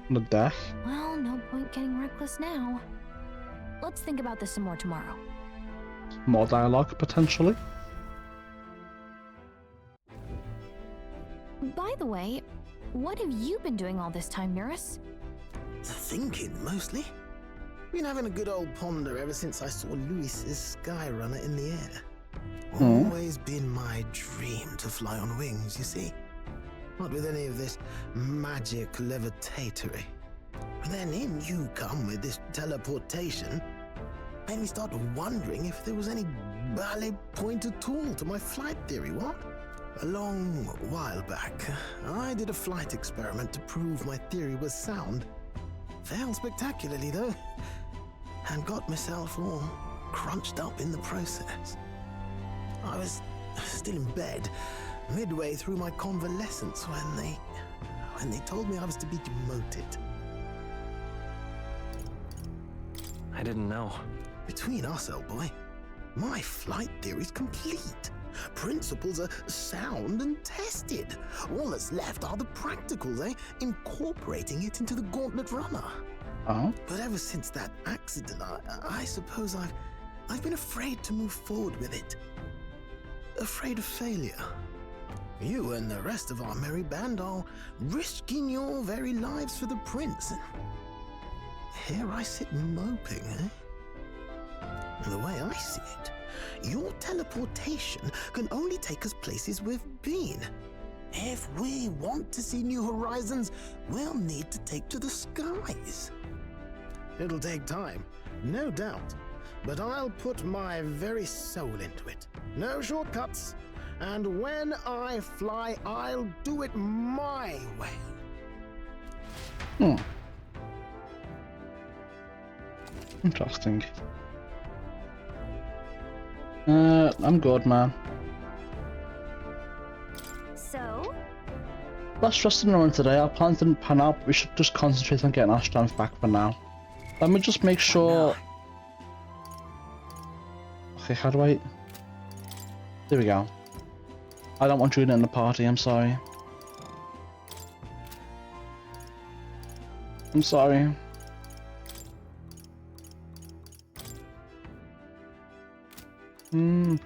A: On the deck?
C: Well, no point getting reckless now. Let's think about this some more tomorrow.
A: More dialogue, potentially?
C: By the way, what have you been doing all this time, Eurus?
O: Thinking, mostly. Been having a good old ponder ever since I saw Luis's Skyrunner in the air. Always been my dream to fly on wings, you see. Not with any of this magic levitatory. But then in you come with this teleportation. Made me start wondering if there was any ballet point at all to my flight theory, what? A long while back, I did a flight experiment to prove my theory was sound. Failed spectacularly, though, and got myself all crunched up in the process. I was still in bed, midway through my convalescence, when they told me I was to be demoted.
R: I didn't know.
O: Between us, old boy, my flight theory's complete. Principles are sound and tested. All that's left are the practicals, incorporating it into the Gauntlet Runner.
A: Oh?
O: But ever since that accident, I suppose I've been afraid to move forward with it. Afraid of failure. You and the rest of our merry band are risking your very lives for the prince. Here I sit moping, And the way I see it, your teleportation can only take us places we've been. If we want to see new horizons, we'll need to take to the skies. It'll take time, no doubt, but I'll put my very soul into it. No shortcuts, and when I fly, I'll do it my way.
A: Interesting. I'm good, man.
M: So?
A: Let's trust in the run today. Our plans didn't pan out, but we should just concentrate on getting our strength back for now. Let me just make sure... Okay, how do I... There we go. I don't want June in the party, I'm sorry. I'm sorry. Do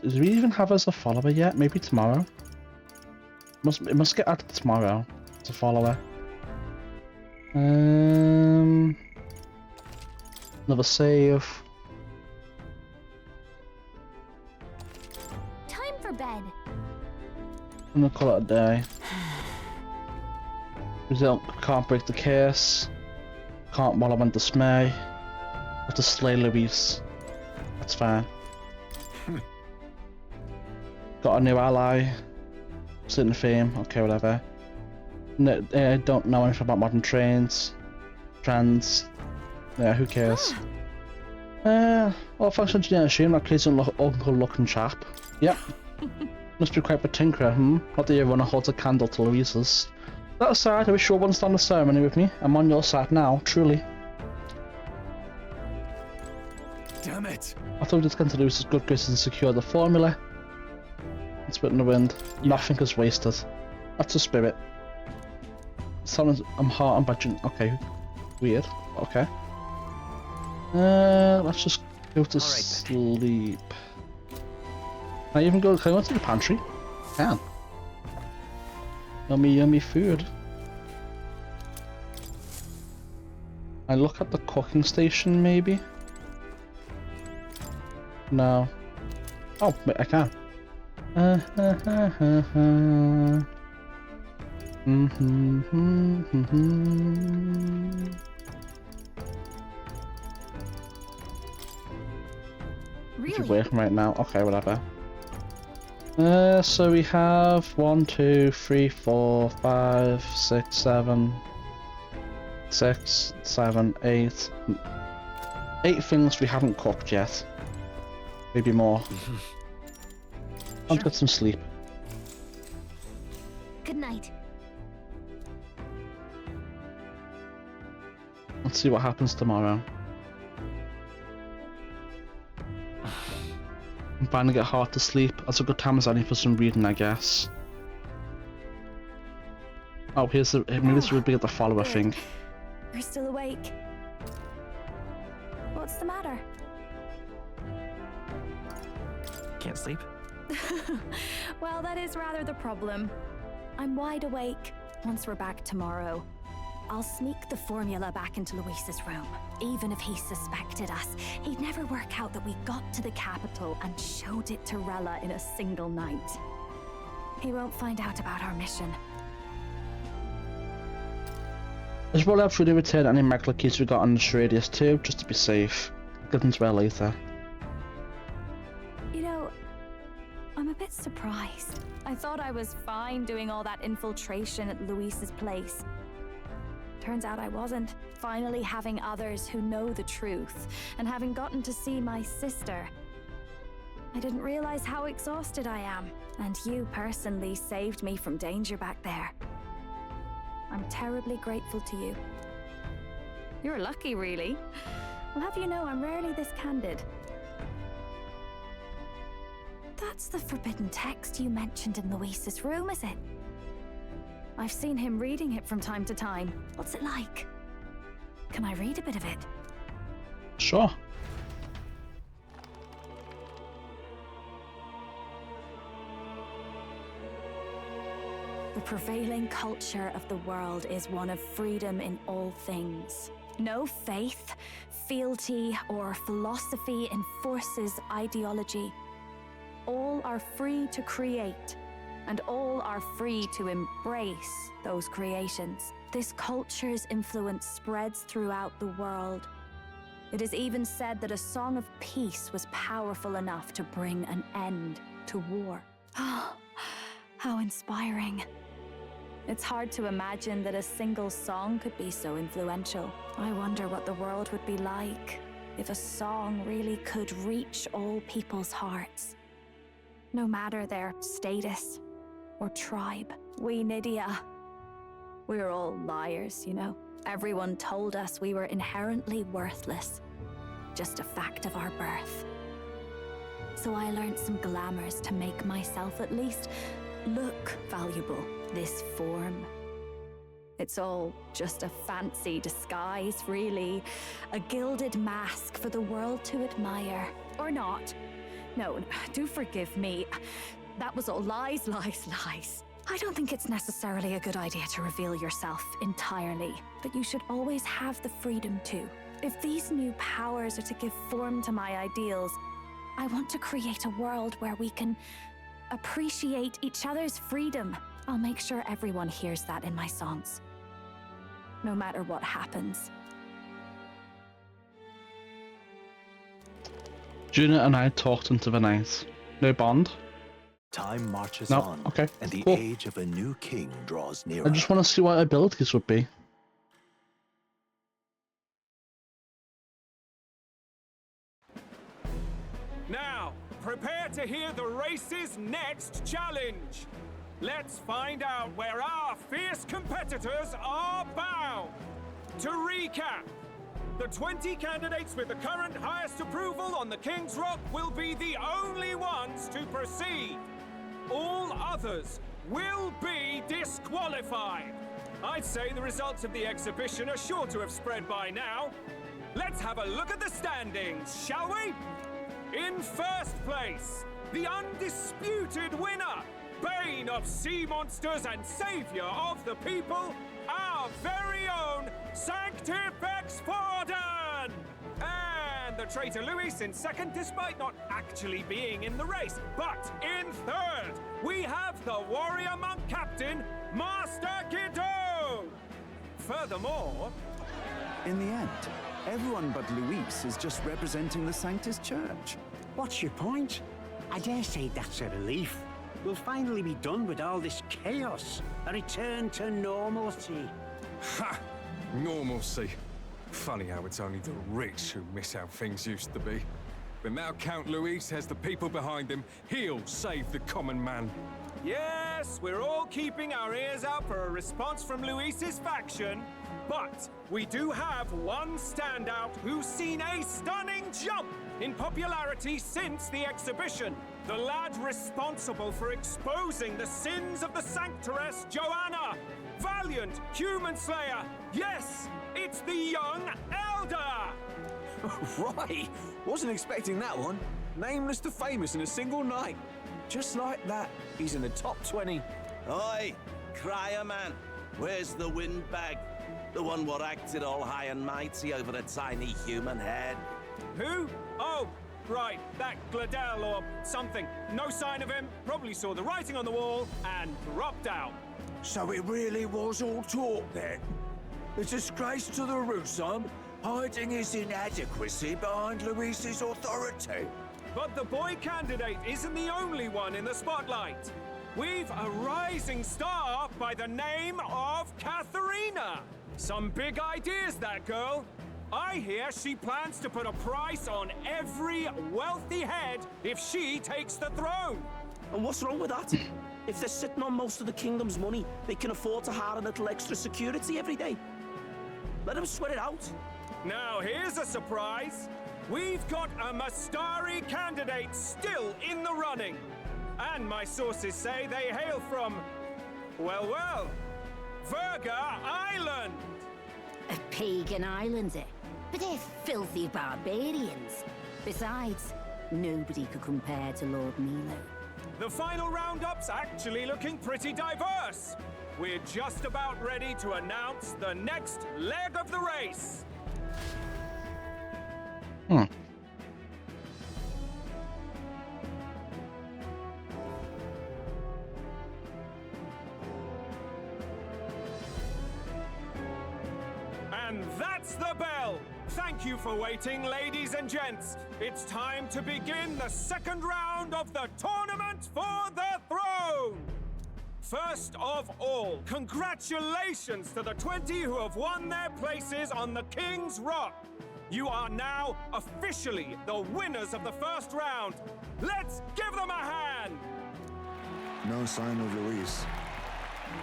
A: we even have us a follower yet? Maybe tomorrow? It must get added tomorrow as a follower. Another save.
C: Time for bed.
A: I'm gonna call it a day. Result, can't break the curse. Can't wallow in dismay. Have to slay Luis. That's fine. Got a new ally. Certain fame. Okay, whatever. No, I don't know anything about modern trains. Trends. Yeah, who cares? Well, thanks for engineering stream, that crazy uncle looking chap. Yep. Must be quite a tinkerer, Not that you everyone holds a candle to Louisa's. That aside, I wish you all once done the ceremony with me. I'm on your side now, truly.
B: Damn it!
A: I thought we just going to Louisa's good graces and secure the formula. It's a bit in the wind. Nothing is wasted. That's the spirit. I'm heart and budget. Okay. Weird. Okay. Let's just go to sleep. Can I even go? Can I go to the pantry? Can. Yummy, yummy food. I look at the cooking station, maybe. No. Oh, wait, I can.
C: Really?
A: She's working right now. Okay, whatever. So we have 1, 2, 3, 4, 5, 6, 7, 6, 7, 8. 8 things we haven't cooked yet. Maybe more. I'll get some sleep.
C: Good night.
A: Let's see what happens tomorrow. I'm finding it hard to sleep. That's a good time as any for some reading, I guess. Oh, here's the. Maybe this would be the follower thing.
M: You're still awake. What's the matter?
I: Can't sleep?
M: Well, that is rather the problem. I'm wide awake. Once we're back tomorrow, I'll sneak the formula back into Luis's room. Even if he suspected us, he'd never work out that we got to the capital and showed it to Rella in a single night. He won't find out about our mission.
A: As well, I've really returned any Magla keys we got on the radius too, just to be safe. Get them to her later.
M: You know, I'm a bit surprised. I thought I was fine doing all that infiltration at Luis's place. Turns out I wasn't. Finally having others who know the truth, and having gotten to see my sister. I didn't realize how exhausted I am, and you personally saved me from danger back there. I'm terribly grateful to you. You're lucky, really. I'll have you know I'm rarely this candid. That's the forbidden text you mentioned in Luis's room, is it? I've seen him reading it from time to time. What's it like? Can I read a bit of it?
A: Sure.
M: The prevailing culture of the world is one of freedom in all things. No faith, fealty, or philosophy enforces ideology. All are free to create, and all are free to embrace those creations. This culture's influence spreads throughout the world. It is even said that a song of peace was powerful enough to bring an end to war. Oh, how inspiring. It's hard to imagine that a single song could be so influential. I wonder what the world would be like if a song really could reach all people's hearts. No matter their status or tribe. We Nydia, we're all liars, you know. Everyone told us we were inherently worthless. Just a fact of our birth. So I learned some glamours to make myself at least look valuable. This form. It's all just a fancy disguise, really. A gilded mask for the world to admire. Or not. No, do forgive me. That was all lies, lies, lies. I don't think it's necessarily a good idea to reveal yourself entirely, but you should always have the freedom to. If these new powers are to give form to my ideals, I want to create a world where we can appreciate each other's freedom. I'll make sure everyone hears that in my songs. No matter what happens.
A: Juna and I talked into the night. No bond.
F: Time marches
A: No,
F: on,
A: okay,
F: and the
A: cool.
F: age of a new king draws nearer.
A: I just want to see what abilities would be.
K: to hear the race's next challenge. Let's find out where our fierce competitors are bound. To recap, the 20 candidates with the current highest approval on the King's Rock will be the only ones to proceed. All others will be disqualified. I'd say the results of the exhibition are sure to have spread by now. Let's have a look at the standings, shall we? In first place, the undisputed winner, bane of sea monsters and savior of the people, our very own Sanctifex Forden! And the traitor Luis in second, despite not actually being in the race. But in third, we have the warrior monk captain, Master Guido! Furthermore...
T: In the end, everyone but Luis is just representing the Sanctus Church.
U: What's your point? I dare say that's a relief. We'll finally be done with all this chaos. A return to normalcy.
V: Ha! Normalcy. Funny how it's only the rich who miss how things used to be. But now Count Luis has the people behind him. He'll save the common man.
K: Yes, we're all keeping our ears out for a response from Luis's faction. But we do have one standout who's seen a stunning jump in popularity since the exhibition. The lad responsible for exposing the sins of the Sanctoress Joanna. Valiant human slayer. Yes, it's the young elder.
J: Right, wasn't expecting that one. Nameless to famous in a single night. Just like that, he's in the top 20.
P: Oi, crier man, where's the windbag? The one what acted all high and mighty over a tiny human head.
K: Who? Oh, right, that Gladel or something. No sign of him, probably saw the writing on the wall and dropped out.
P: So it really was all talk then? A disgrace to the Rusum, hiding his inadequacy behind Luis's authority.
K: But the boy candidate isn't the only one in the spotlight. We've a rising star by the name of Katharina. Some big ideas, that girl. I hear she plans to put a price on every wealthy head if she takes the throne.
W: And what's wrong with that? If they're sitting on most of the kingdom's money, they can afford to hire a little extra security every day. Let them sweat it out.
K: Now here's a surprise. We've got a Mastari candidate still in the running. And my sources say they hail from, well, Verga Island.
X: A pagan island, eh? But they're filthy barbarians. Besides, nobody could compare to Lord Milo.
K: The final roundup's actually looking pretty diverse. We're just about ready to announce the next leg of the race. And that's the bell! Thank you for waiting, ladies and gents. It's time to begin the second round of the tournament for the throne! First of all, congratulations to the 20 who have won their places on the King's Rock. You are now officially the winners of the first round. Let's give them a hand!
S: No sign of Luis.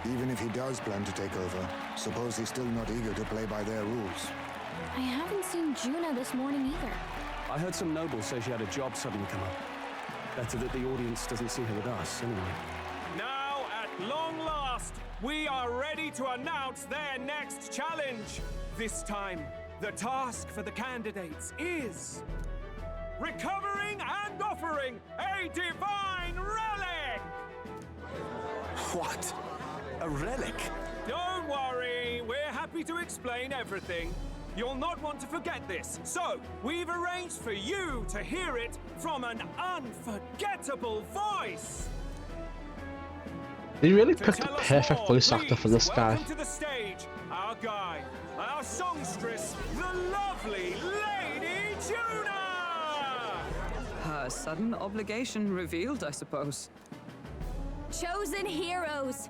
S: Even if he does plan to take over, suppose he's still not eager to play by their rules.
C: I haven't seen Juna this morning either.
J: I heard some nobles say she had a job suddenly come up. Better that the audience doesn't see her with us, anyway.
K: Now, at long last, we are ready to announce their next challenge. This time, the task for the candidates is recovering and offering a divine relic!
J: What? A relic?
K: Don't worry, we're happy to explain everything. You'll not want to forget this, so we've arranged for you to hear it from an unforgettable voice.
A: They really picked the perfect voice actor for this guy.
K: Welcome to the stage, our guide, our songstress, the lovely Lady Juna!
H: Her sudden obligation revealed, I suppose.
M: Chosen heroes!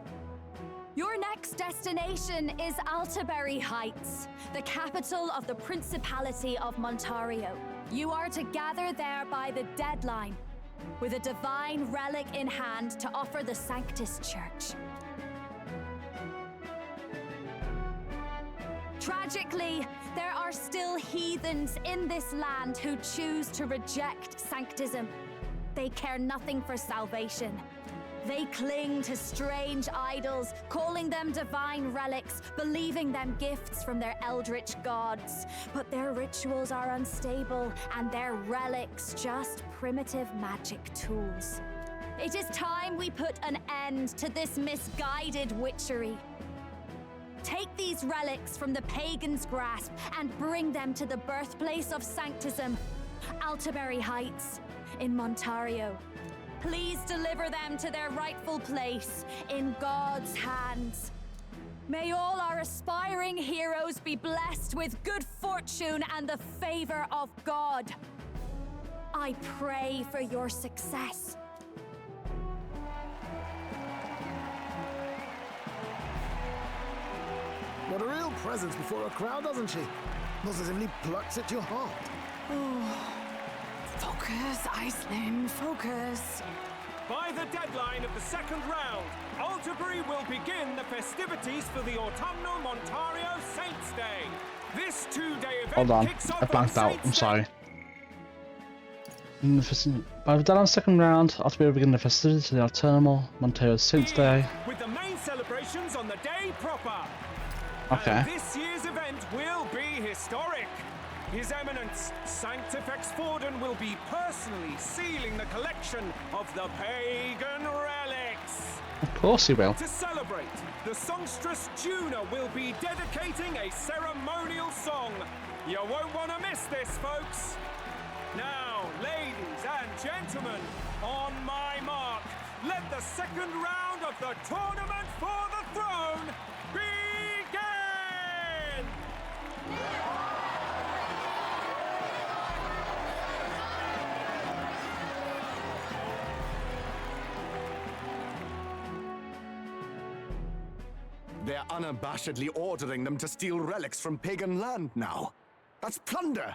M: Your next destination is Altaberry Heights, the capital of the Principality of Montario. You are to gather there by the deadline. with a divine relic in hand to offer the Sanctus Church. Tragically, there are still heathens in this land who choose to reject Sanctism. They care nothing for salvation. They cling to strange idols, calling them divine relics, believing them gifts from their eldritch gods. But their rituals are unstable, and their relics just primitive magic tools. It is time we put an end to this misguided witchery. Take these relics from the pagan's grasp and bring them to the birthplace of Sanctism, Altaberry Heights, in Montario. Please deliver them to their rightful place in God's hands. May all our aspiring heroes be blessed with good fortune and the favor of God. I pray for your success.
O: What a real presence before a crowd, doesn't she? Positively plucks at your heart.
H: Oh. Focus, Iceland, focus.
B: By the deadline of the second round, Altaberry will begin the festivities for the autumnal Montario Saints' Day. This two-day event
A: Hold on,
B: kicks
A: I
B: off
A: blanked
B: on
A: out.
B: Saints'
A: I'm
B: Day.
A: sorry. By the deadline of the second round, Altaberry will begin the festivities of the autumnal Montario Saints' Day.
B: With the main celebrations on the day proper.
A: Okay.
B: And this year's event will be historic. His Eminence, Sanctifex Forden, will be personally sealing the collection of the pagan relics.
A: Of course he will.
B: To celebrate, the songstress Juna will be dedicating a ceremonial song. You won't want to miss this, folks. Now, ladies and gentlemen, on my mark, let the second round of the Tournament for the Throne begin!
E: They're unabashedly ordering them to steal relics from pagan land now. That's plunder.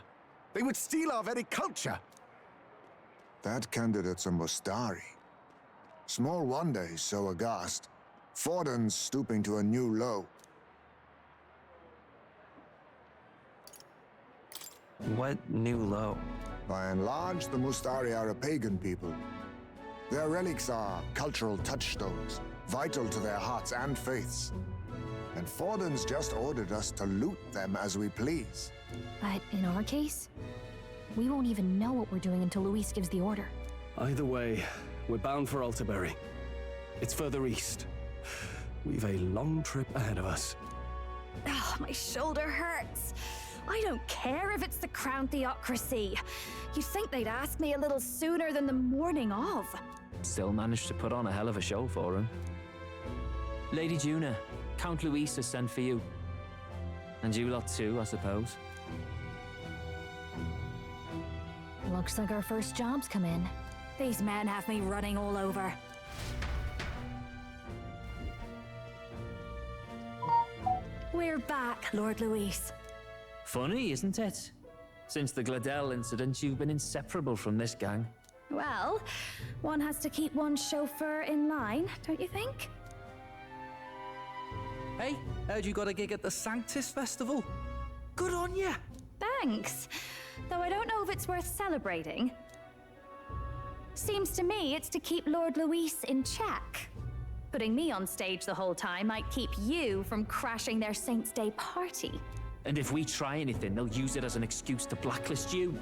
E: They would steal our very culture.
S: That candidate's a Mustari. Small wonder he's so aghast. Forden's stooping to a new low.
J: What new low?
S: By and large, the Mustari are a pagan people. Their relics are cultural touchstones, vital to their hearts and faiths. And Forden's just ordered us to loot them as we please.
C: But in our case, we won't even know what we're doing until Luis gives the order.
D: Either way, we're bound for Altaberry. It's further east. We've a long trip ahead of us.
M: Oh, my shoulder hurts. I don't care if it's the Crown Theocracy. You'd think they'd ask me a little sooner than the morning of.
I: Still managed to put on a hell of a show for him. Lady Juna, Count Luis has sent for you. And you lot too, I suppose.
C: Looks like our first job's come in.
M: These men have me running all over. We're back, Lord Luis.
I: Funny, isn't it? Since the Gladell incident, you've been inseparable from this gang.
M: Well, one has to keep one's chauffeur in line, don't you think?
R: Hey, heard you got a gig at the Sanctus Festival? Good on ya!
M: Thanks. Though I don't know if it's worth celebrating. Seems to me it's to keep Lord Luis in check. Putting me on stage the whole time might keep you from crashing their Saints' Day party.
I: And if we try anything, they'll use it as an excuse to blacklist you.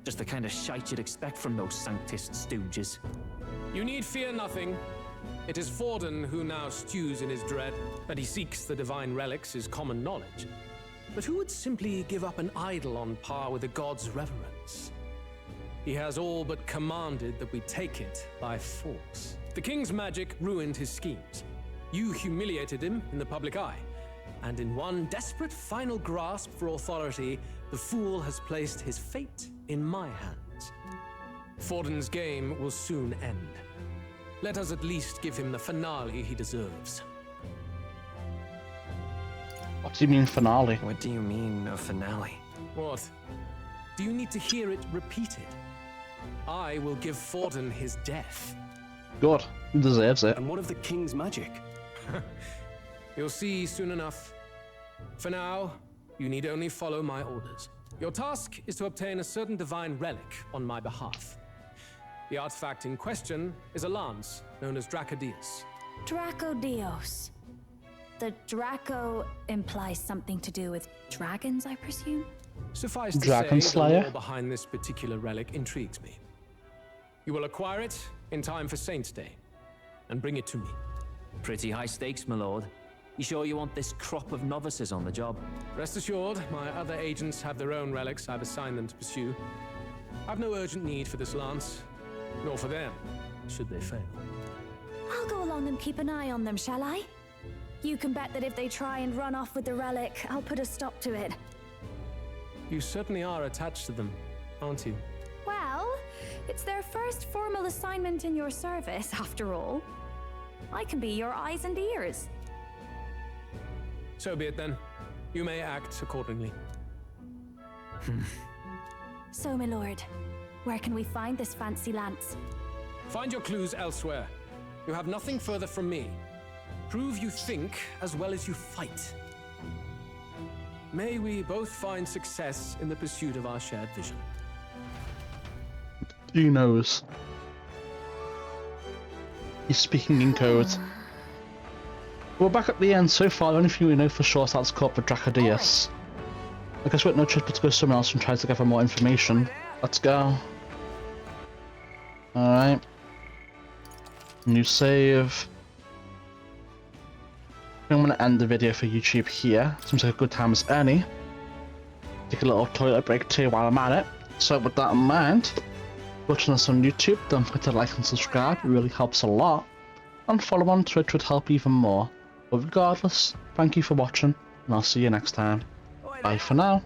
I: Just the kind of shite you'd expect from those Sanctist stooges.
K: You need fear nothing. It is Forden who now stews in his dread. That he seeks the divine relics is common knowledge. But who would simply give up an idol on par with a god's reverence? He has all but commanded that we take it by force. The king's magic ruined his schemes. You humiliated him in the public eye. And in one desperate final grasp for authority, the fool has placed his fate in my hands. Forden's game will soon end. Let us at least give him the finale he deserves.
A: What do you mean finale?
J: What do you mean, a finale?
K: What? Do you need to hear it repeated? I will give Forden his death.
A: Good. He deserves it.
D: And what of the king's magic?
K: You'll see soon enough. For now, you need only follow my orders. Your task is to obtain a certain divine relic on my behalf. The artifact in question is a lance known as Dracodius.
M: Dracodios. The Draco implies something to do with dragons, I presume?
K: Suffice to
A: Dragon
K: say,
A: Slayer?
K: the lore behind this particular relic intrigues me. You will acquire it in time for Saint's Day, and bring it to me.
I: Pretty high stakes, my lord. You sure you want this crop of novices on the job?
K: Rest assured, my other agents have their own relics I've assigned them to pursue. I've no urgent need for this lance, nor for them, should they fail.
M: I'll go along and keep an eye on them, shall I? You can bet that if they try and run off with the relic, I'll put a stop to it.
K: You certainly are attached to them, aren't you?
M: Well, it's their first formal assignment in your service, after all. I can be your eyes and ears.
K: So be it then. You may act accordingly.
M: So, my lord, where can we find this fancy lance?
K: Find your clues elsewhere. You have nothing further from me. Prove you think as well as you fight. May we both find success in the pursuit of our shared vision.
A: Who knows? He's speaking in code. We're back at the end so far. The only thing we know for sure is that's called the Dracodius. I guess we've no choice but to go somewhere else and try to gather more information. Let's go. Alright. New save. I'm going to end the video for YouTube here. Seems like a good time as any. Take a little toilet break too while I'm at it. So with that in mind, watching us on YouTube, don't forget to like and subscribe, it really helps a lot. And follow on Twitch would help even more. But regardless, thank you for watching, and I'll see you next time. Bye for now.